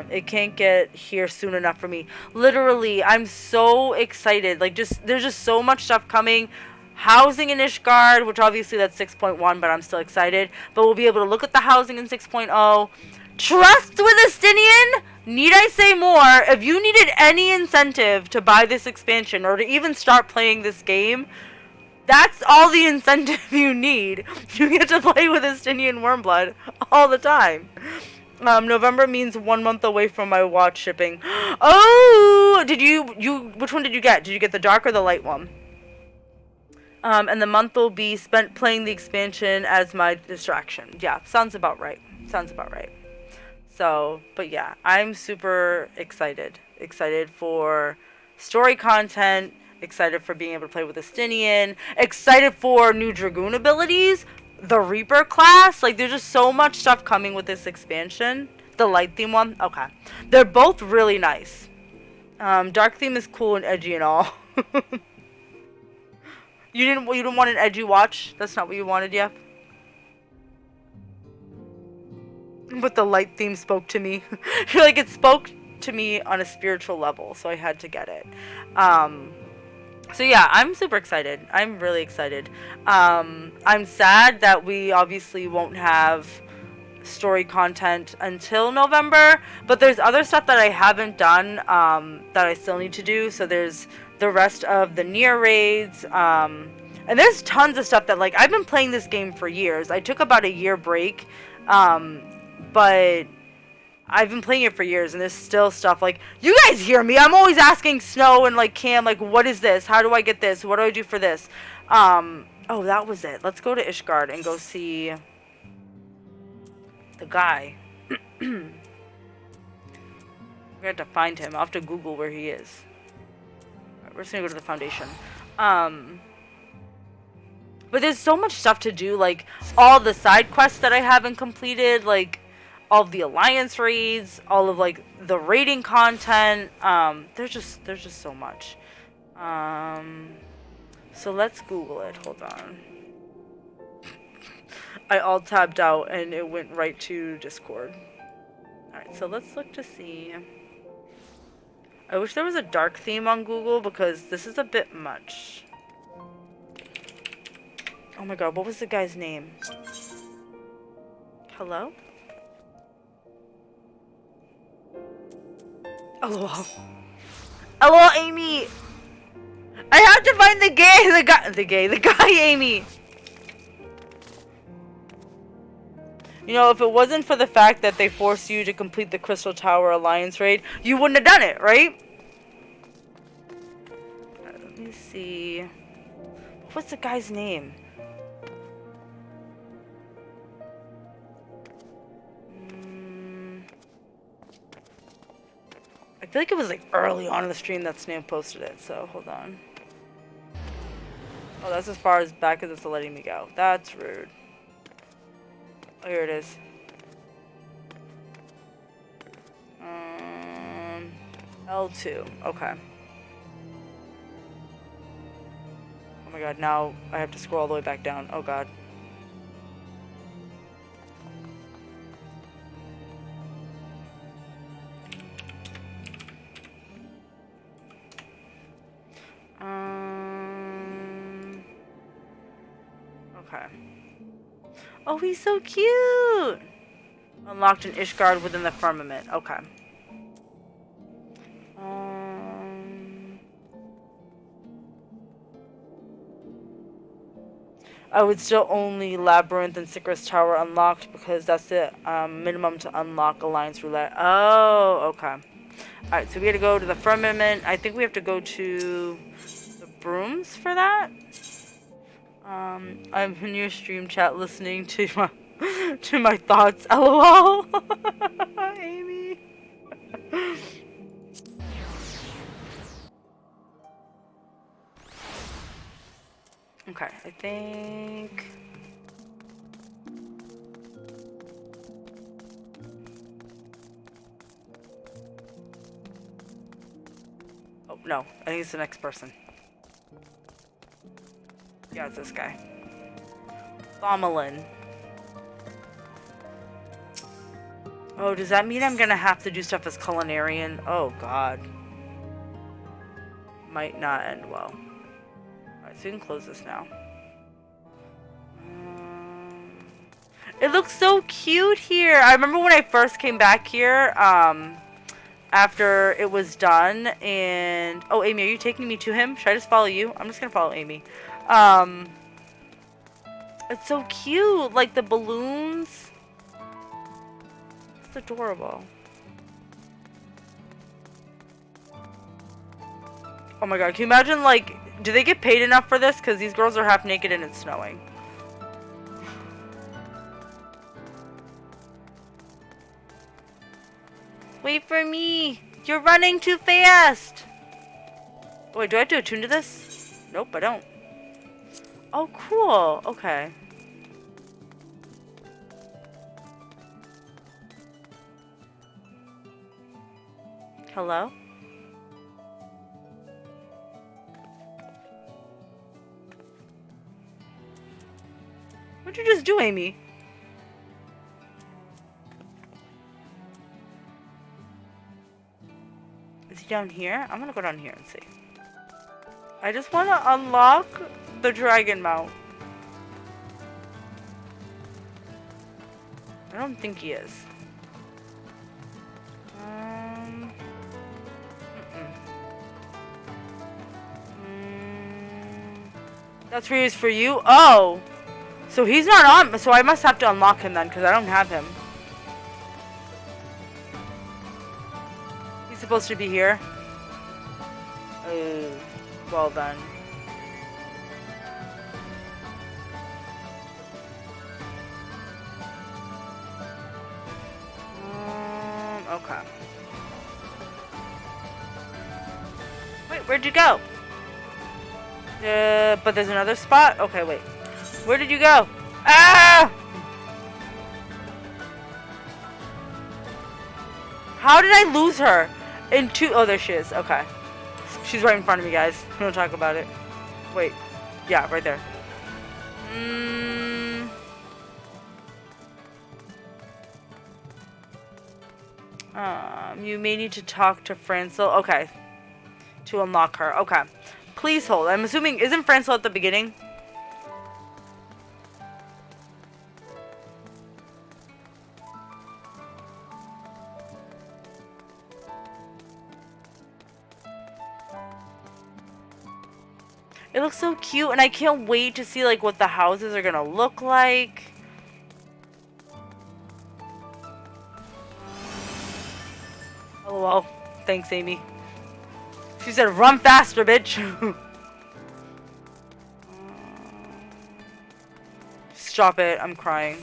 It can't get here soon enough for me. Literally, I'm so excited. Like, there's just so much stuff coming. Housing in Ishgard, which obviously that's 6.1, but I'm still excited. But we'll be able to look at the housing in 6.0. Trust with Estinian? Need I say more? If you needed any incentive to buy this expansion or to even start playing this game, that's all the incentive you need. You get to play with Estinian Wormblood all the time. November means 1 month away from my watch shipping. Oh, which one did you get? Did you get the dark or the light one? And the month will be spent playing the expansion as my distraction. Yeah, sounds about right. Sounds about right. So, but yeah, I'm super excited. Excited for story content. Excited for being able to play with Estinian. Excited for new Dragoon abilities. The Reaper class. Like, there's just so much stuff coming with this expansion. The light theme one. Okay. They're both really nice. Dark theme is cool and edgy and all. You didn't want an edgy watch? That's not what you wanted, Yep? But the light theme spoke to me. Like, it spoke to me on a spiritual level, so I had to get it. So yeah, I'm super excited. I'm really excited. I'm sad that we obviously won't have story content until November, but there's other stuff that I haven't done that I still need to do. So there's the rest of the Nier raids, and there's tons of stuff that, like, I've been playing this game for years. I took about a year break, but I've been playing it for years, and there's still stuff, like, you guys hear me, I'm always asking Snow and, like, Cam, like, what is this? How do I get this? What do I do for this? Oh, that was it. Let's go to Ishgard and go see the guy. We have to find him. I'll have to Google where he is. Alright, we're just gonna go to the Foundation. But there's so much stuff to do, like, all the side quests that I haven't completed, like, all of the Alliance raids, all of, like, the raiding content. There's just so much. So let's Google it. Hold on. I alt-tabbed out and it went right to Discord. Alright, so let's look to see. I wish there was a dark theme on Google because this is a bit much. Oh my god, what was the guy's name? Hello? LOL. LOL, Amy! I have to find the guy, Amy! You know, if it wasn't for the fact that they forced you to complete the Crystal Tower Alliance raid, you wouldn't have done it, right? Let me see. What's the guy's name? I feel like it was like early on in the stream that Snape posted it, so hold on. Oh, that's as far as back as it's letting me go. That's rude. Oh, here it is. L2. Okay. Oh my god, now I have to scroll all the way back down. Oh god. Okay. Oh, he's so cute! Unlocked an Ishgard within the firmament. Okay. I would still only Labyrinth and Sycris Tower unlocked because that's the minimum to unlock Alliance Roulette. Oh, okay. Alright, so we gotta go to the firmament. I think we have to go to the brooms for that. I'm in your stream chat listening to my thoughts. LOL. Amy. Okay, I think. Oh no, I think it's the next person. Yeah, it's this guy. Thomalin. Oh, does that mean I'm gonna have to do stuff as culinarian? Oh god. Might not end well. Alright, so we can close this now. It looks so cute here. I remember when I first came back here, after it was done, and... Oh, Amy, are you taking me to him? Should I just follow you? I'm just gonna follow Amy. It's so cute. Like, the balloons. It's adorable. Oh my god, can you imagine, like... Do they get paid enough for this? Because these girls are half naked and it's snowing. Wait for me! You're running too fast! Wait, do I have to attune to this? Nope, I don't. Oh, cool. Okay. Hello? What'd you just do, Amy? Is he down here? I'm gonna go down here and see. I just want to unlock the dragon mount. I don't think he is. That's for you? Oh! So he's not on, so I must have to unlock him then, because I don't have him. He's supposed to be here. Well then. Okay. Wait, where'd you go? But there's another spot? Okay, wait. Where did you go? Ah! How did I lose her? Oh, there she is. Okay. She's right in front of me, guys. We don't talk about it. Wait. Yeah, right there. You may need to talk to Francil. Okay. To unlock her. Okay. Please hold. I'm assuming... Isn't Francil at the beginning? It looks so cute, and I can't wait to see, like, what the houses are gonna look like. LOL. Thanks, Amy. She said, run faster, bitch. Stop it. I'm crying.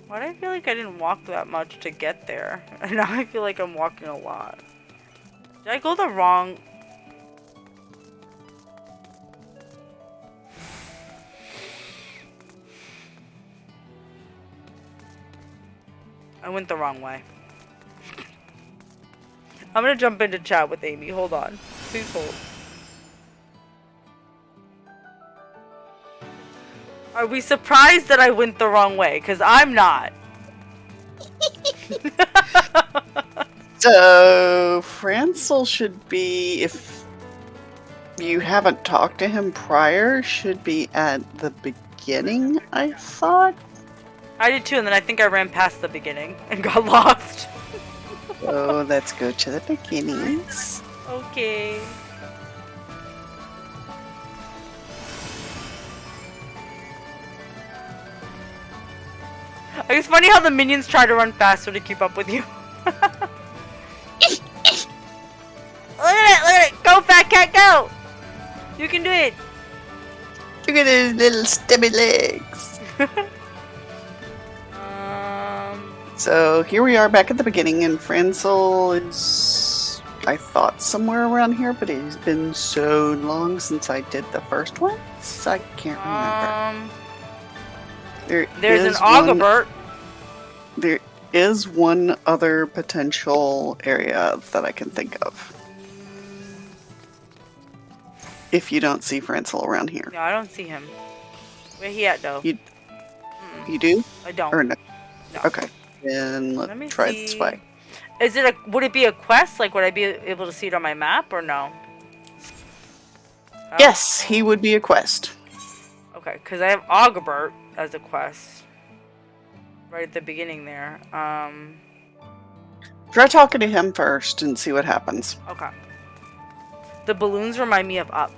Why do I feel like I didn't walk that much to get there? And now I feel like I'm walking a lot. Did I go the wrong... I went the wrong way. I'm gonna jump into chat with Amy. Hold on. Please hold. Are we surprised that I went the wrong way? Because I'm not. So, Francel should be, if you haven't talked to him prior, should be at the beginning, I thought? I did too, and then I think I ran past the beginning and got lost. So, let's go to the beginnings. Okay. It's funny how the minions try to run faster to keep up with you. Look at it! Go, fat cat, go! You can do it! Look at his little stubby legs. So here we are back at the beginning, and Francel is, I thought, somewhere around here, but it has been so long since I did the first one, so I can't remember. There's an Augabert. There is one other potential area that I can think of. If you don't see Francel around here. No, I don't see him. Where he at, though? You do? I don't. Or no? No. Okay. Then let's try this way. Is it would it be a quest? Like, would I be able to see it on my map, or no? Yes, he would be a quest. Okay, because I have Augabert as a quest. Right at the beginning there. Try talking to him first and see what happens. Okay. The balloons remind me of Up.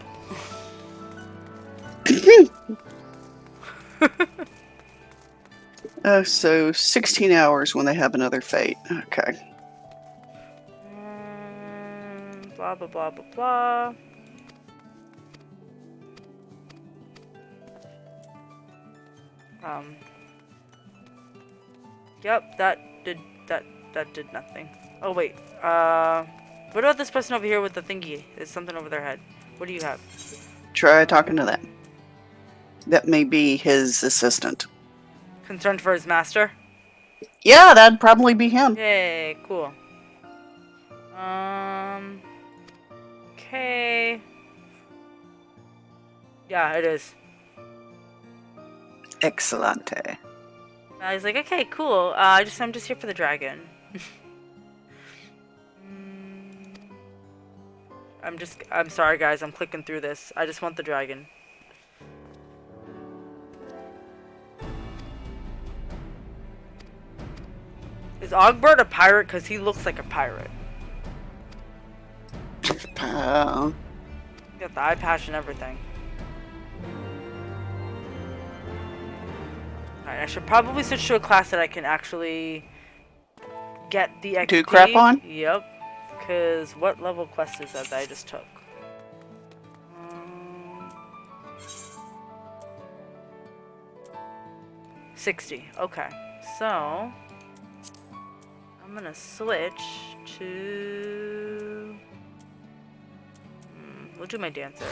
Oh, so 16 hours when they have another fate. Okay. Blah, blah, blah, blah, blah. Yep, that did nothing. Oh, wait. What about this person over here with the thingy? There's something over their head. What do you have? Try talking to them. That may be his assistant. Concerned for his master? Yeah, that'd probably be him. Yay, cool. Okay. Yeah, it is. Excellente. I was like, okay, cool. I'm just here for the dragon. I'm sorry guys, I'm clicking through this. I just want the dragon. Is Ogbert a pirate? Because he looks like a pirate. Got the eye patch and everything. Alright, I should probably switch to a class that I can actually get the XP. Do crap on? Yep. Because what level quest is that I just took? 60. Okay. So I'm gonna switch to we'll do my dancer.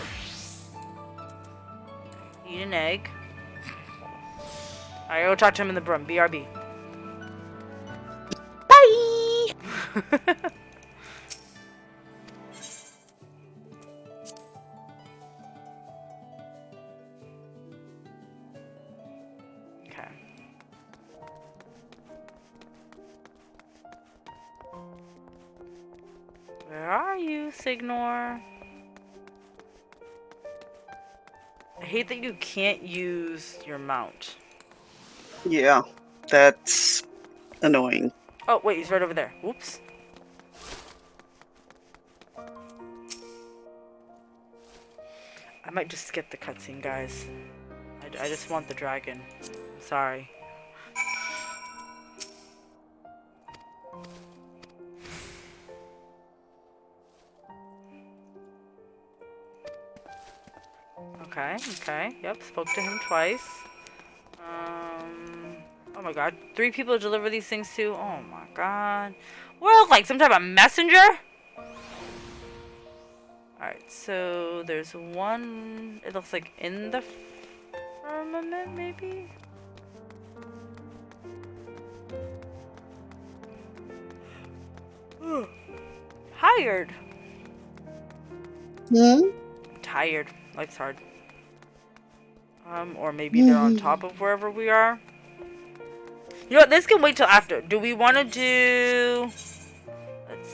Eat an egg. Alright, go talk to him in the broom. BRB. Bye! Okay. Where are you, Signor? I hate that you can't use your mount. Yeah, that's annoying. Oh, wait, he's right over there. Whoops. I might just skip the cutscene, guys. I just want the dragon. Sorry. Okay, okay. Yep, spoke to him twice. Oh my god. 3 people to deliver these things to? Oh my god. What, like some type of messenger? Alright, so there's one, it looks like in the firmament, maybe? Tired. Tired. Life's hard. Or maybe they're on top of wherever we are. You know what? This can wait till after. Do we want to do... Let's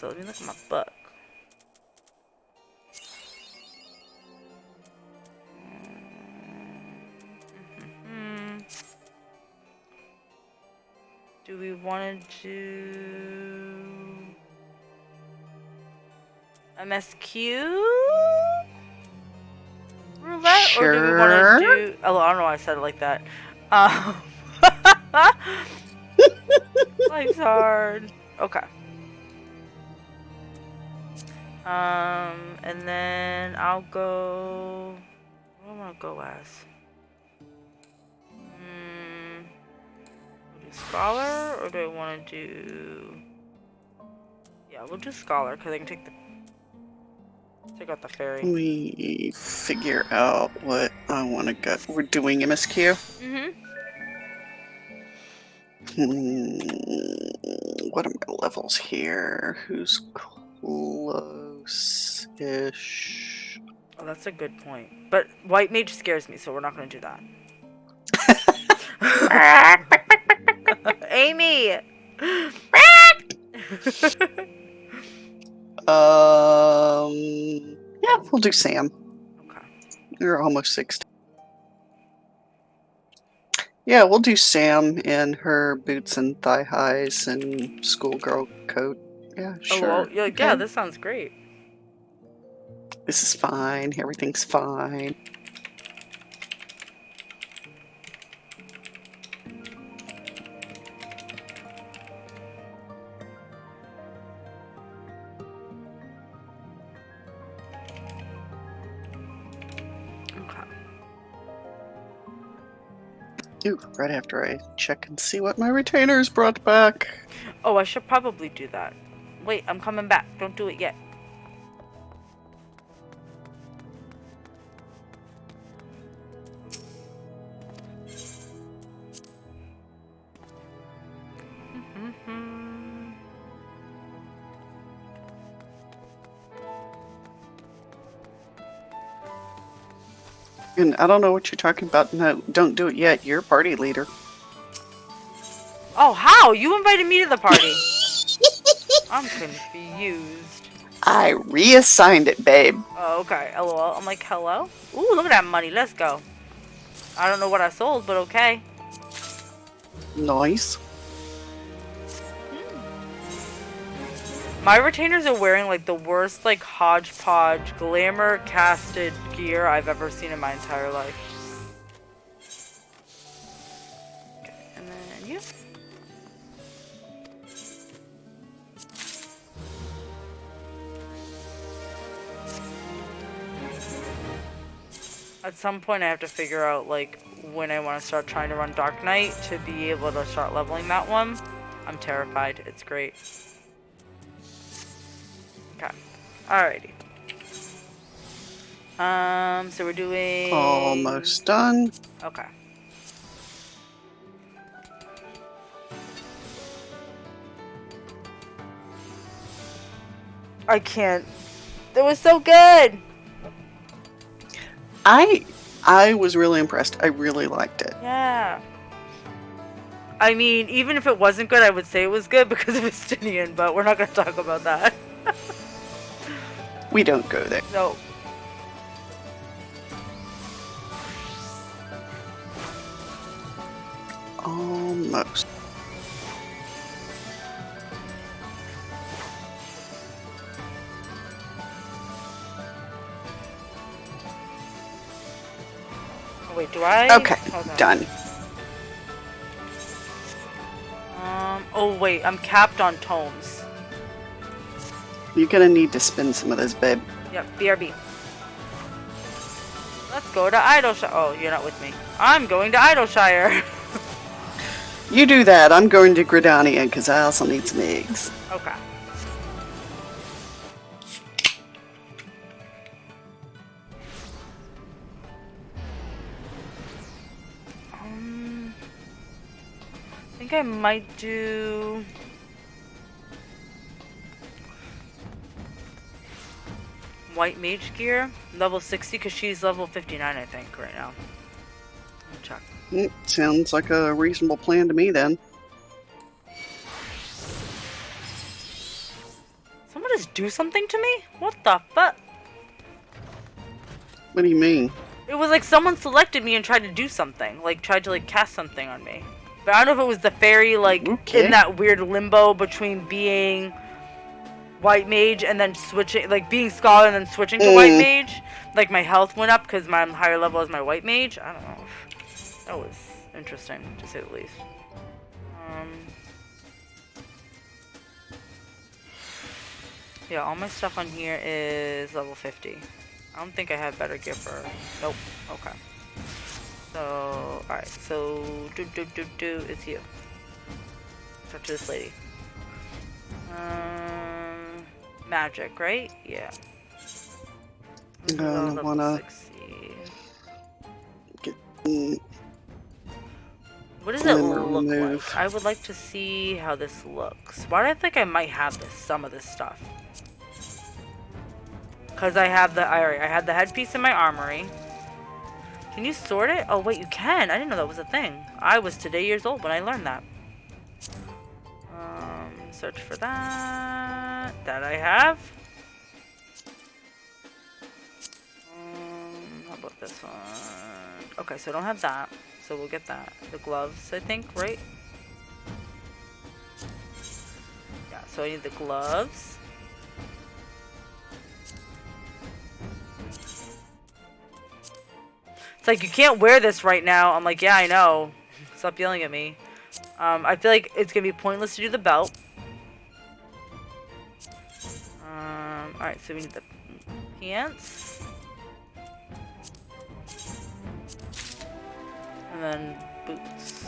so let me look at my book. Do we want to do MSQ roulette, Sure. or do we want to do? Oh, I don't know why I said it like that. Life's hard. Okay. And then I'll go. What do I want to go as? Do Scholar, or do I want to do? Yeah, we'll do Scholar because I can take out the fairy. Let me figure out what I want to go. We're doing MSQ. What are my levels here? Who's close-ish? Oh, that's a good point. But White Mage scares me, so we're not going to do that. Amy! Yeah, we'll do Sam. Okay. You're almost 60. Yeah, we'll do Sam in her boots and thigh highs and schoolgirl coat. Yeah, sure. Oh, well, yeah, Okay. yeah, this sounds great. This is fine. Everything's fine. Ooh, right after I check and see what my retainers brought back. Oh, I should probably do that. Wait, I'm coming back. Don't do it yet. And I don't know what you're talking about. No, don't do it yet. You're party leader. Oh, how? You invited me to the party. I'm confused. I reassigned it, babe. Oh, okay. LOL. I'm like, hello? Ooh, look at that money. Let's go. I don't know what I sold, but okay. Nice. My retainers are wearing like the worst like hodgepodge glamour casted gear I've ever seen in my entire life. Okay, and then you. At some point I have to figure out like when I want to start trying to run Dark Knight to be able to start leveling that one. I'm terrified. It's great. Okay. Alrighty. So we're doing... Almost done. Okay. I can't. That was so good! I was really impressed. I really liked it. Yeah. I mean, even if it wasn't good, I would say it was good because of Estinian, but we're not going to talk about that. We don't go there. No. Almost. Oh, wait, do I? Okay, done. Oh wait, I'm capped on tomes. You're gonna need to spend some of this, babe. Yep, BRB. Let's go to Idleshire. Oh, you're not with me. I'm going to Idleshire. You do that. I'm going to Gridania because I also need some eggs. Okay. I think I might do... White Mage gear, level 60, because she's level 59, I think, right now. Let me check. Sounds like a reasonable plan to me, then. just do something to me? What the fuck? What do you mean? It was like someone selected me and tried to do something. Like, tried to, like, cast something on me. But I don't know if it was the fairy, like, in that weird limbo between being white mage and then switching, like, being scholar and then switching to white mage. Like, my health went up because I'm higher level as my white mage. I don't know. That was interesting, to say the least. Yeah, all my stuff on here is level 50. I don't think I have better gear for... Nope. Okay. So, alright. So, it's you. Talk to this lady. Magic, right? Yeah. I wanna... get... What does it look like? I would like to see how this looks. Why do I think I might have this? Some of this stuff. Because I have the... I had the headpiece in my armory. Can you sort it? Oh, wait, you can. I didn't know that was a thing. I was today years old when I learned that. Search for that. That I have. How about this one? Okay, so I don't have that. So we'll get that. The gloves, I think, right? Yeah, so I need the gloves. It's like, you can't wear this right now. I'm like, yeah, I know. Stop yelling at me. I feel like it's going to be pointless to do the belt. Alright, so we need the pants. And then boots.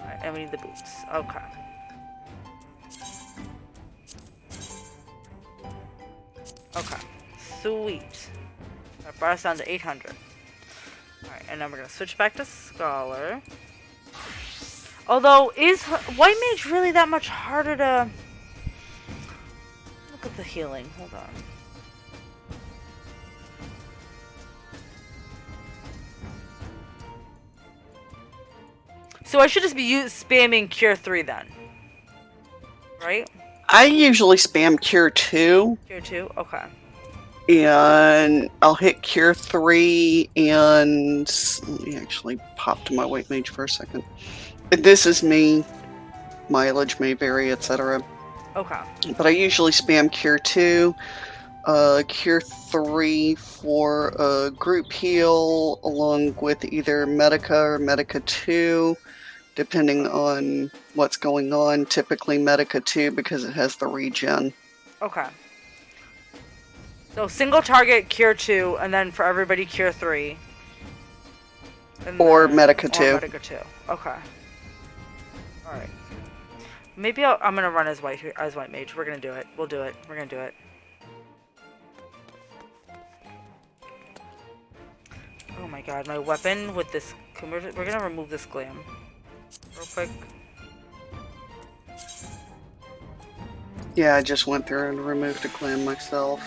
Alright, and we need the boots. Okay. Okay. Sweet. That brought us down to 800. Alright, and then we're gonna switch back to Scholar. Although, is White Mage really that much harder to... Look at the healing. Hold on. So I should just be spamming Cure 3 then. Right? I usually spam Cure 2. Cure 2? Okay. And I'll hit Cure 3 and... Let me actually pop to my White Mage for a second. This is me. Mileage may vary, etc. Okay. But I usually spam Cure 2, Cure 3 for a group heal, along with either Medica or Medica 2, depending on what's going on. Typically Medica 2 because it has the regen. Okay. So single target, Cure 2, and then for everybody, Cure 3. Or Medica 2. Or Medica 2. Okay. Alright. Maybe I'm gonna run as white mage. We're gonna do it. We'll do it. We're gonna do it. Oh my god, my weapon with this... We're gonna remove this glam. Real quick. Yeah, I just went through and removed a glam myself.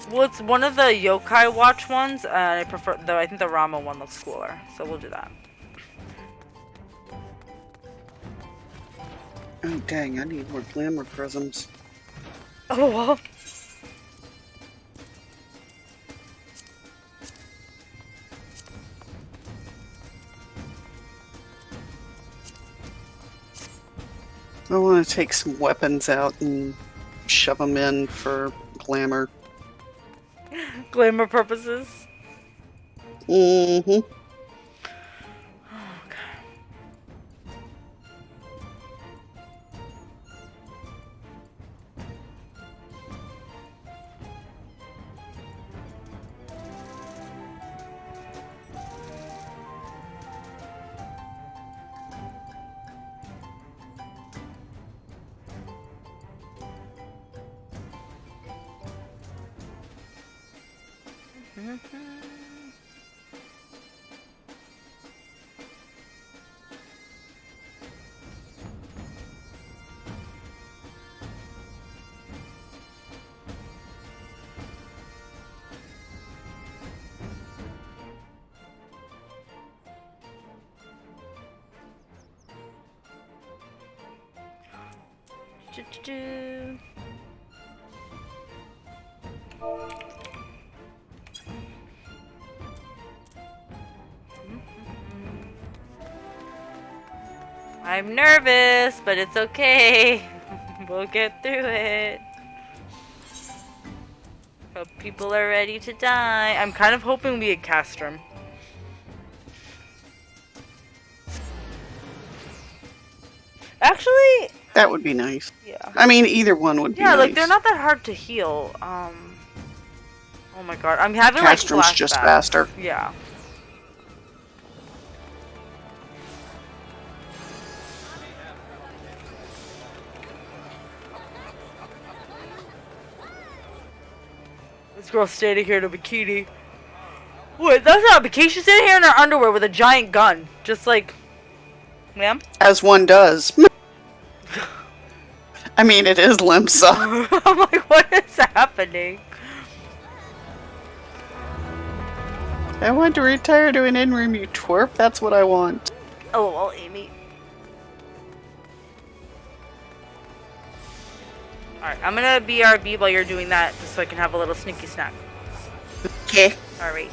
Well, it's one of the Yokai Watch ones, and I prefer... I think the Rama one looks cooler, so we'll do that. Oh dang, I need more glamour prisms. Oh well. I want to take some weapons out and shove them in for glamour. Glamour purposes? Mm-hmm. I'm nervous, but it's okay. We'll get through it. Hope people are ready to die. I'm kind of hoping we get Castrum. Actually, that would be nice. Yeah. I mean, either one would be nice. Yeah, like they're not that hard to heal. Oh my god, I'm having like Castrum's flashbacks. just faster. Yeah. This girl's standing here in a bikini. Wait, that's not a bikini. She's standing here in her underwear with a giant gun. Just like, ma'am? As one does. I mean, it is Limsa. I'm like, what is happening? I want to retire to an in-room, you twerp. That's what I want. Oh, well, Amy. Alright, I'm gonna BRB while you're doing that, just so I can have a little sneaky snack. Okay. Alrighty.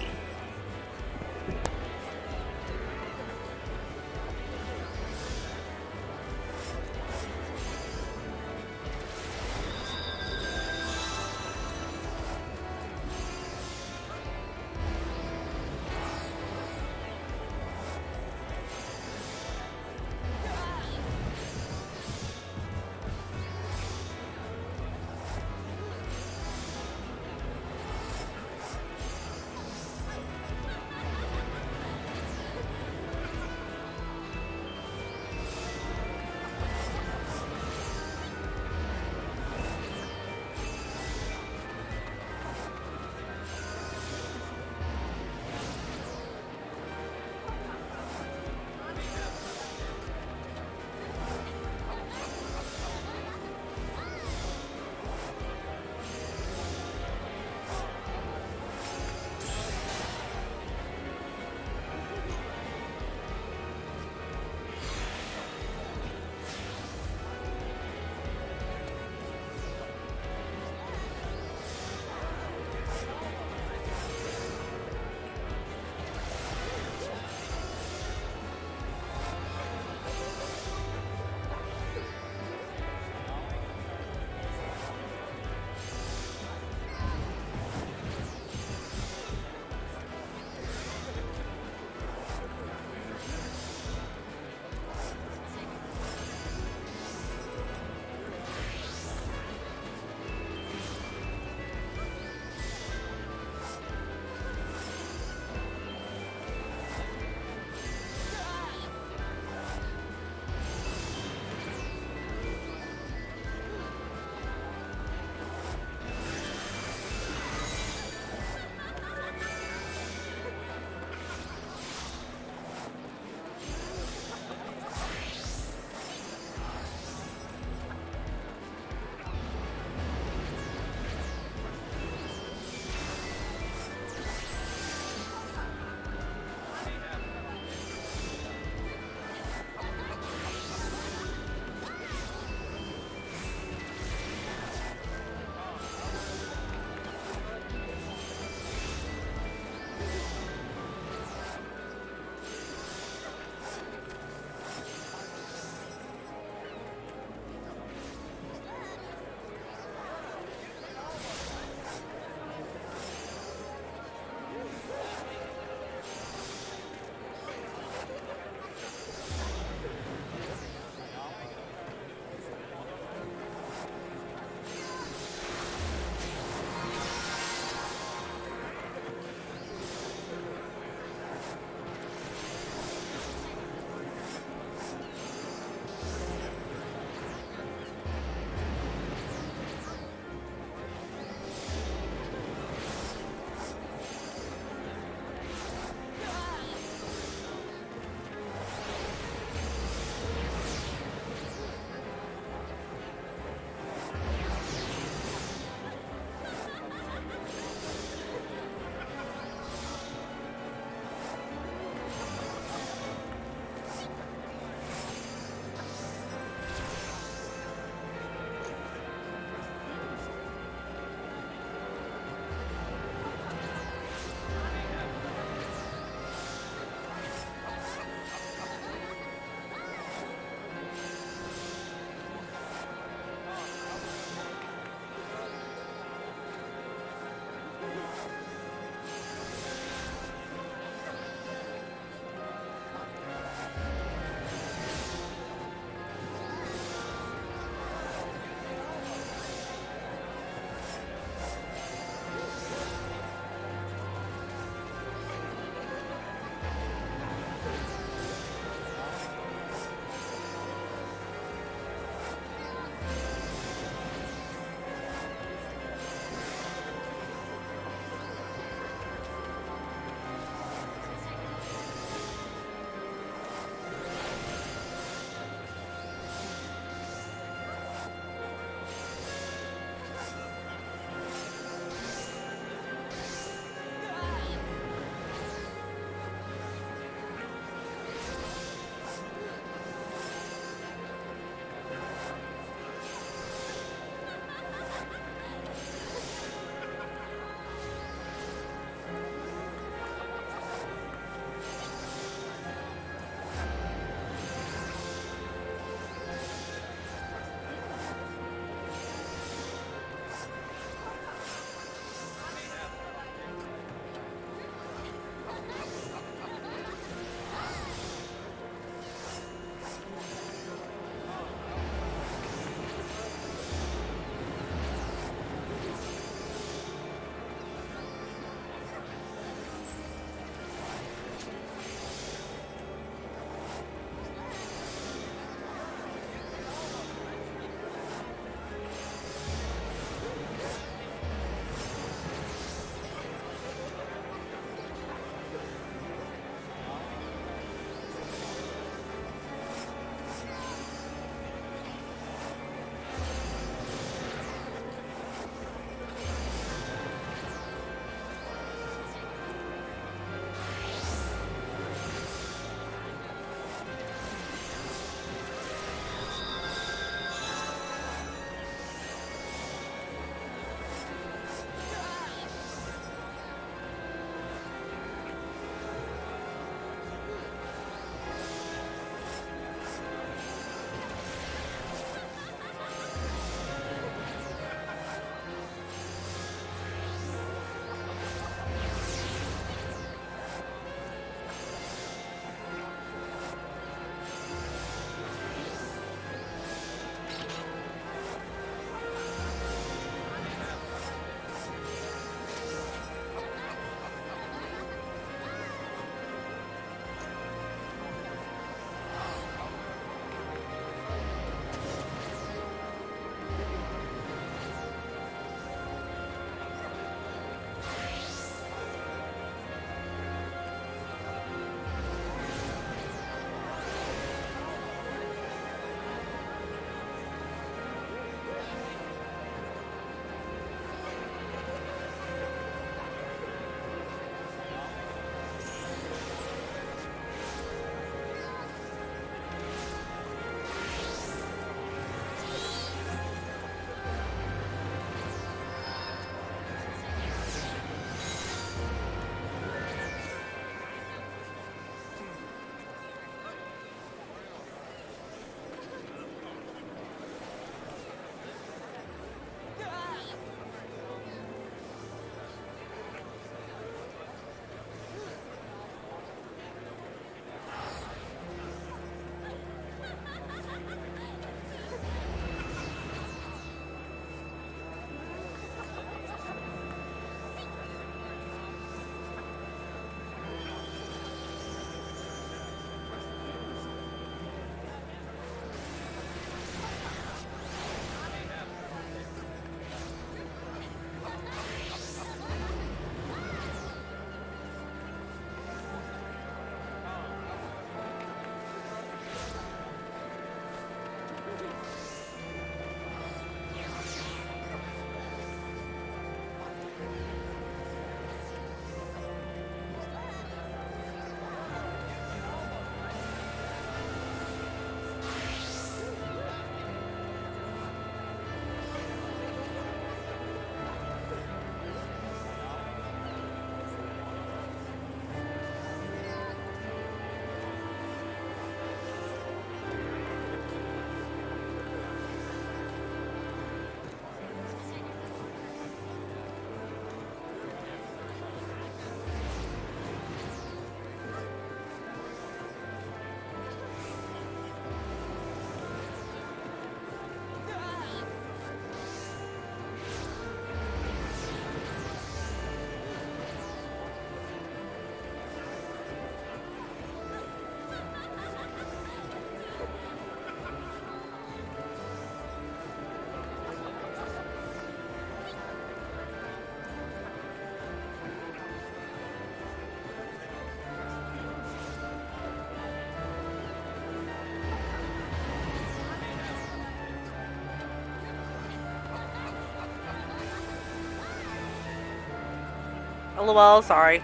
LOL, sorry.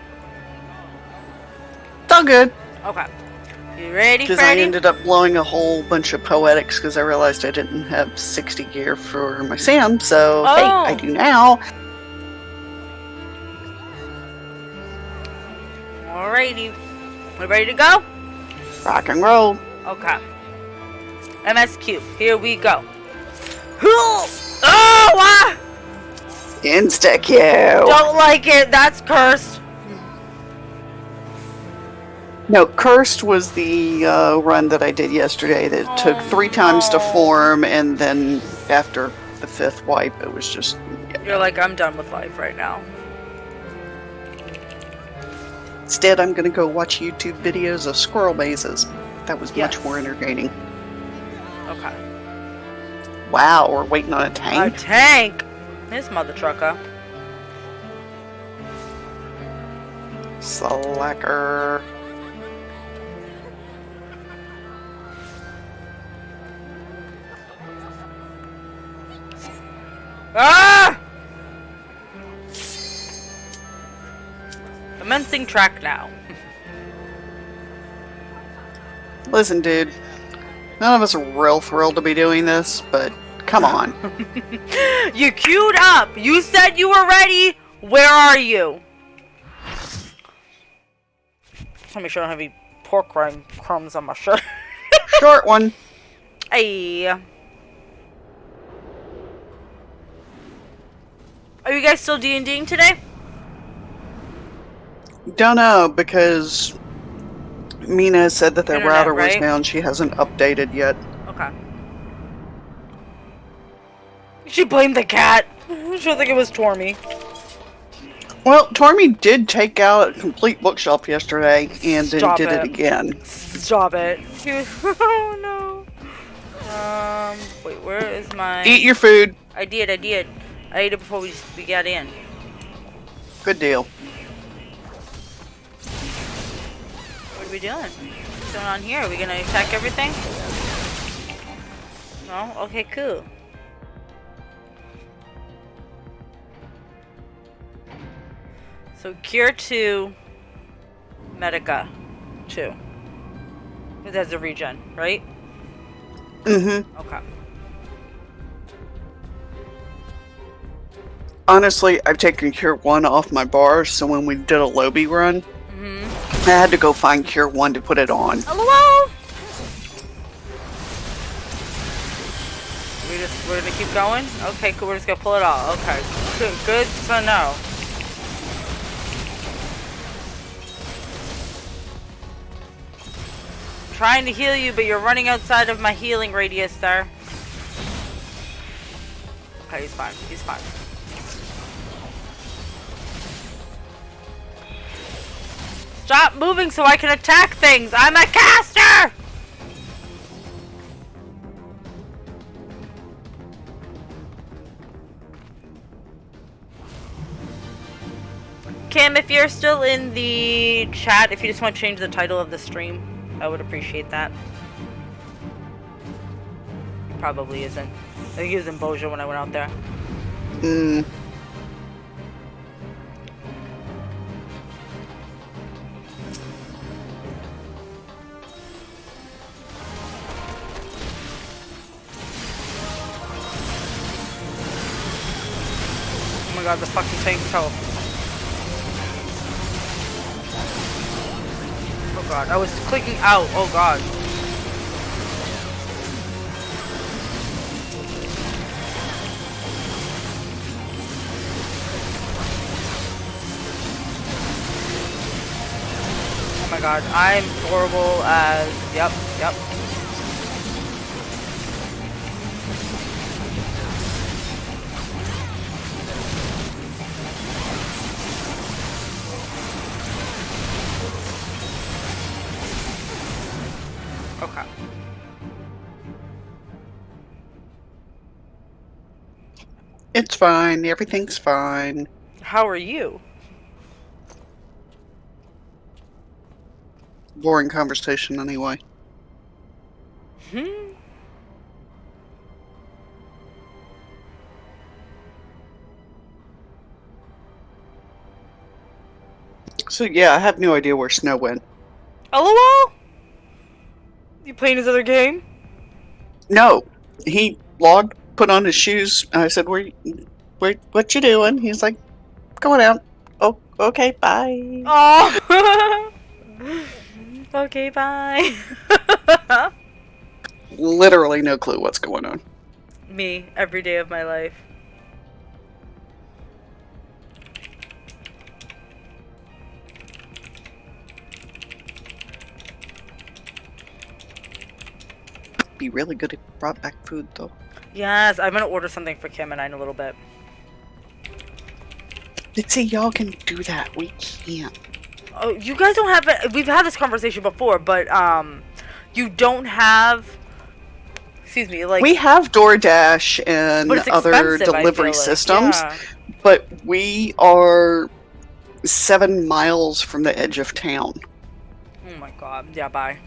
It's all good. Okay. You ready, Because I Freddy? ended up blowing a whole bunch of poetics because I realized I didn't have 60 gear for my Sam, so hey, I do now. Alrighty. We ready to go? Rock and roll. Okay. MSQ. Here we go. Oh! Insta kill. Don't like it. That's cursed. No, Cursed was the run that I did yesterday that took 3 times to form, and then after the 5th wipe, it was just... Yeah. You're like, I'm done with life right now. Instead, I'm going to go watch YouTube videos of squirrel mazes. That was much more entertaining. Okay. Wow, we're waiting on a tank? A tank? This mother trucker. Slacker. Ah! Commencing track now. Listen, dude. None of us are real thrilled to be doing this, but come on. You queued up. You said you were ready. Where are you? Let me sure I don't have any pork crumbs on my shirt. Short one. Hey. Are you guys still D&Ding today? Don't know, because Mina said that the Internet, router was right? down. She hasn't updated yet. Okay. She blamed the cat. She'll think it was Tormy. Well, Tormy did take out a complete bookshelf yesterday and then did it again. Stop it. Oh no. Wait, where is my... Eat your food. I did. I ate it before we got in. Good deal. What are we doing? What's going on here? Are we gonna attack everything? No? Okay, cool. So, Cure 2, Medica 2. That's a regen, right? Mm-hmm. Okay. Honestly, I've taken Cure 1 off my bars, so when we did a Lobby run, I had to go find Cure 1 to put it on. Hello? We're gonna keep going? Okay, cool. We're just gonna pull it off. Okay. Good to know. Trying to heal you, but you're running outside of my healing radius, sir. Okay, he's fine. He's fine. Stop moving so I can attack things! I'm a caster! Kim, if you're still in the chat, if you just want to change the title of the stream, I would appreciate that. Probably isn't. I think he was in Boja when I went out there. Hmm. Oh my god, the fucking tank's help. Oh god, I was clicking out. Oh god. Oh my god, I'm horrible as... Yep. Okay. It's fine. Everything's fine. How are you? Boring conversation anyway. So yeah, I have no idea where Snow went. LOL? You playing his other game? No, he logged, put on his shoes. And I said, what you doing?" He's like, "Going out." "Oh, okay, bye." Oh. Okay, bye. Literally no clue what's going on. Me, every day of my life. Be really good if you brought back food, though. Yes, I'm gonna order something for Kim and I in a little bit. See, y'all can do that. We can't. Oh, you guys don't have it. We've had this conversation before, but you don't have. Excuse me, like We have DoorDash and But it's other expensive, I delivery feel like, systems, yeah. but we are 7 miles from the edge of town. Oh my god. Yeah, bye.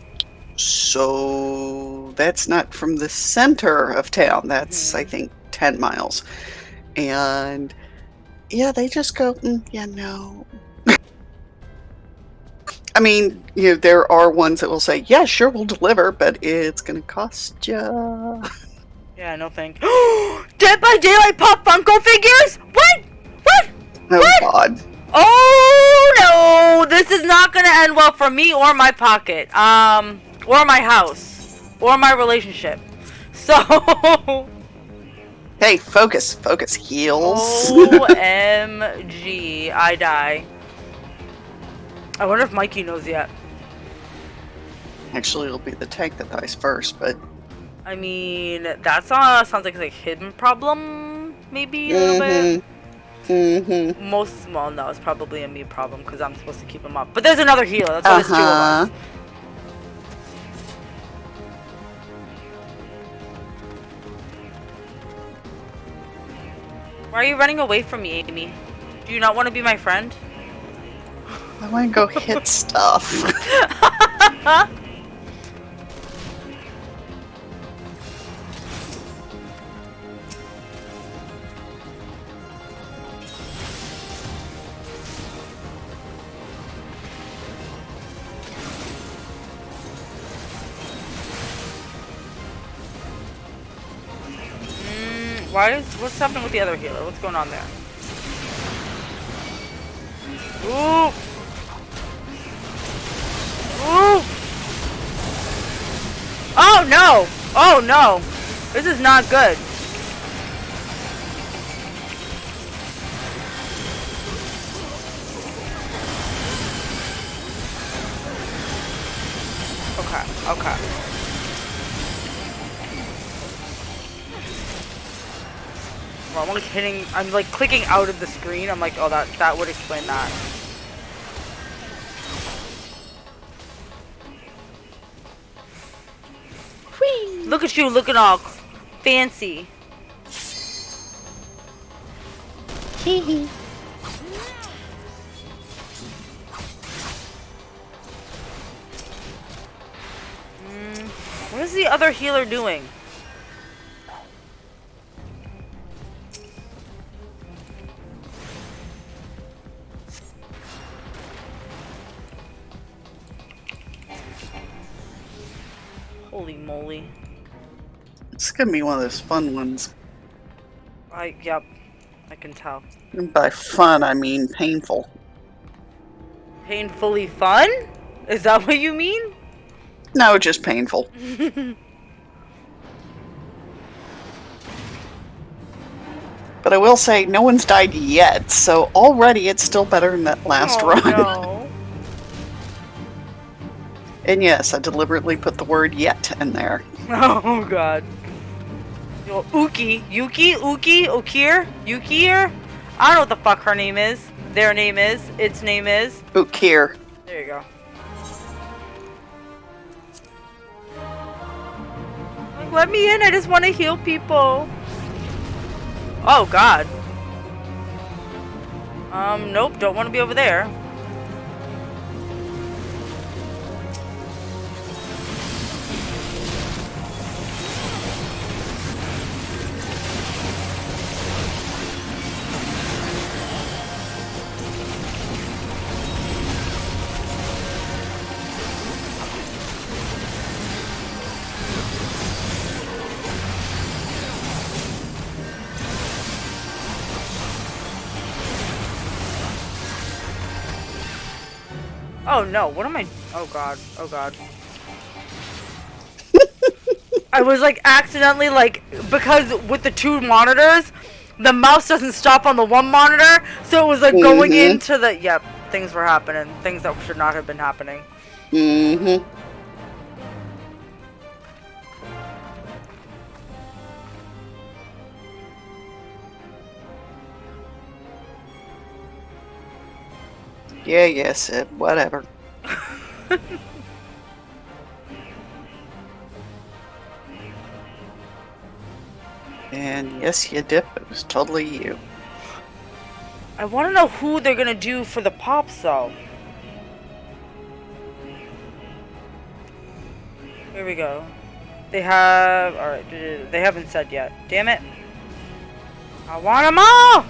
So that's not from the center of town. That's, I think, 10 miles. And yeah, they just go, yeah, no. I mean, you know, there are ones that will say, yeah, sure, we'll deliver, but it's going to cost you. Yeah, no thank. Dead by Daylight pop Funko figures? What? What? Oh, what? God. Oh no! This is not gonna end well for me or my pocket. Or my house. Or my relationship. So Hey, focus, heals. OMG, I die. I wonder if Mikey knows yet. Actually, it'll be the tank that dies first, but I mean, that sounds like a hidden problem, maybe a little bit. Well, no, it's probably a me problem because I'm supposed to keep him up. But there's another healer. That's why there's 2 of us. Why are you running away from me, Amy? Do you not want to be my friend? I want to go hit stuff. What's happening with the other healer? What's going on there? Ooh! Ooh! Oh no! Oh no! This is not good. Okay. Well, I'm like I'm like clicking out of the screen. I'm like, oh, that would explain that. Whee! Look at you looking all fancy. Hee. What is the other healer doing? Holy moly. It's gonna be one of those fun ones. Yep, I can tell. And by fun, I mean painful. Painfully fun? Is that what you mean? No, just painful. But I will say, no one's died yet, so already it's still better than that last run. No. And yes, I deliberately put the word yet in there. Oh god. Yo, Uki, Ukir? I don't know what the fuck her name is. Their name is. Its name is. Ukir. There you go. Like, let me in, I just want to heal people. Oh god. Nope, don't want to be over there. Oh no, what am I? Oh god, oh god. I was like accidentally like, because with the 2 monitors, the mouse doesn't stop on the 1 monitor, so it was like going into the, yep, things were happening, things that should not have been happening. Mm-hmm. Yeah, yes, whatever. And yes, you dip. It was totally you. I want to know who they're gonna do for the pops, though. Here we go. They have... Alright, they haven't said yet. Damn it. I want them all!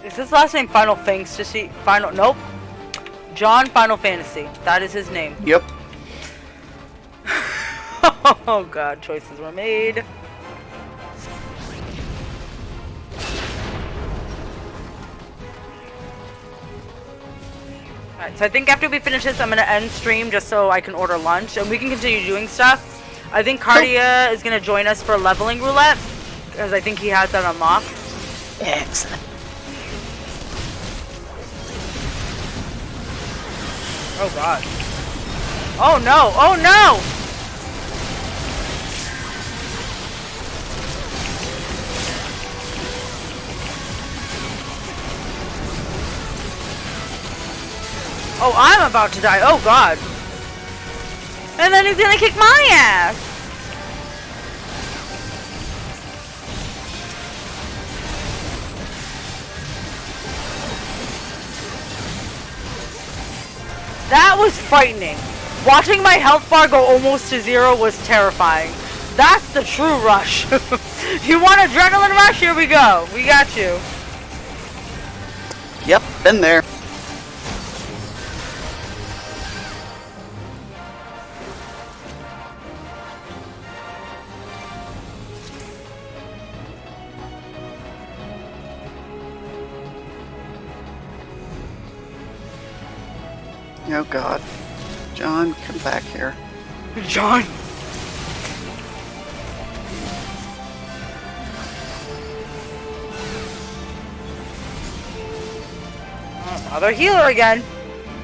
Is his last name Final Fantasy? Final... Nope. John Final Fantasy. That is his name. Yep. Oh god, choices were made. Alright, so I think after we finish this, I'm going to end stream just so I can order lunch. And we can continue doing stuff. I think Cardia is going to join us for leveling roulette. Because I think he has that unlocked. Excellent. Oh god. Oh no! Oh no! Oh, I'm about to die. Oh god. And then he's gonna kick my ass. That was frightening. Watching my health bar go almost to 0 was terrifying. That's the true rush. You want adrenaline rush? Here we go. We got you. Yep, been there. Oh god. John, come back here. John! Another healer again.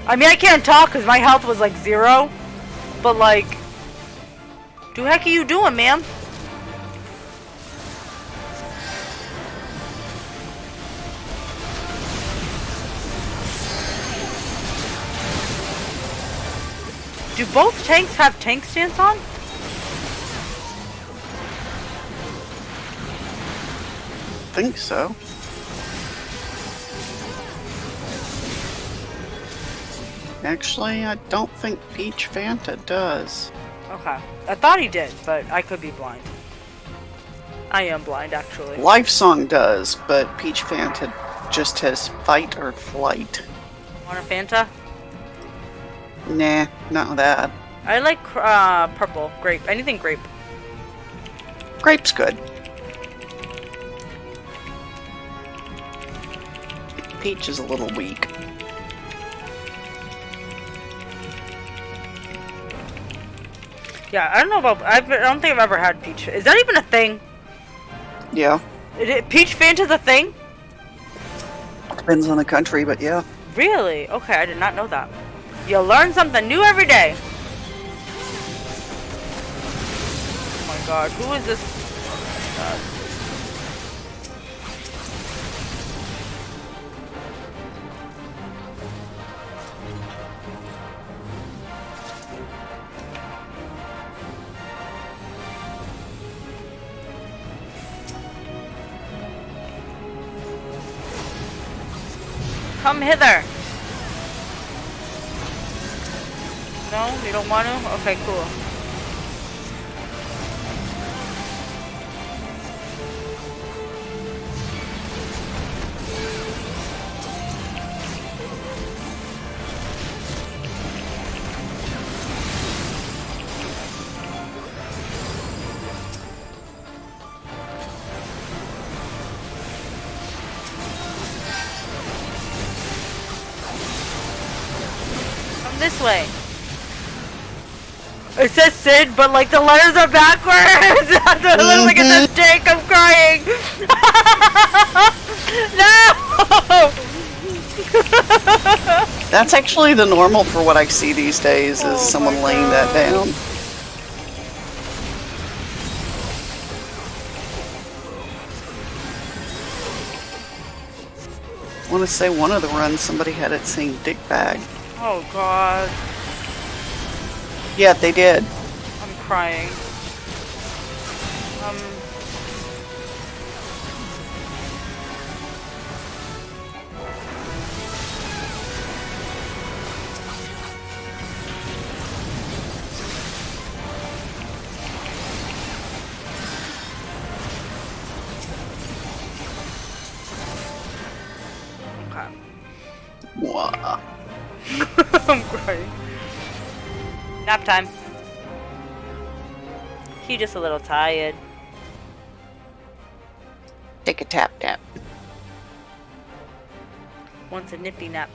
I mean, I can't talk because my health was like 0. But like... the heck are you doing, ma'am? Do both tanks have tank stance on? Think so. Actually, I don't think Peach Fanta does. Okay. I thought he did, but I could be blind. I am blind, actually. Life Song does, but Peach Fanta just has fight or flight. Want a Fanta? Nah, not that. I like purple, grape, anything grape. Grape's good. Peach is a little weak. Yeah, I don't know about. I don't think I've ever had peach. Is that even a thing? Yeah. Peach Fanta's a thing? Depends on the country, but yeah. Really? Okay, I did not know that. You learn something new every day. Oh my god, who is this? God. Come hither. No, you don't want to? Okay, cool. this way. It says Sid, but like the letters are backwards. It looks like it says Jake. I'm crying. No. That's actually the normal for what I see these days, is someone laying that down. I want to say one of the runs somebody had it saying dick bag. Oh god. Yeah, they did. I'm crying. Wow. I'm crying. Nap time. He just a little tired. Take a tap tap. Wants a nippy nap.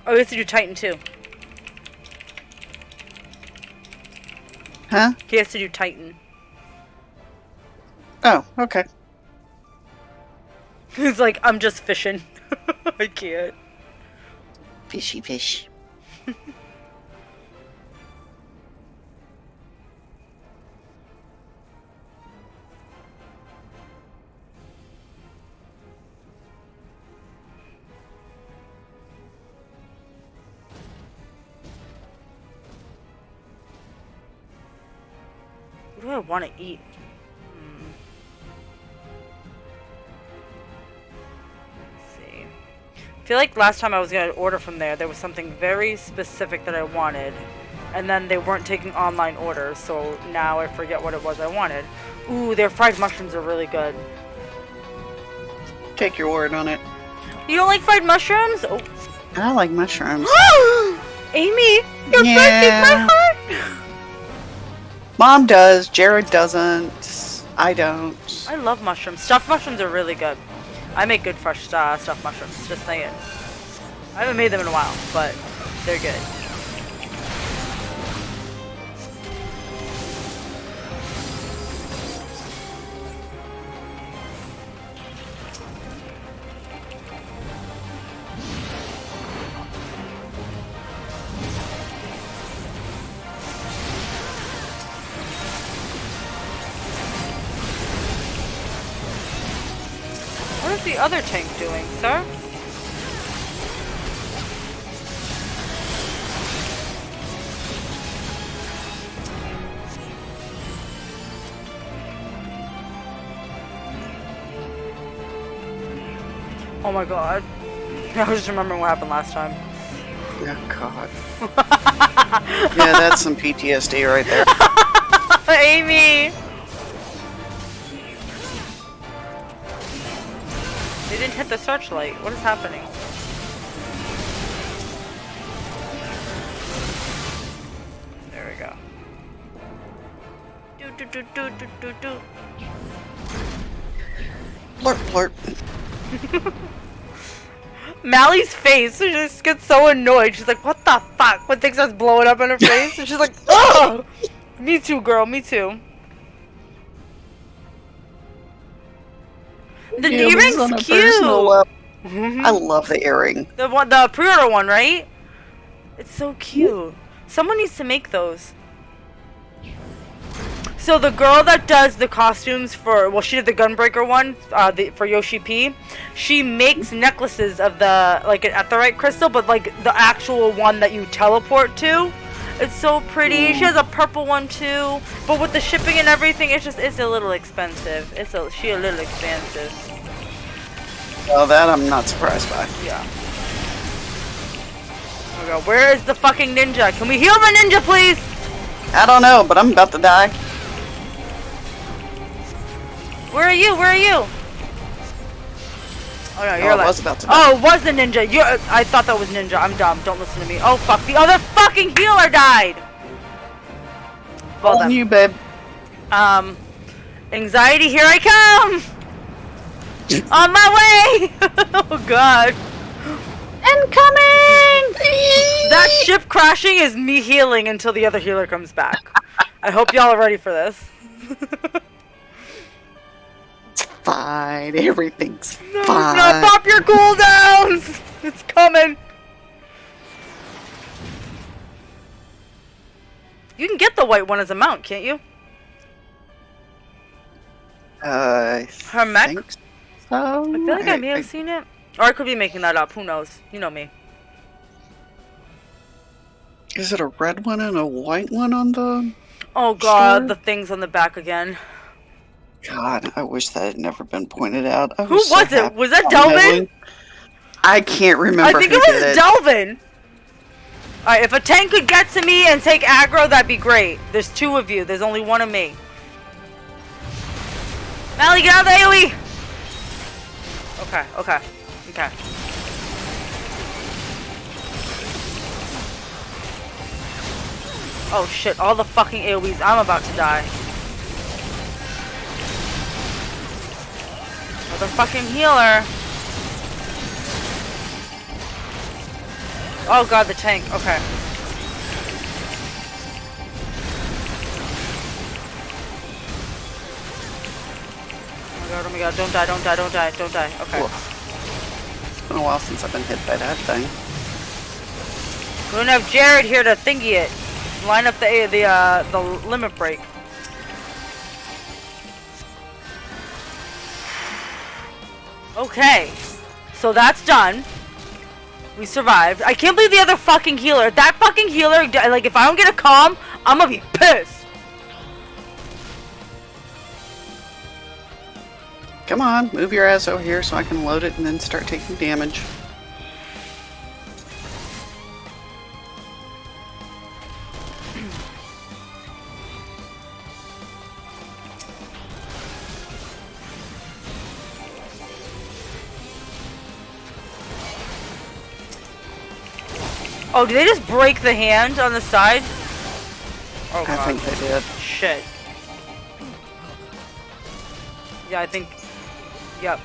Oh, we have to do Titan too. Huh? He has to do Titan. Oh, okay. He's like, I'm just fishing. I can't. Fishy fish. What do I want to eat? Let's see. I feel like last time I was going to order from there, there was something very specific that I wanted. And then they weren't taking online orders, so now I forget what it was I wanted. Ooh, their fried mushrooms are really good. Take your word on it. You don't like fried mushrooms? Oh. I like mushrooms. Amy, you're breaking my heart! Mom does, Jared doesn't, I don't. I love mushrooms. Stuffed mushrooms are really good. I make good fresh stuffed mushrooms, just saying. I haven't made them in a while, but they're good. What is the other tank doing, sir? Oh my god. I was just remembering what happened last time. Oh god. Yeah, that's some PTSD right there. Amy! They didn't hit the searchlight. What is happening? There we go. Do do do do do do do. Blurp blurp. Malice's face, she just gets so annoyed. She's like, what the fuck? When things starts blowing up in her face, and she's like, ugh! Me too, girl, me too. The earring's cute. I love the earring. The pre-order one, right? It's so cute. Someone needs to make those. So the girl that does the costumes for, well, she did the Gunbreaker one for Yoshi P. She makes necklaces of the, like, at the right crystal, but like the actual one that you teleport to. It's so pretty. She has a purple one too, but with the shipping and everything, it's a little expensive. She a little expensive. Well, that I'm not surprised by. Yeah. Oh my god, where is the fucking ninja? Can we heal the ninja, please? I don't know, but I'm about to die. Where are you? Where are you? Oh no, you're I like. was about to die. Oh, it was the ninja. I thought that was ninja. I'm dumb. Don't listen to me. Oh fuck! The other fucking healer died. Well On you, babe. Anxiety, here I come. On my way. Oh god. Incoming! That ship crashing is me healing until the other healer comes back. I hope y'all are ready for this. It's fine. Everything's No, fine. it's not. Pop your cooldowns. It's coming. You can get the white one as a mount, can't you? Her mech? Think so? I feel like I may have seen it. Or I could be making that up. Who knows? You know me. Is it a red one and a white one on the... Oh god, store? the things on the back again. God, I wish that had never been pointed out. Who was it? happy Was that on Delvin? Madeline. I can't remember I think who it was did Delvin. Alright, if a tank could get to me and take aggro, that'd be great. There's two of you. There's only one of me. Mally, get out of the AoE! Okay, okay, okay. Oh shit, all the fucking AoEs. I'm about to die. Another fucking healer. Oh god, the tank. Okay. Oh my god, don't die, don't die, don't die, don't die. Okay. It's been a while since I've been hit by that thing. We don't have Jared here to thingy it. Line up the limit break. Okay. So that's done. We survived. I can't believe the other fucking healer. That fucking healer, like, if I don't get a calm, I'm gonna be pissed. Come on, move your ass over here so I can load it and then start taking damage. Oh, did they just break the hand on the side? Oh, I God. think they did. Shit. Yeah, I think... Yep.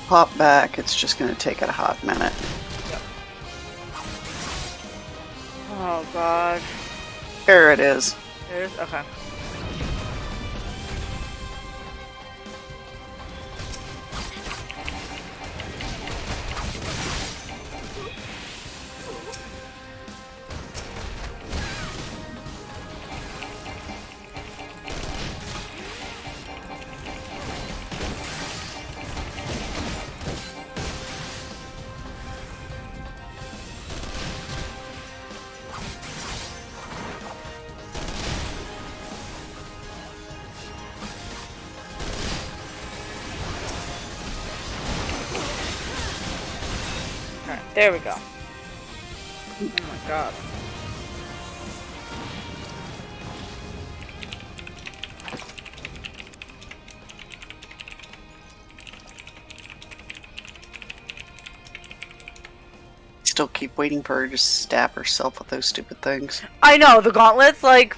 Pop back, it's just gonna take it a hot minute. Oh, God. There it is. There's... Okay. Alright, there we go. Oh my god. Still keep waiting for her to stab herself with those stupid things. I know, the gauntlets, like,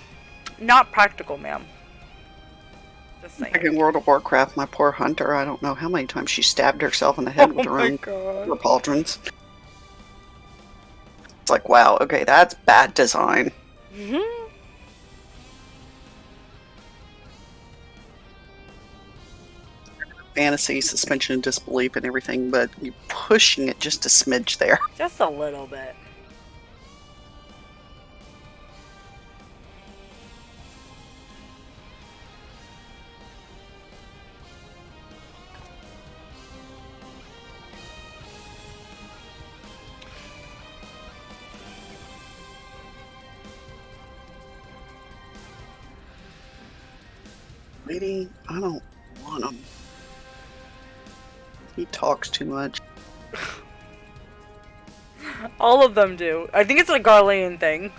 not practical, ma'am. Just saying. Back in World of Warcraft, my poor hunter, I don't know how many times she stabbed herself in the head with her own pauldrons. It's like, wow, okay, that's bad design. Mm-hmm. Fantasy, suspension of disbelief and everything, but you're pushing it just a smidge there. Just a little bit. Lady, I don't want him. He talks too much. All of them do. I think it's a Garlean thing.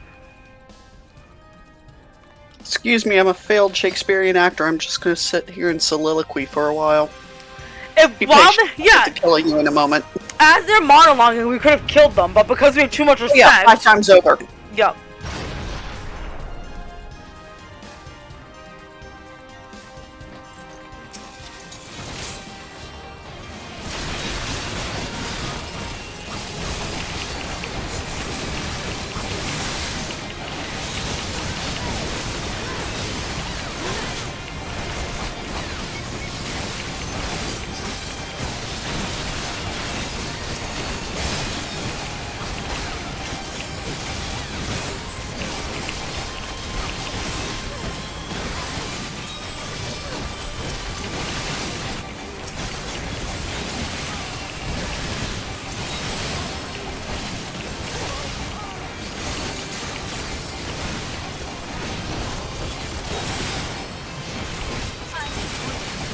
Excuse me, I'm a failed Shakespearean actor. I'm just going to sit here and soliloquy for a while. Yeah, killing you in a moment. As they're monologuing, we could have killed them, but because we have too much respect. Yeah, 5 times over. Yep.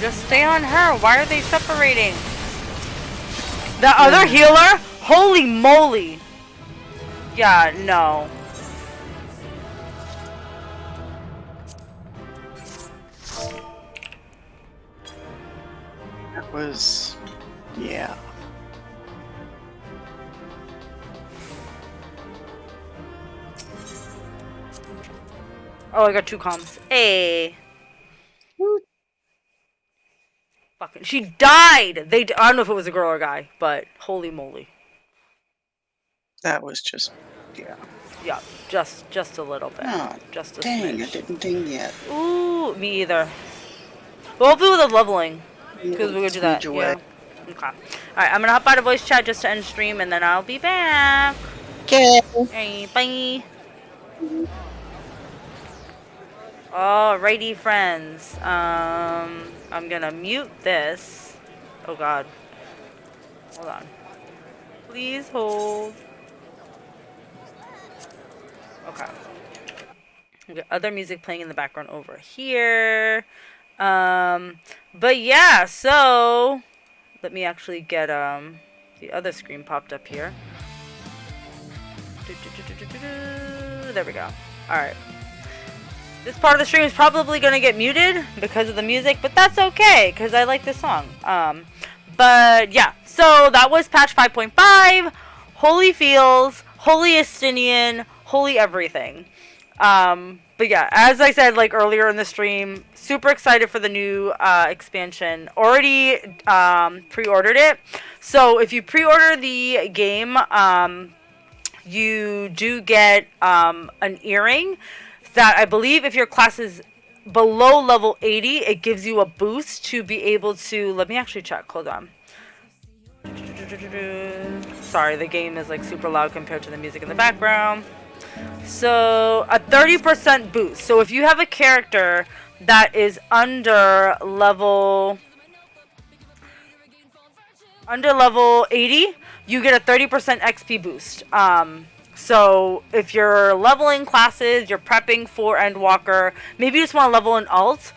Just stay on her. Why are they separating? The other healer? Holy moly. Yeah, no. That was... yeah. Oh, I got 2 comms. Hey. Fucking, she died! I don't know if it was a girl or a guy, but holy moly. That was just... yeah. Yeah, just a little bit. Oh, just a dang, smidge. I didn't ding yet. Ooh, me either. Well, hopefully with the leveling. Because we're gonna do that. Away. Yeah. Okay. Alright, I'm gonna hop out of voice chat just to end stream and then I'll be back. Okay. Hey, bye. Alrighty, friends. I'm gonna mute this. Oh god. Hold on. Please hold. Okay. We got other music playing in the background over here. But yeah, so let me actually get the other screen popped up here. There we go. Alright. This part of the stream is probably going to get muted because of the music, but that's okay, because I like this song. But yeah, so that was patch 5.5. Holy feels, holy Estinian, holy everything. But yeah, as I said like earlier in the stream, super excited for the new expansion. Already pre-ordered it. So if you pre-order the game, you do get an earring that I believe if your class is below level 80, it gives you a boost to be able to... Let me actually check. Hold on. Sorry, the game is like super loud compared to the music in the background. So a 30% boost. So if you have a character that is under level 80, you get a 30% XP boost. So if you're leveling classes, you're prepping for Endwalker, maybe you just want to level an alt,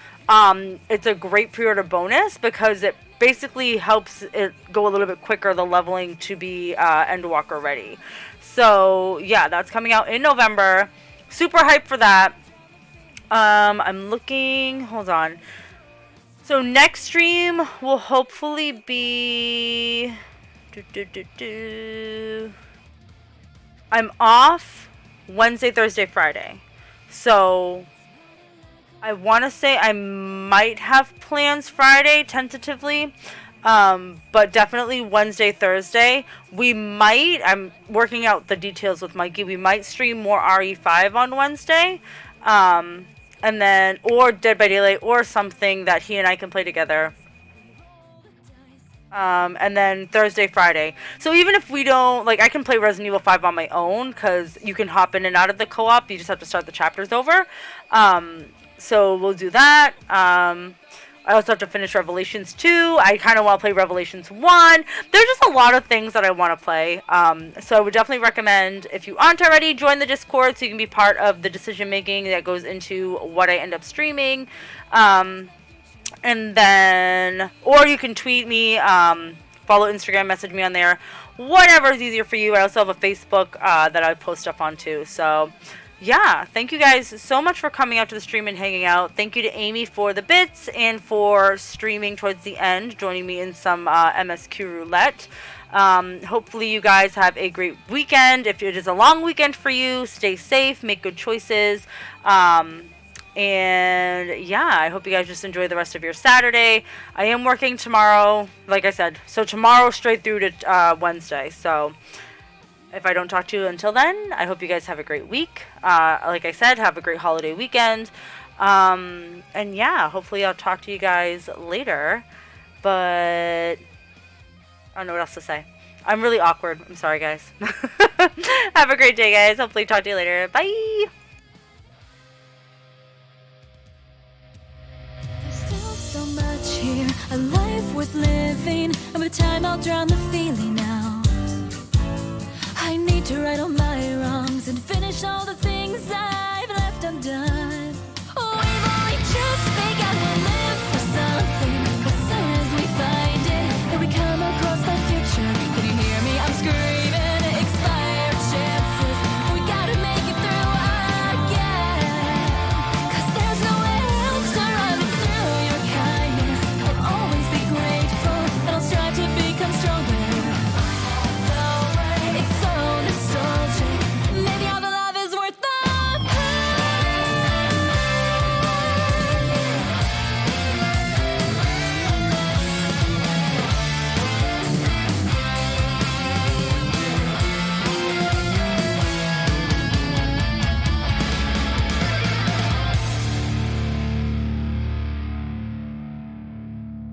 it's a great pre-order bonus because it basically helps it go a little bit quicker, the leveling, to be Endwalker ready. So yeah, that's coming out in November. Super hyped for that. I'm looking, hold on. So next stream will hopefully be... I'm off Wednesday, Thursday, Friday. So I want to say I might have plans Friday, tentatively. But definitely Wednesday, Thursday. We might, I'm working out the details with Mikey, we might stream more RE5 on Wednesday. And then, or Dead by Daylight, or something that he and I can play together. And then Thursday, Friday. So even if we don't, like, I can play Resident Evil 5 on my own, because you can hop in and out of the co-op, you just have to start the chapters over. So we'll do that. I also have to finish Revelations 2. I kind of want to play Revelations 1. There's just a lot of things that I want to play. So I would definitely recommend, if you aren't already, join the Discord so you can be part of the decision making that goes into what I end up streaming. And then, or you can tweet me, follow Instagram, message me on there. Whatever is easier for you. I also have a Facebook that I post stuff on too. So yeah, thank you guys so much for coming out to the stream and hanging out. Thank you to Amy for the bits and for streaming towards the end, joining me in some MSQ roulette. Hopefully you guys have a great weekend. If it is a long weekend for you, stay safe, make good choices. And yeah, I hope you guys just enjoy the rest of your Saturday. I am working tomorrow, like I said, so tomorrow straight through to Wednesday. So if I don't talk to you until then, I hope you guys have a great week. Like I said, have a great holiday weekend. And yeah, hopefully I'll talk to you guys later. But I don't know what else to say. I'm really awkward. I'm sorry, guys. Have a great day, guys. Hopefully talk to you later. Bye. So much here, a life worth living. Over time I'll drown the feeling out. I need to right all my wrongs and finish all the things I've left undone.